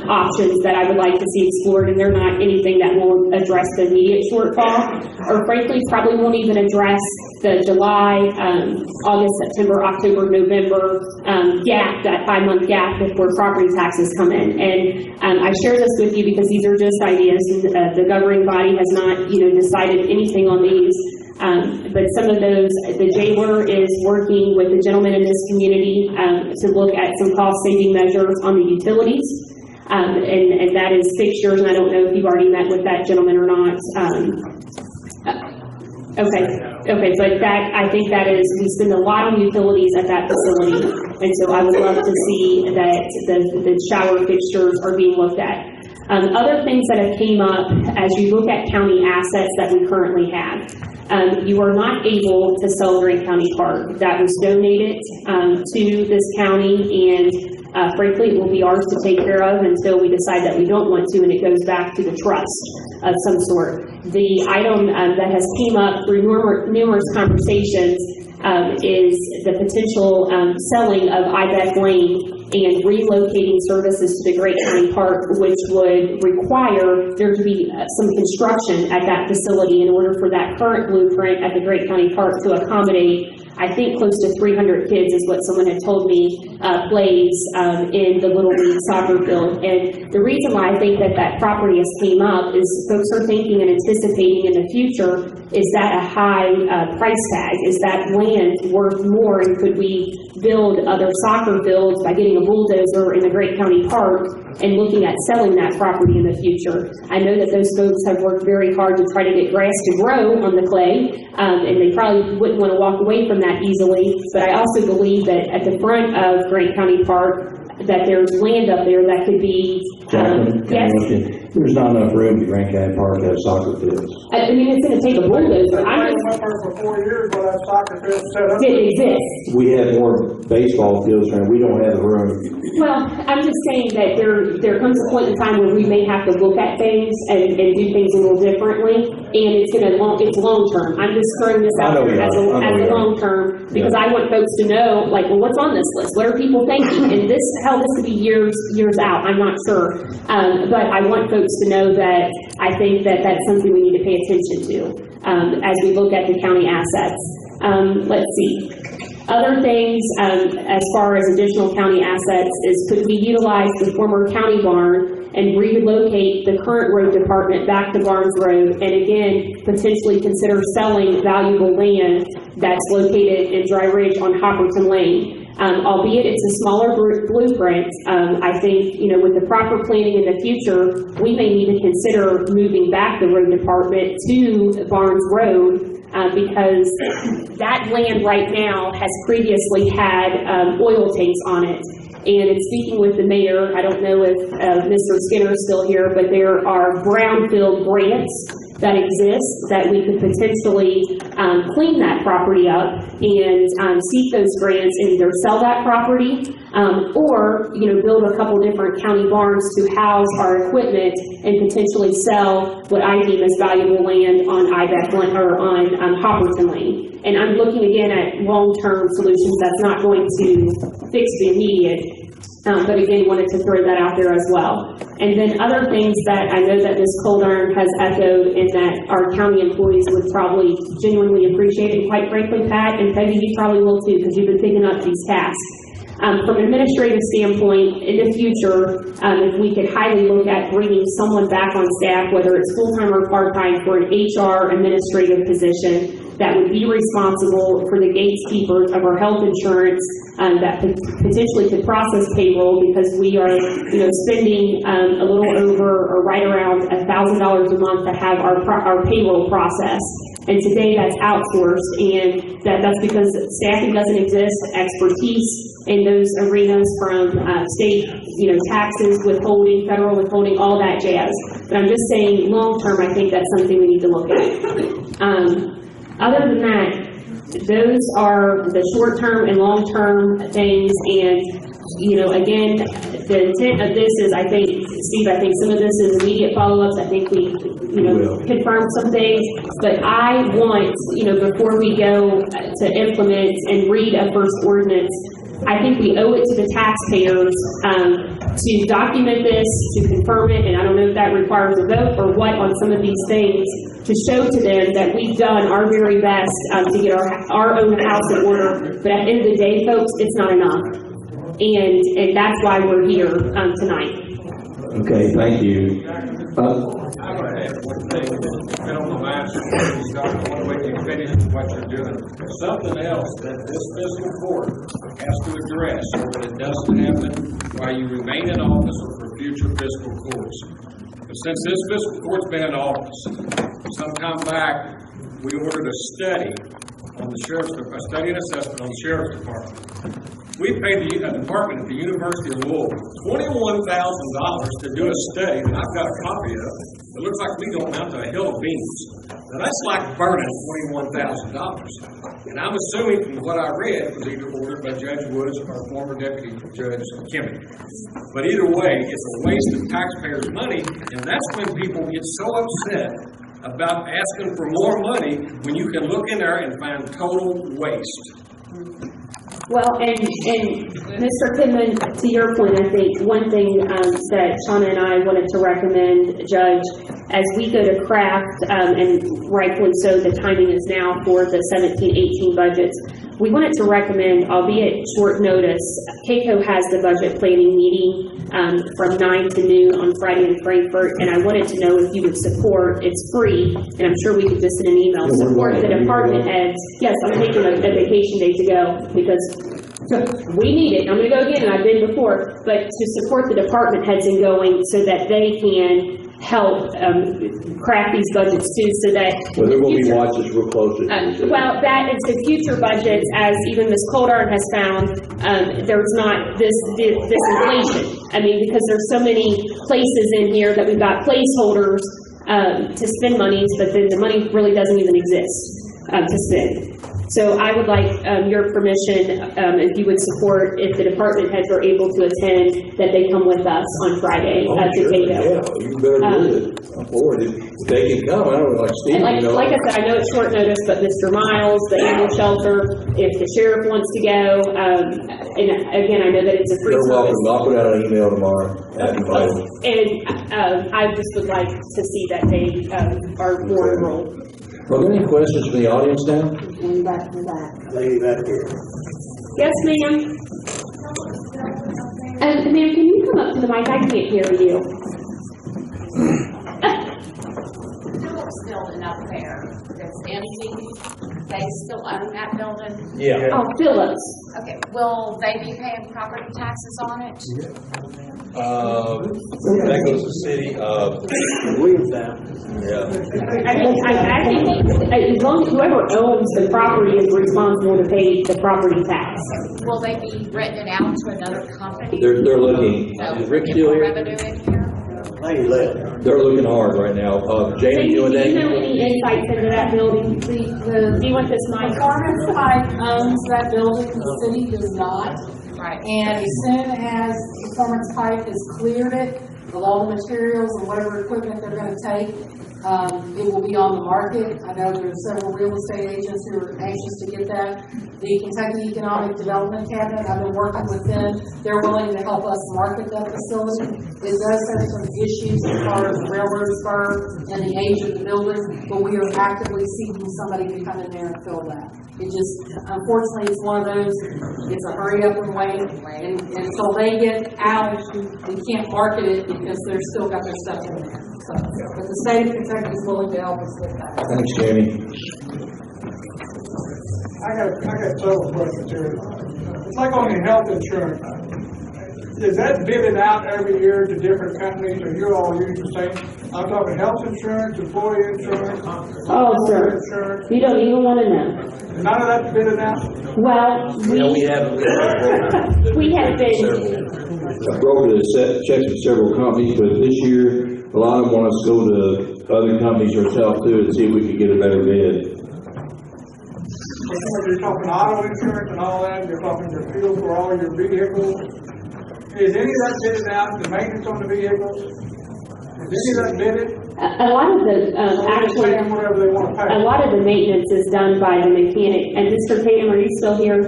options that I would like to see explored, and they're not anything that will address the immediate shortfall, or frankly probably won't even address the July, August, September, October, November gap, that 5-month gap before property taxes come in. And I share this with you because these are just ideas, and the governing body has not decided anything on these. But some of those, the jailer is working with the gentleman in this community to look at some cost-saving measures on the utilities, and that is fixtures. And I don't know if you've already met with that gentleman or not. Okay, but that, I think that is, we spend a lot on utilities at that facility, and so I would love to see that the shower fixtures are being looked at. Other things that have came up as you look at county assets that we currently have. You are not able to sell Grant County Park. That was donated to this county, and frankly, it will be ours to take care of until we decide that we don't want to, and it goes back to the trust of some sort. The item that has came up through numerous conversations is the potential selling of IBEC Lane and relocating services to the Great County Park, which would require there to be some construction at that facility in order for that current blueprint at the Great County Park to accommodate, I think, close to 300 kids is what someone had told me plays in the Little League soccer field. And the reason why I think that property has came up is folks are thinking and anticipating in the future, is that a high price tag? Is that land worth more, and could we build other soccer fields by getting a bulldozer in the Great County Park and looking at selling that property in the future? I know that those folks have worked very hard to try to get grass to grow on the clay, and they probably wouldn't want to walk away from that easily, but I also believe that at the front of Grant County Park, that there's land up there that could be, yes. There's not enough room at Grant County Park to have soccer fields. I mean, it's going to take a bulldozer. I went up there for 4 years, but that soccer field set up. It exists. We have more baseball fields, and we don't have the room. Well, I'm just saying that there comes a point in time where we may have to look at things and do things a little differently, and it's long term. I'm just throwing this out there as a long term, because I want folks to know, like, well, what's on this list? What are people thinking? And this could be years out. I'm not sure, but I want folks to know that I think that that's something we need to pay attention to as we look at the county assets. Let's see. Other things, as far as additional county assets, is could we utilize the former county barn and relocate the current road department back to Barnes Road, and again, potentially consider selling valuable land that's located in Dry Ridge on Hopperton Lane. Albeit it's a smaller blueprint, I think, with the proper planning in the future, we may need to consider moving back the road department to Barnes Road, because that land right now has previously had oil tanks on it. And in speaking with the mayor, I don't know if Mr. Skinner is still here, but there are brownfield grants that exist that we could potentially clean that property up and seek those grants and either sell that property or build a couple different county barns to house our equipment and potentially sell what I deem as valuable land on IBEC or on Hopperton Lane. And I'm looking again at long-term solutions that's not going to fix the immediate. But again, wanted to throw that out there as well. And then other things that I know that Ms. Coldarn has echoed and that our county employees would probably genuinely appreciate, and quite frankly, Pat and Peggy, you probably will too, because you've been picking up these tasks. From an administrative standpoint, in the future, if we could highly look at bringing someone back on staff, whether it's full-time or part-time, for an HR administrative position that would be responsible for the gatekeepers of our health insurance, that potentially could process payroll, because we are, spending a little over or right around $1,000 a month to have our payroll processed. And today that's outsourced, and that's because staffing doesn't exist, expertise in those arenas from state, taxes, withholding, federal withholding, all that jazz. But I'm just saying, long term, I think that's something we need to look at. Other than that, those are the short-term and long-term things, and, again, the intent of this is, I think, Steve, I think some of this is immediate follow-ups. I think we, confirm some things, but I want, before we go to implement and read a first ordinance, I think we owe it to the taxpayers to document this, to confirm it, and I don't know if that requires a vote or what on some of these things, to show to them that we've done our very best to get our own house in order. But at the end of the day, folks, it's not enough. And that's why we're here tonight. Okay, thank you. I'm going to add one thing. Been on the mind since we started. I want to wait till you finish what you're doing. Something else that this fiscal court has to address so that it doesn't happen while you remain in office or for future fiscal courts. But since this fiscal court's been in office, some time back, we ordered a study on the sheriff's, a study and assessment on the sheriff's department. We paid the department at the University of Louisville $21,000 to do a study that I've got a copy of. It looks like we go amount to a hill of beans. Now that's like burning $21,000. And I'm assuming from what I read, it was either ordered by Judge Woods or former Deputy Judge Chipman. But either way, it's a waste of taxpayers' money, and that's when people get so upset about asking for more money when you can look in there and find total waste. Well, and Mr. Chipman, to your point, I think one thing that Shauna and I wanted to recommend, Judge, as we go to craft, and rightfully so, the timing is now for the 17-18 budgets, we wanted to recommend, albeit short notice, KCO has the budget planning meeting from 9 to noon on Friday in Frankfurt, and I wanted to know if you would support, it's free, and I'm sure we could just send an email, support the department heads. Yes, I'm taking a vacation day to go because we need it. I'm going to go again, and I've been before, but to support the department heads in going so that they can help craft these budgets too, so that Well, they're going to be watching us real closely. well, that is the future budgets, as even Ms. Coldart has found, there's not this inflation. I mean, because there's so many places in here that we've got placeholders to spend monies, but then the money really doesn't even exist to spend. So I would like your permission, if you would support, if the department heads are able to attend, that they come with us on Friday to KCO. Yeah, you better do it. I'm for it. If they can come, I don't know, like Steve, And like I said, I know it's short notice, but Mr. Miles, the animal shelter, if the sheriff wants to go, and again, I know that it's a free You're service. welcome. I'll put out an email tomorrow. And I just would like to see that they are more enrolled. Are there any questions from the audience now? Going back to that. Lady back here. Yes, ma'am. Ma'am, can you come up to the mic? I can't hear you. Building up there that's empty, they still own that building? Yeah. Oh, Phillips. Okay, will they be paying property taxes on it? That goes to the city of Williamstown. Yeah. I think as long as whoever owns the property is responsible to pay the property tax. Will they be renting it out to another company? They're looking. So Is Rick get still more here? revenue in here? Lady left. They're looking hard right now. Jamie, Do doing you that? know any insights into that building? Do you want this mic? Performance Pipe owns that building, the city does not. Right. And as soon as Performance Pipe has cleared it with all the materials and whatever equipment they're gonna take, it will be on the market. I know there's several real estate agents who are anxious to get that. The Kentucky Economic Development Cabinet, I've been working with them. They're willing to help us market that facility. It does have some issues as far as the railroad spur and the age of the building, but we are actively seeking somebody to come in there and fill that. It just, unfortunately, it's one of those, it's a hurry up and wait, and until they get out, we can't market it because they've still got their stuff in there. So, but the state of Kentucky is willing to help us with that. Thanks, Jamie. I got several questions here. It's like on your health insurance. Is that bidded out every year to different companies, or you all use the same? I'm talking health insurance, employee insurance. Oh, sir. Insurance. You don't even want to know. None of that's bidded out? Well, we have been, I broke the checks with several companies, but this year, a lot of them want us to go to other companies ourselves too and see if we could get a better bid. You're talking auto insurance and all that, you're talking your fuel for all your vehicles. Is any of that bidded out, the maintenance on the vehicles? Is any of that bidded? a lot of the, actually, Whatever they want to pay. a lot of the maintenance is done by the mechanic. And Mr. Tatum, are you still here?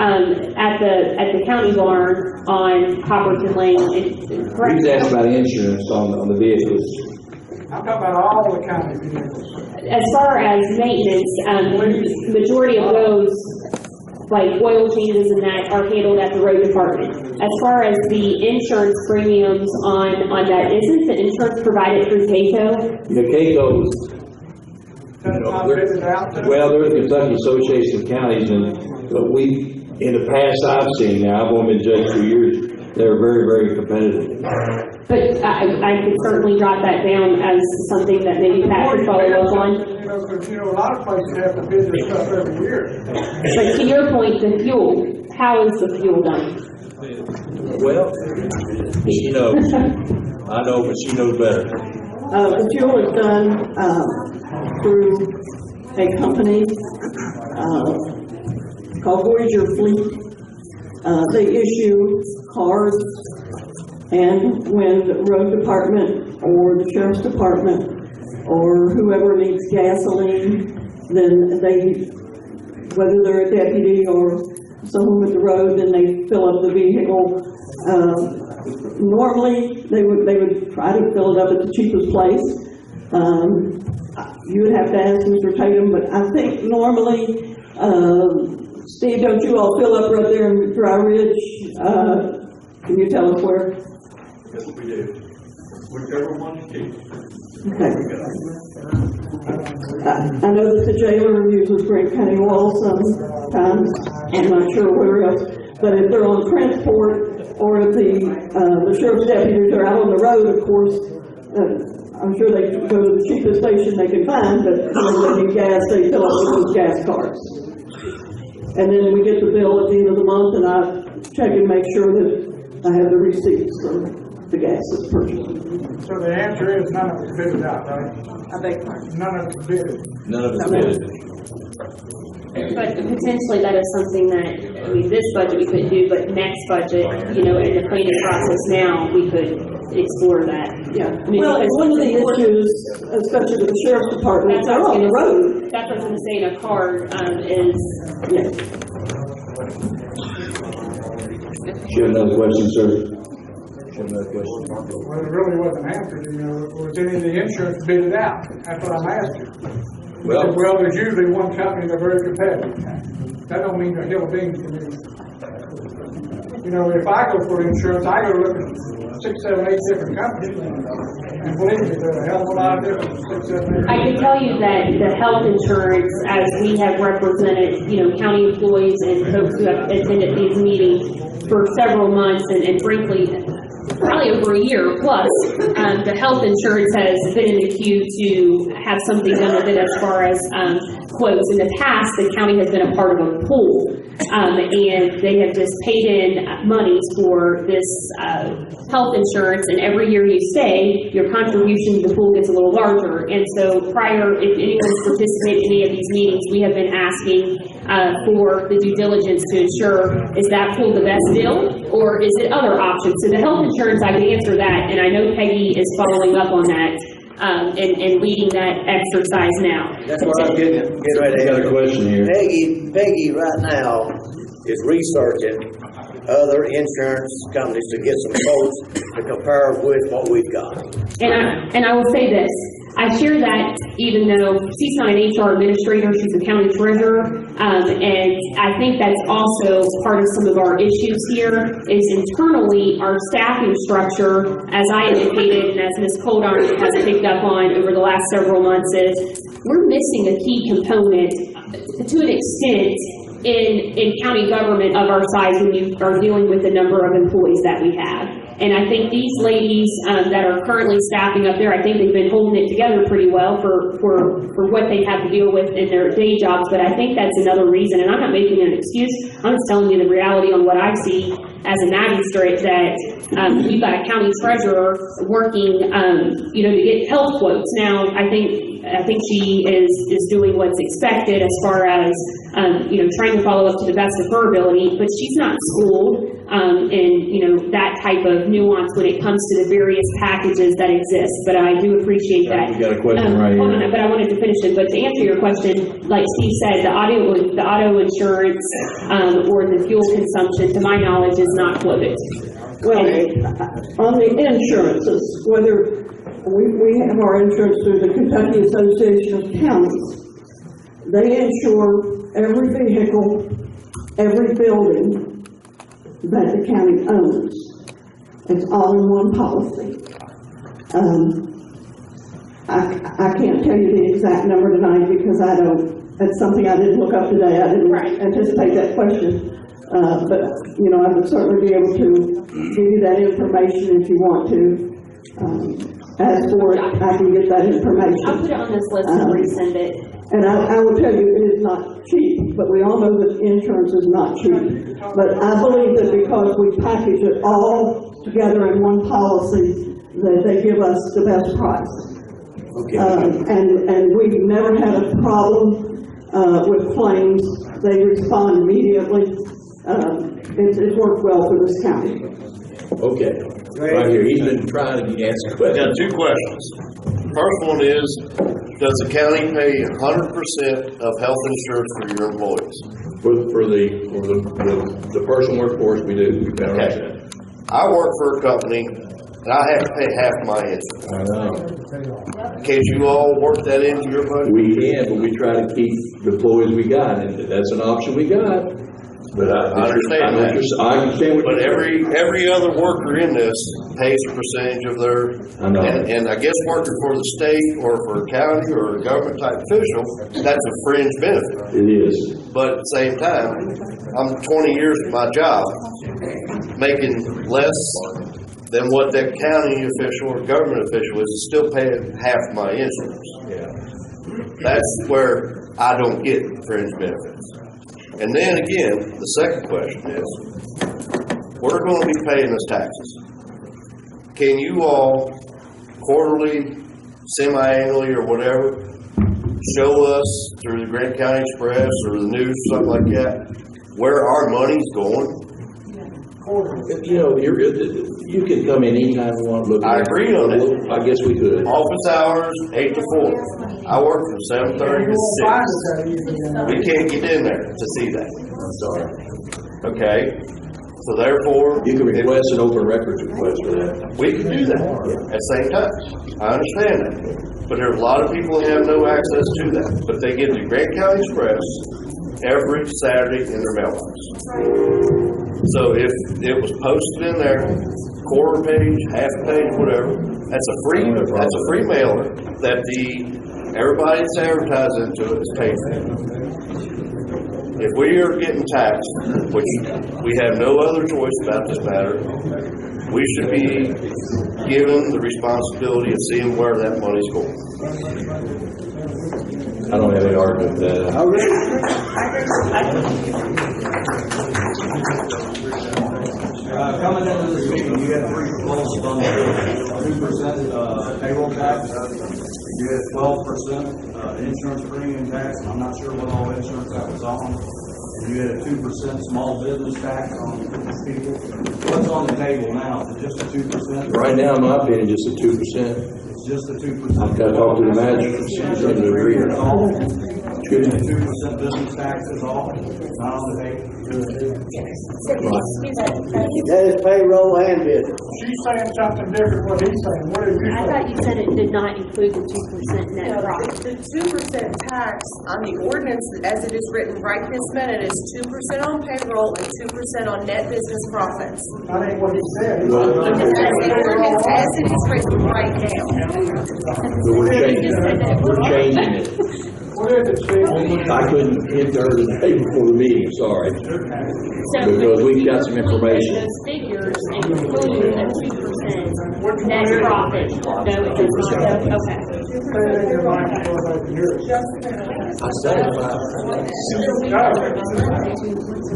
At the county barn on Hopperton Lane. We was asked about insurance on the vehicles. I'm talking about all the county vehicles. As far as maintenance, majority of those, like oil changes and that, are handled at the road department. As far as the insurance premiums on that, isn't the insurance provided through KCO? Yeah, KCO's, well, they're the Kentucky Association of Counties, and in the past I've seen, now I've only been judged 2 years, they're very, very competitive. But I could certainly jot that down as something that maybe Pat could follow up on. Because, a lot of places have to bid their stuff every year. But to your point, the fuel, how is the fuel done? Well, she knows. I know, but she knows better. The fuel is done, through a company, called Voyager Fleet. They issue cards, and when the road department or the sheriff's department or whoever needs gasoline, then they, whether they're a deputy or someone with the road, then they fill up the vehicle. Normally, they would try to fill it up at the cheapest place. You would have to ask Mr. Tatum, but I think normally, Steve, don't you all fill up right there in Dry Ridge? Can you tell us where? Yes, we do. Whichever one's cheap. Okay. I know that the jailer uses Grant County Wall sometimes. I'm not sure where else. But if they're on transport or if the sheriff's deputies are out on the road, of course, I'm sure they go to the cheapest station they can find, but when they need gas, they fill up with those gas cards. And then we get the bill at the end of the month, and I check and make sure that I have the receipts for the gas that's purchased. So the answer is none of it's bidded out, right? I beg your pardon? None of it's bidded. None of it's bidded. But potentially that is something that, I mean, this budget we couldn't do, but next budget, in the planning process now, we could explore that. Yeah. I mean, Well, because one of the it's important. issues, especially with the sheriff's department, they're on the road. That's what I was gonna say in a card, is, Yeah. You have another question, sir? Well, it really wasn't answered, was any of the insurance bidded out? That's what I'm asking. Well- Well, there's usually one company that's very competitive. That don't mean they're hill of beans to me. If I go for insurance, I go look at 6, 7, 8 different companies. And believe me, there's a hell of a lot of difference, 6, 7, 8. I can tell you that the health insurance, as we have represented, county employees and folks who have attended these meetings for several months and frankly, probably over a year plus, the health insurance has been in the queue to have something done with it as far as quotes. In the past, the county has been a part of a pool, and they have just paid in monies for this health insurance, and every year you stay, your contribution to the pool gets a little larger. And so prior, if anyone's participated in any of these meetings, we have been asking for the due diligence to ensure, is that pool the best deal, or is it other options? So the health insurance, I can answer that, and I know Peggy is following up on that, and leading that exercise now. That's what I'm getting ready to I got a question here. Peggy right now is researching other insurance companies to get some quotes to compare with what we've got. And I will say this, I share that even though she's not an HR administrator, she's a county treasurer, and I think that's also part of some of our issues here is internally our staffing structure, as I indicated and as Ms. Coldon has picked up on over the last several months, is we're missing a key component to an extent in county government of our size when you are dealing with the number of employees that we have. And I think these ladies that are currently staffing up there, I think they've been holding it together pretty well for what they have to deal with in their day jobs. But I think that's another reason, and I'm not making an excuse, I'm just telling you the reality on what I see as a magistrate, that you've got a county treasurer working, to get health quotes. Now, I think she is doing what's expected as far as, trying to follow up to the best of her ability, but she's not schooled in, that type of nuance when it comes to the various packages that exist. But I do appreciate that. You got a question right Hold here. on, but I wanted to finish it. But to answer your question, like Steve said, the auto insurance or the fuel consumption, to my knowledge, is not quoted. Well, on the insurances, whether we have our insurance through the Kentucky Association of Counties, they insure every vehicle, every building that the county owns. It's all in one policy. I can't tell you the exact number tonight because that's something I didn't look up today. I didn't anticipate that question. But, I would certainly be able to give you that information if you want to. As for it, I can get that information. I'll put it on this list and resend it. And I will tell you, it is not cheap, but we all know that insurance is not cheap. But I believe that because we package it all together in one policy, that they give us the best price. And we've never had a problem with claims. They respond immediately. It's worked well for this county. Okay, right here, he's been trying to answer questions. Got two questions. First one is, does the county pay 100% of health insurance for your employees? For the personal workforce, we do. We pay 100%. I work for a company, and I have to pay half my insurance. I know. Can't you all work that into your budget? We can, but we try to keep the employees we got, and that's an option we got. But I understand that. I understand what but you're saying. every other worker in this pays a percentage of their, I know. and I guess working for the state or for a county or a government type official, that's a fringe benefit. It is. But at the same time, I'm 20 years in my job, making less than what that county official or government official is, still paying half my insurance. Yeah. That's where I don't get fringe benefits. And then again, the second question is, we're going to be paying this taxes. Can you all quarterly, semi-annually, or whatever, show us through the Grant County Express or the news, something like that, where our money's going? You know, you can come in anytime you want to look. I agree on that. I guess we could. Office hours, 8 to 4. I work from 7:30 to 6. We can't get in there to see that. I'm sorry. Okay? So therefore... You can request an open records request for that. We can do that at the same time. I understand that. But there are a lot of people who have no access to that. But they get the Grant County Express every Saturday in their mailbox. So if it was posted in there, quarter page, half page, whatever, that's a free mailer that everybody that's advertised into it is paid for. If we are getting taxed, which we have no other choice about this matter, we should be given the responsibility of seeing where that money's going. I don't have any argument with that. Coming into this meeting, you had three proposals on the 2% payroll tax. You had 12% insurance premium tax. I'm not sure what all insurance that was on. And you had a 2% small business tax on people. What's on the table now? Is it just a 2%? Right now, in my opinion, just a 2%. It's just a 2%. I've got to talk to the manager, see if they agree or not. Excuse me, 2% business tax is all, not on the table. That is payroll and business. She's saying something different what he's saying. What did you I say? thought you said it did not include the 2% net No, profit. the 2% tax on the ordinance as it is written right this minute is 2% on payroll and 2% on net business profits. That ain't what he said. The ordinance as it is written right now. But we're changing it. We're changing it. What is it, Steve? I couldn't hit her today before the meeting, sorry. Because we got some information. Those figures include the 2% net profit. No, it does not. Okay. I said it.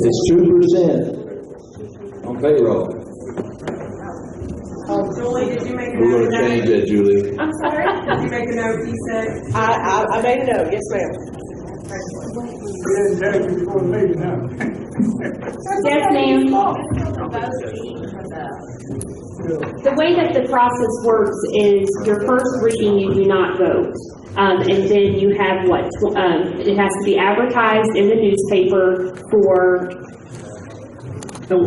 It's 2% on payroll. Julie, did you make a We're note? gonna change that, Julie. I'm sorry? Did you make a note, you said? I made a note, yes ma'am. We didn't tell you before the meeting, no. Yes, ma'am. The way that the process works is your first reading, you do not vote. And then you have it has to be advertised in the newspaper for,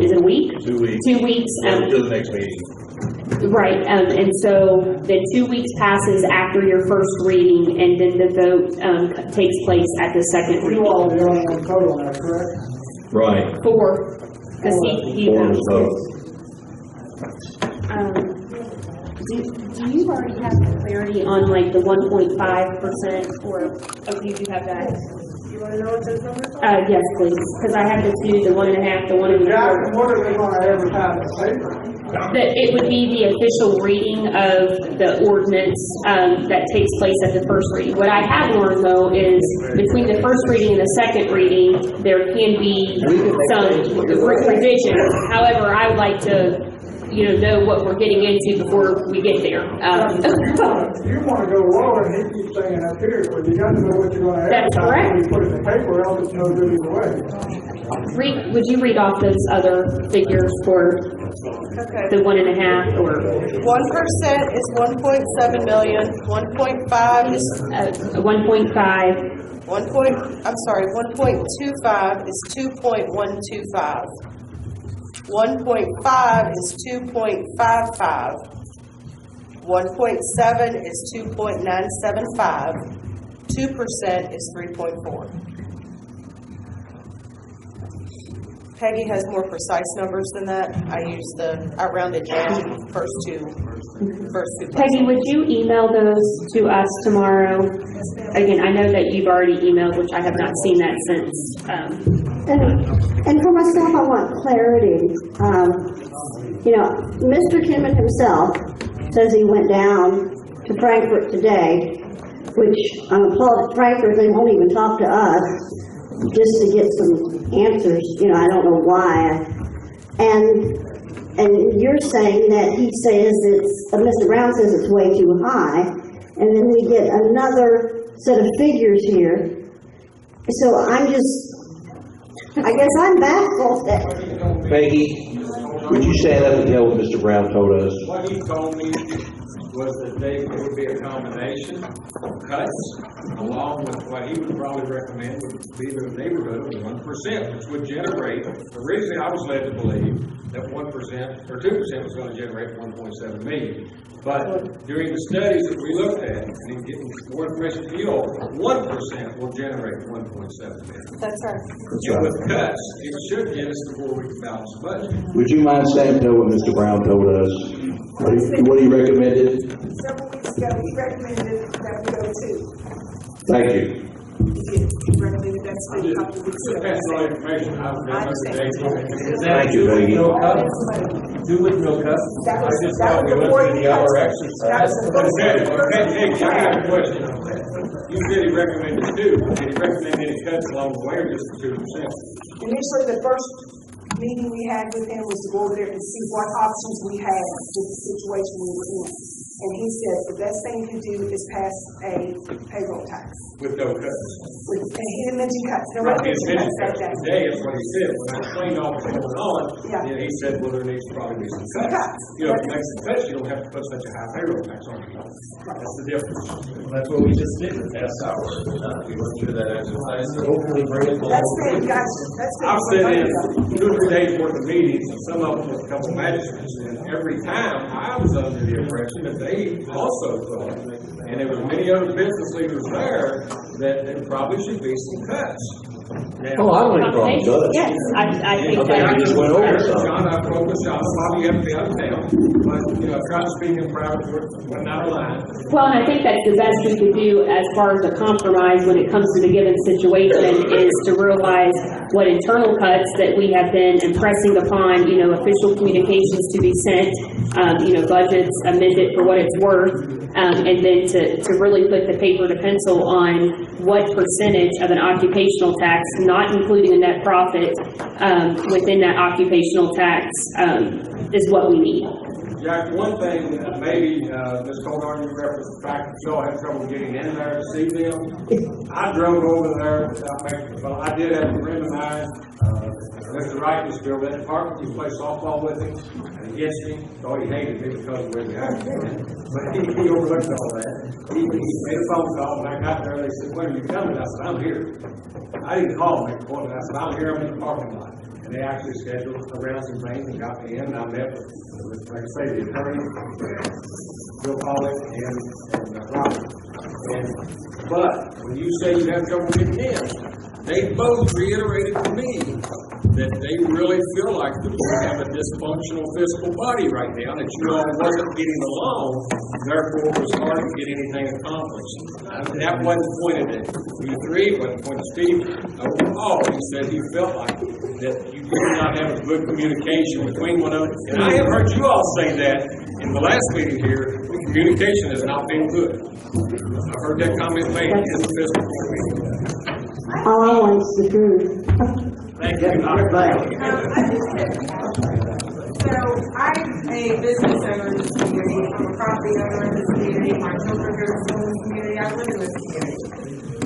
is it a week? 2 weeks. 2 weeks. Until the next meeting. Right, and so then 2 weeks passes after your first reading, and then the vote takes place at the second reading. You all are the only one total on that, correct? Right. 4, because he votes. Do you already have clarity on like the 1.5%, or, oh, you do have that? You wanna know what those numbers are? Yes, please, because I have to do the 1.5, the 1 Jackson, what are they gonna advertise in the paper? That it would be the official reading of the ordinance that takes place at the first reading. What I have learned, though, is between the first reading and the second reading, there can be some revisions. However, I would like to, know what we're getting into before we get there. You wanna go lower, and he keeps saying up here, but you gotta know what you're gonna That's advertise correct. when you put it in the paper, else it's no good either way. Would you read off those other figures for Okay. the 1.5 or? 1% is 1.7 million, 1.5 is, 1.5. 1.25 is 2.125. 1.5 is 2.55. 1.7 is 2.975. 2% is 3.4. Peggy has more precise numbers than that. I rounded down first two. Peggy, would you email those to us tomorrow? Again, I know that you've already emailed, which I have not seen that since. And for myself, I want clarity. Mr. Chipman himself says he went down to Frankfurt today, which I'm appalled at Frankfurt, they won't even talk to us just to get some answers. I don't know why. And you're saying that he says Mr. Brown says it's way too high, and then we get another set of figures here. So I guess I'm baffled. Peggy, would you stand up and tell what Mr. Brown told us? What he told me was that it would be a combination of cuts, along with what he would probably recommend would be the neighborhood of 1%, which would generate, originally I was led to believe that 1% or 2% was going to generate 1.7 million. But during the studies that we looked at, and getting more information from you all, 1% will generate 1.7 million. That's right. And with cuts, it should get us to where we can balance the budget. Would you mind standing and tell what Mr. Brown told us? What he recommended? Several weeks ago, he recommended that we go to. Thank you. He recommended that to a couple weeks ago. That's all the information I've been Thank you, Peggy. Do with no cuts. That I was- just that thought was we went before through he the hour cut. exercise. That was before he Okay, cut. I got a question on that. You said he recommended 2. Did he recommend any cuts along the way or just the 2%? Initially, the first meeting we had with him was to go over there and see what options we had with the situation we were in. And he said the best thing to do is pass a payroll tax. With no cuts. And he didn't mention cuts. No Right, one his mentioned cuts that mention day. today is what he said. When I explained all what's going on, Yeah. then he said, well, there needs to probably be some Some cuts. cuts. If you make some cuts, you don't have to put such a high payroll tax on it. That's the difference. Well, that's what we just did the past hour. We went through that exercise to hopefully bring it along. That's been, guys, that's been. I've sat in 2 or 3 days worth of meetings, and some of them with a couple of magistrates, and every time I was under the impression that they also thought, and there were many other business leaders there, that there probably should be some cuts. Oh, I don't have a problem with that. Yes, I think Okay, that. you just went over some. John, I broke the shop, Bobby had to be out of town, but, I tried to speak in private, wasn't out of line. Well, and I think that's the best we could do as far as a compromise when it comes to the given situation is to realize what internal cuts that we have been impressing upon, official communications to be sent, budgets amended for what it's worth, and then to really put the paper to pencil on what percentage of an occupational tax, not including a net profit, within that occupational tax, is what we need. Jack, one thing, maybe, Ms. Coldar, you referenced the fact that y'all had trouble getting in there to see them. I drove over there without making, well, I did have a friend of mine, Mr. Wright, used to be over that department, he played softball with him, and against me, thought he hated me because of the way we acted. But he overlooked all that. He made a phone call, and I got there, and they said, when are you coming? I said, I'm here. I didn't call him, I said, I'm here, I'm in the parking lot. And they actually scheduled around some things and got me in, and I met with, like I say, the attorney, Bill Pollock, and Robert. But when you say you have trouble getting in, they both reiterated to me that they really feel like that we have a dysfunctional fiscal body right now, that you all wasn't getting along, therefore it was hard to get anything accomplished. That wasn't pointed at you three, it wasn't pointed at Steve. Overall, he said he felt like that you did not have a good communication between one another. And I have heard you all say that in the last meeting here, the communication has not been good. I've heard that comment made in the fiscal board meeting. All I want is the truth. Thank you. So I'm a business owner in this community, I'm a property owner in this community, my children go to school in this community, I live in this community.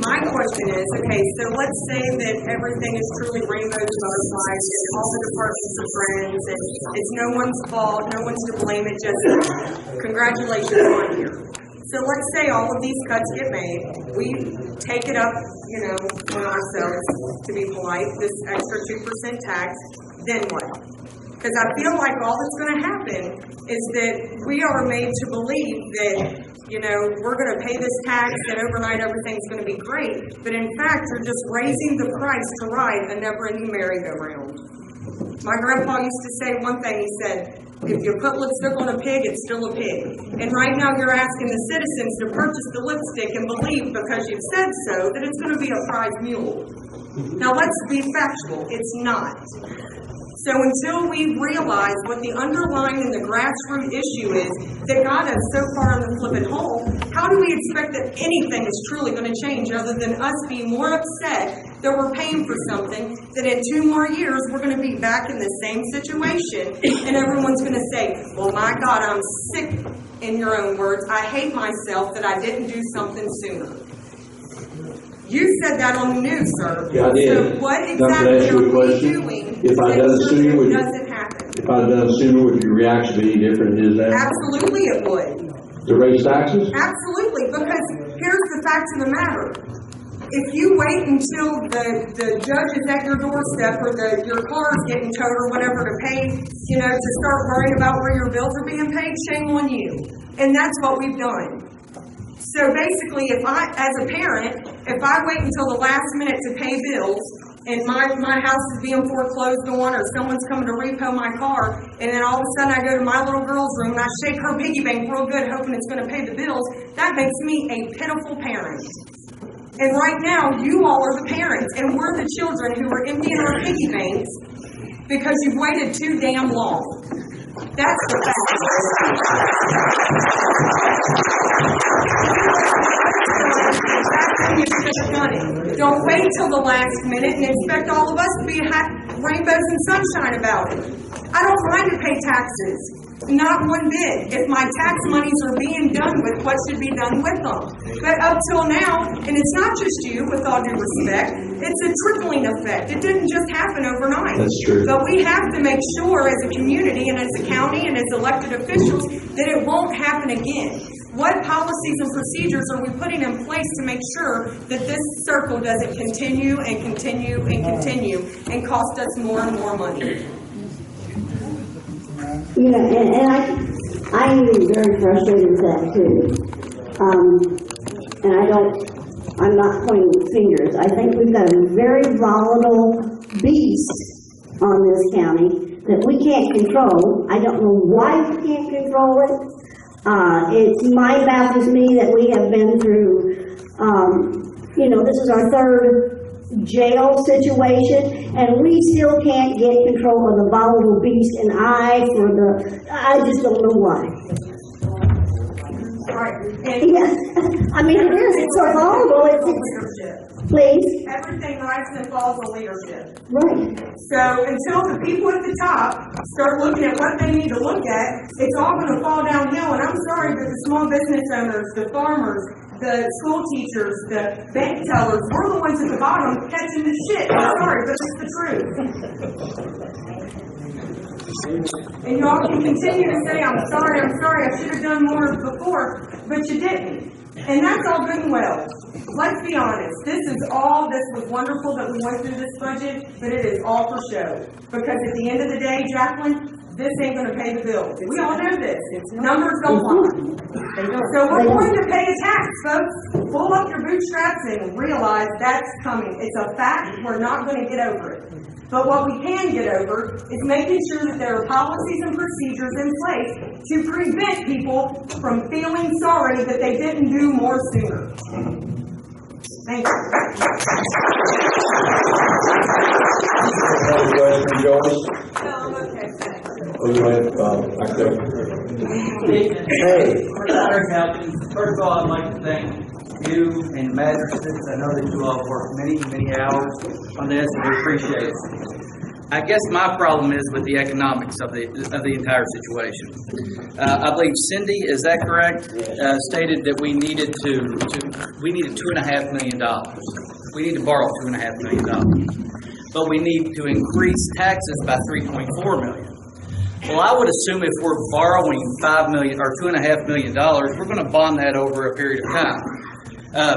My question is, okay, so let's say that everything is truly rainbows and butterflies, and all the departments are friends, and it's no one's fault, no one's to blame, it just, congratulations on here. So let's say all of these cuts get made, we take it up, on ourselves, to be polite, this extra 2% tax, then what? Because I feel like all that's going to happen is that we are made to believe that, we're going to pay this tax and overnight everything's going to be great. But in fact, you're just raising the price to ride a never-ending merry-go-round. My grandpa used to say one thing, he said, if you put lipstick on a pig, it's still a pig. And right now you're asking the citizens to purchase the lipstick and believe because you've said so that it's going to be a prize mule. Now let's be factual, it's not. So until we realize what the underlying and the grassroots issue is that got us so far in the flipping hole, how do we expect that anything is truly going to change other than us being more upset that we're paying for something that in 2 more years we're going to be back in the same situation and everyone's going to say, well, my God, I'm sick, in your own words, I hate myself that I didn't do something sooner. You said that on the news, sir. Yeah, I did. So what exactly are we doing If I done it sooner, would doesn't happen? if I done it sooner, would your reaction be any different than it is now? Absolutely it would. To raise taxes? Absolutely, because here's the fact of the matter. If you wait until the judge is at your doorstep or your car is getting towed or whatever to pay, to start worrying about where your bills are being paid, shame on you. And that's what we've done. So basically, as a parent, if I wait until the last minute to pay bills, and my house is being foreclosed on, or someone's coming to repo my car, and then all of a sudden I go to my little girl's room and I shake her piggy bank real good, hoping it's going to pay the bills, that makes me a pitiful parent. And right now, you all are the parents, and we're the children who are emptying our piggy banks because you've waited too damn long. That's the fact. You should have done it. Don't wait till the last minute and expect all of us to be rainbows and sunshine about it. I don't mind to pay taxes. Not one bit. If my tax monies are being done with what should be done with them. But up till now, and it's not just you, with all due respect, it's a trickling effect. It didn't just happen overnight. That's true. But we have to make sure as a community and as a county and as elected officials that it won't happen again. What policies and procedures are we putting in place to make sure that this circle doesn't continue and continue and continue and cost us more and more money? And I'm very frustrated with that too. And I'm not pointing fingers. I think we've got a very volatile beast on this county that we can't control. I don't know why we can't control it. It baffles me that we have been through, this is our 3rd jail situation, and we still can't get control of the volatile beast, and I just don't know why. Right. Yeah. I mean, it is, it's so volatile, please. Everything rises and falls on leadership. Right. So until the people at the top start looking at what they need to look at, it's all going to fall downhill. And I'm sorry, but the small business owners, the farmers, the school teachers, the bank tellers, we're the ones at the bottom catching the shit. I'm sorry, but it's the truth. And y'all can continue to say, I'm sorry, I should have done more before, but you didn't. And that's all good and well. Let's be honest, this was wonderful that we went through this budget, but it is all for show. Because at the end of the day, Jacqueline, this ain't going to pay the bills. We all know this. Numbers don't lie. So we're going to pay a tax, folks. Pull up your bootstraps and realize that's coming. It's a fact. We're not going to get over it. But what we can get over is making sure that there are policies and procedures in place to prevent people from feeling sorry that they didn't do more sooner. Thank you. Any questions, Joyce? No, I'm okay. Oh, go ahead, back there. Hey, first of all, I'd like to thank you and magistrates. I know that you all work many, many hours on this, and we appreciate it. I guess my problem is with the economics of the entire situation. I believe Cindy, is that correct? Stated that we needed $2.5 million. We need to borrow $2.5 million, but we need to increase taxes by $3.4 million. Well, I would assume if we're borrowing $5 million or $2.5 million, we're going to bond that over a period of time,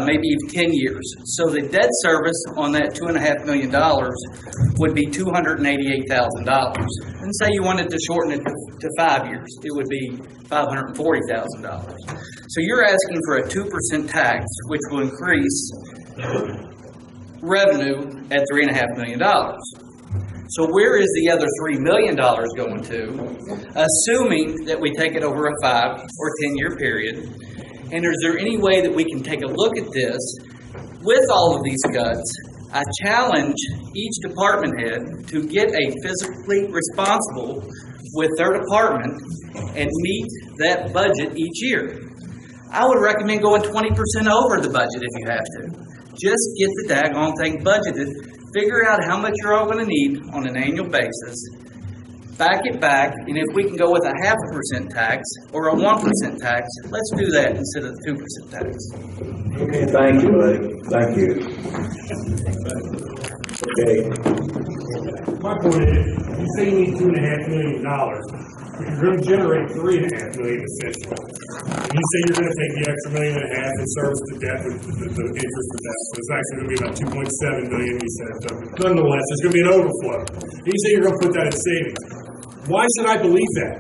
maybe 10 years. So the debt service on that $2.5 million would be $288,000. And say you wanted to shorten it to 5 years, it would be $540,000. So you're asking for a 2% tax, which will increase revenue at $3.5 million. So where is the other $3 million going to, assuming that we take it over a 5 or 10-year period? And is there any way that we can take a look at this with all of these cuts? I challenge each department head to get a fiscally responsible with their department and meet that budget each year. I would recommend going 20% over the budget if you have to. Just get the daggone thing budgeted. Figure out how much you're all going to need on an annual basis. Back it back, and if we can go with a 0.5% tax or a 1% tax, let's do that instead of the 2% tax. Okay, thank you, buddy. Thank you. Okay. My point is, you say you need $2.5 million, but you're going to generate $3.5 million essentially. And you say you're going to take the extra $1.5 million and service the debt with the interest of that. So it's actually going to be about $2.7 million, you said. So nonetheless, there's going to be an overflow. And you say you're going to put that in savings. Why should I believe that?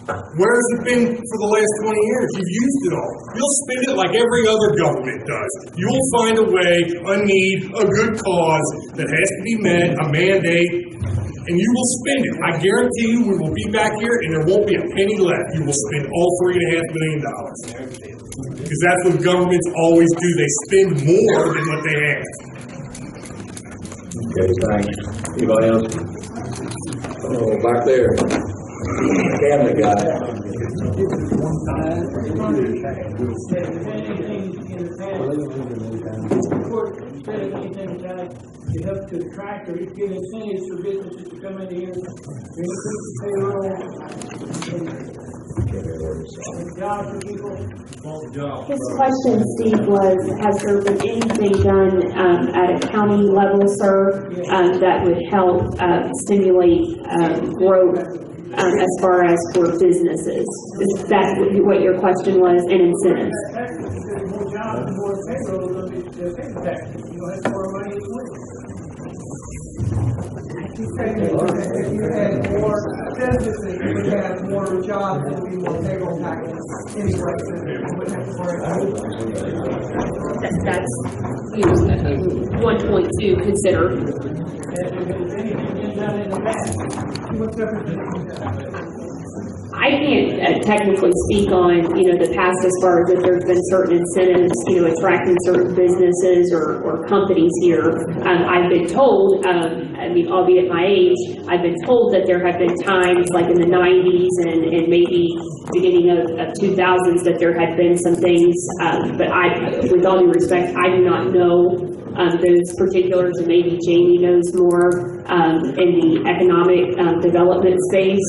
Where has it been for the last 20 years? You've used it all. You'll spend it like every other government does. You'll find a way, a need, a good cause that has to be met, a mandate, and you will spend it. I guarantee you we will be back here and there won't be a penny left. You will spend all $3.5 million. Because that's what governments always do. They spend more than what they ask. Okay, thanks. Anybody else? Oh, back there. Camera guy. To help to attract or give incentives for businesses to come in here, increase payroll, and jobs for people. His question, Steve, was, has there been anything done at a county level, sir, that would help stimulate growth as far as for businesses? Is that what your question was, and incentives? More jobs and more payroll, they'll pay the taxes. You'll have more money to work. If you had more businesses, you would have more jobs and be more payroll taxes anyway. That's one point to consider. I can't technically speak on, the past as far as if there's been certain incentives, attracting certain businesses or companies here. I've been told, albeit my age, I've been told that there have been times like in the 90s and maybe beginning of 2000s that there had been some things, but with all due respect, I do not know those particulars, and maybe Jamie knows more in the economic development space,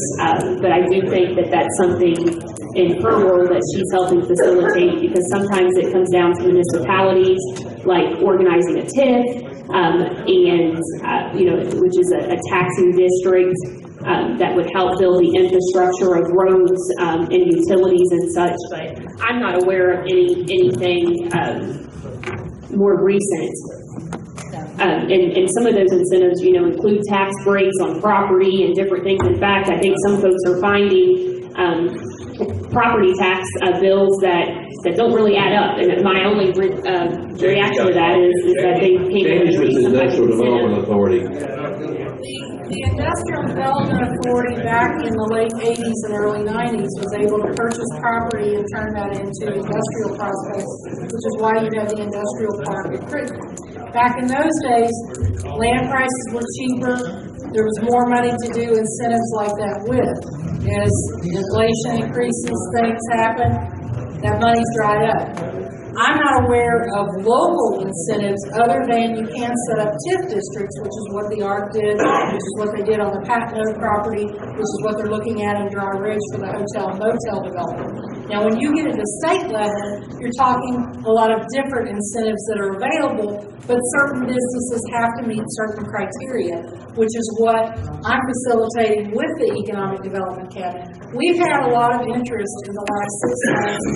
but I do think that that's something in her role that she's helping facilitate, because sometimes it comes down to municipalities like organizing a TIF, which is a taxing district that would help build the infrastructure of roads and utilities and such, but I'm not aware of anything more recent. And some of those incentives, include tax breaks on property and different things. In fact, I think some folks are finding property tax bills that don't really add up. And my only reaction to that is that they came in With the Industrial Development Authority. The Industrial Development Authority back in the late 80s and early 90s was able to purchase property and turn that into industrial prospects, which is why you have the industrial park at Crittenden. Back in those days, land prices were cheaper. There was more money to do incentives like that with. As inflation increases, things happen, that money's dried up. I'm not aware of local incentives other than you can set up TIF districts, which is what the ARC did, which is what they did on the Patno property, which is what they're looking at in Dry Ridge for the hotel and motel development. Now, when you get at the state level, you're talking a lot of different incentives that are available, but certain businesses have to meet certain criteria, which is what I'm facilitating with the Economic Development Cabinet. We've had a lot of interest in the last 6 months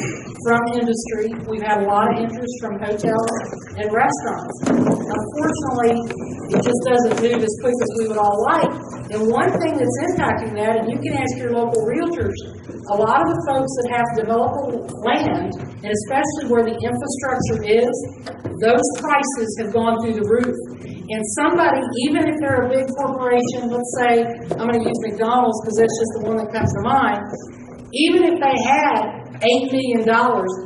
from industry. We've had a lot of interest from hotels and restaurants. Unfortunately, it just doesn't move as quick as we would all like. And one thing that's impacting that, and you can ask your local realtors, a lot of the folks that have developable land, and especially where the infrastructure is, those prices have gone through the roof. And somebody, even if they're a big corporation, let's say, I'm going to use McDonald's because that's just the one that comes to mind, even if they had $8 million,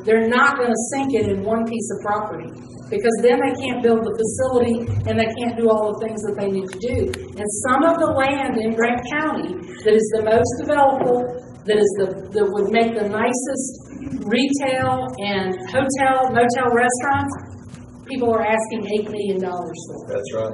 they're not going to sink it in one piece of property, because then they can't build the facility and they can't do all the things that they need to do. And some of the land in Grant County that is the most developable, that would make the nicest retail and hotel, motel restaurants, people are asking $8 million for. That's right.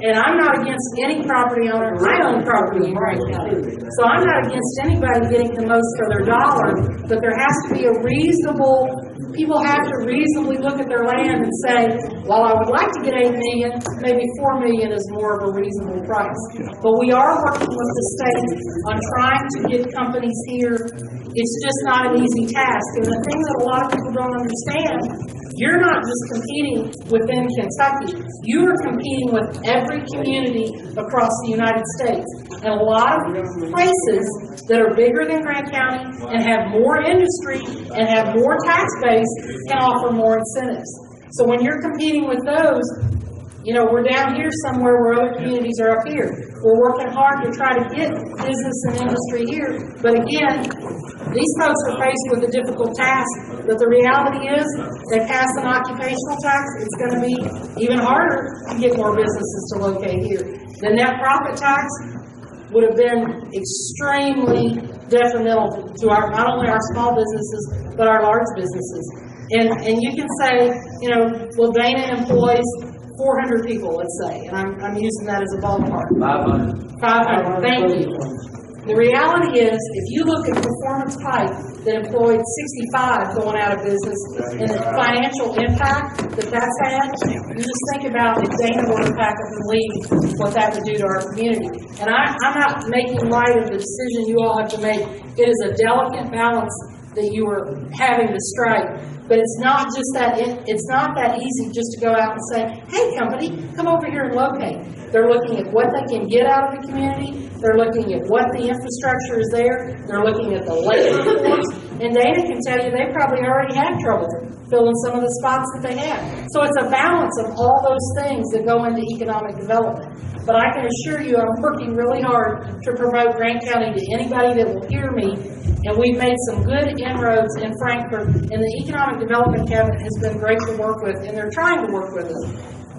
And I'm not against any property owner. I own property in Grant County. So I'm not against anybody getting the most for their dollar, but there has to be a reasonable, people have to reasonably look at their land and say, while I would like to get $8 million, maybe $4 million is more of a reasonable price. But we are working with the state on trying to get companies here. It's just not an easy task. And the thing that a lot of people don't understand, you're not just competing within Kentucky. You are competing with every community across the United States. And a lot of places that are bigger than Grant County and have more industry and have more tax base can offer more incentives. So when you're competing with those, we're down here somewhere where other communities are up here. We're working hard to try to get business and industry here. But again, these folks are faced with a difficult task. But the reality is, they pass an occupational tax, it's going to be even harder to get more businesses to locate here. The net profit tax would have been extremely detrimental to not only our small businesses, but our large businesses. And you can say, well, Dana employs 400 people, let's say, and I'm using that as a ballpark. 500, thank you. The reality is, if you look at Performance Pipe that employed 65 going out of business and the financial impact that that's had, you just think about if Dana were to pack up and leave, what that would do to our community. And I'm not making light of the decision you all have to make. It is a delicate balance that you are having to strike. But it's not just that, it's not that easy just to go out and say, hey, company, come over here and locate. They're looking at what they can get out of the community. They're looking at what the infrastructure is there. They're looking at the labor force. And Dana can tell you they probably already had trouble filling some of the spots that they had. So it's a balance of all those things that go into economic development. But I can assure you I'm working really hard to promote Grant County to anybody that will hear me. And we've made some good inroads in Frankfort, and the Economic Development Cabinet has been great to work with, and they're trying to work with us.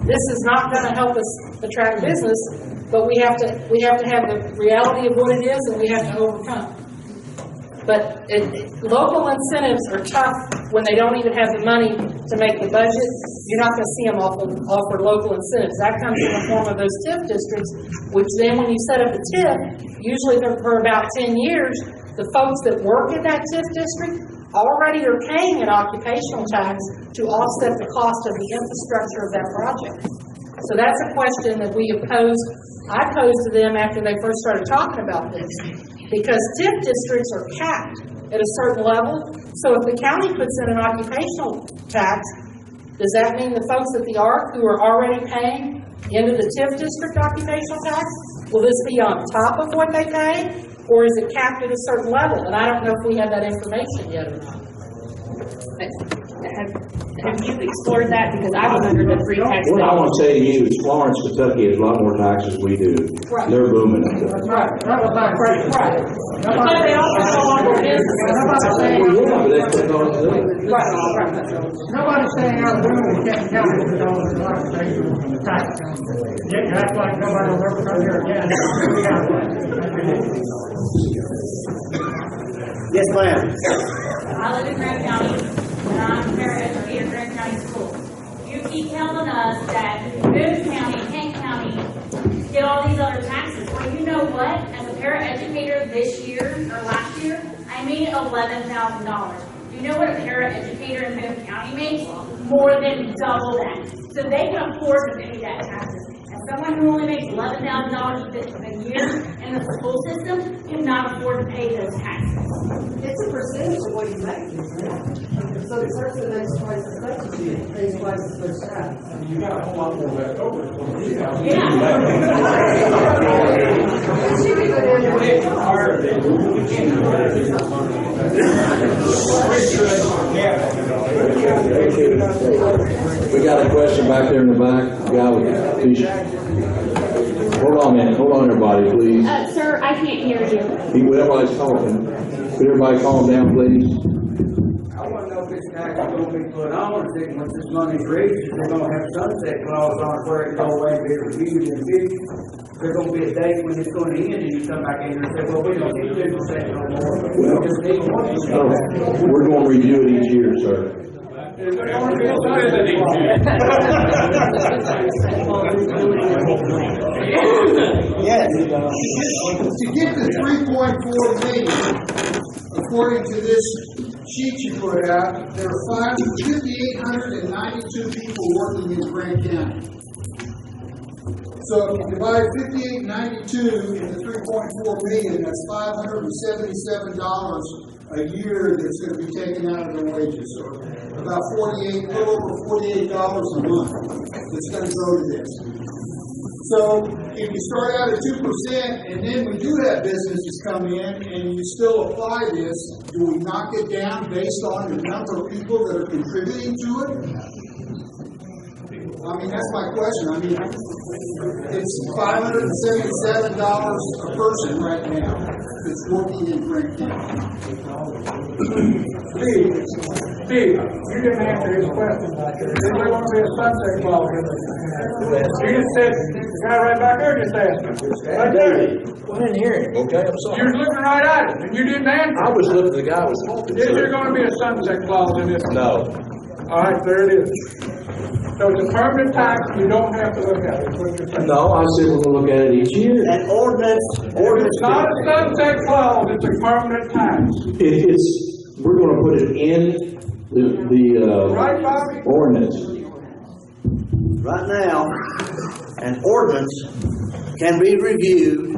This is not going to help us attract business, but we have to have the reality of what it is, and we have to overcome. But local incentives are tough when they don't even have the money to make the budget. You're not going to see them offer local incentives. That comes in the form of those TIF districts, which then when you set up a TIF, usually for about 10 years, the folks that work in that TIF district already are paying an occupational tax to offset the cost of the infrastructure of that project. So that's a question that I posed to them after they first started talking about this. Because TIF districts are capped at a certain level. So if the county puts in an occupational tax, does that mean the folks at the ARC who are already paying into the TIF district occupational tax, will this be on top of what they pay? Or is it capped at a certain level? And I don't know if we have that information yet or not. Have you explored that? Because I was under the free tax. What I want to say to you is Florence, Kentucky has a lot more taxes than we do. Right. They're booming. Right. But they also have a lot more business. Yeah, but that's because of it. Right. Nobody's saying out of the room, can't count it, a lot of things from the tax. Yeah, that's like nobody will ever come here again. Yes, ma'am. I live in Grant County, and I'm a paraeducator at Grant County School. You keep telling us that Boone County, Kent County get all these other taxes. Well, you know what? As a paraeducator this year, or last year, I made $11,000. Do you know what a paraeducator in Boone County makes? More than double that. So they can afford to pay that taxes. And someone who only makes $11,000 a year in the school system cannot afford to pay those taxes. It's a percentage of what you make, isn't it? So the person that makes twice as much as you pays twice as much tax. You got a whole lot more left over. We got a question back there in the back. The guy with the t-shirt. Hold on a minute. Hold on, everybody, please. Sir, I can't hear you. Everybody's talking. Could everybody calm down, please? I want to know if this tax is going to be put on, or if once this money's raised, they're going to have sunset clause on it where it go away and be reviewed in the future. There's going to be a date when it's going to end, and you come back in here and say, well, we don't need 2% no more. We just need 1%. We're going to review it each year, sir. Yes. To get the 3.4 million, according to this sheet you put out, there are 5,892 people working in Grant County. So if you divide 5,892 into 3.4 million, that's $577 a year that's going to be taken out of their wages, or about a little over $48 a month that's going to go to this. So if you start out at 2%, and then we do have businesses come in, and you still apply this, do we knock it down based on the number of people that are contributing to it? I mean, that's my question. I mean, it's $577 a person right now that's working in Grant County. Steve, you didn't answer his question back there. Did there want to be a sunset clause in it? You just said, the guy right back there just asked me. Right there. I didn't hear him, okay? I'm sorry. You was looking right at it, and you didn't answer. I was looking, the guy was talking. Is there going to be a sunset clause in this? No. All right, there it is. So it's a permanent tax, you don't have to look at it. That's what you're saying. No, I said we're going to look at it each year. An ordinance. It's not a sunset clause, it's a permanent tax. We're going to put it in the Right, Bobby? ordinance. Right now, an ordinance can be reviewed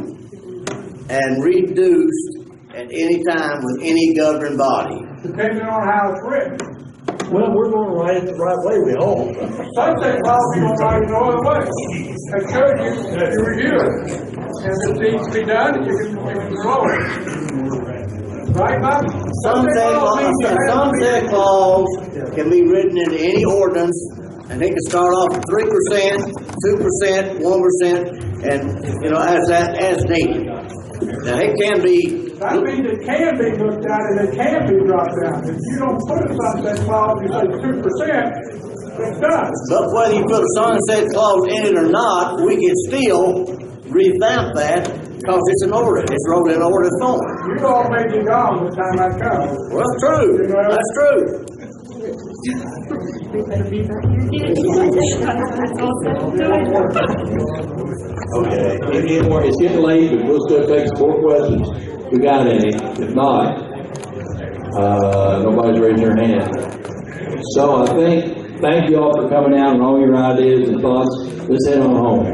and reduced at any time with any governing body. Depending on how it's written. Well, we're going to write it the right way, we hope. Sunset clause, you don't write it no other way. It shows you review it. And if it needs to be done, you can control it. Right, Bob? Sunset clause can be written into any ordinance, and it can start off at 3%, 2%, 1%, and, as needed. Now, it can be. That means it can be looked at and it can be dropped down. If you don't put a sunset clause, you say 2%, it's done. But whether you put a sunset clause in it or not, we can still revamp that because it's an order. It's wrote in order form. You all may be gone by the time I come. Well, that's true. That's true. Okay. It's getting late, but we'll still take some more questions. We got any? If not, nobody's raising their hand. So thank you all for coming out and all your ideas and thoughts. Let's head on home.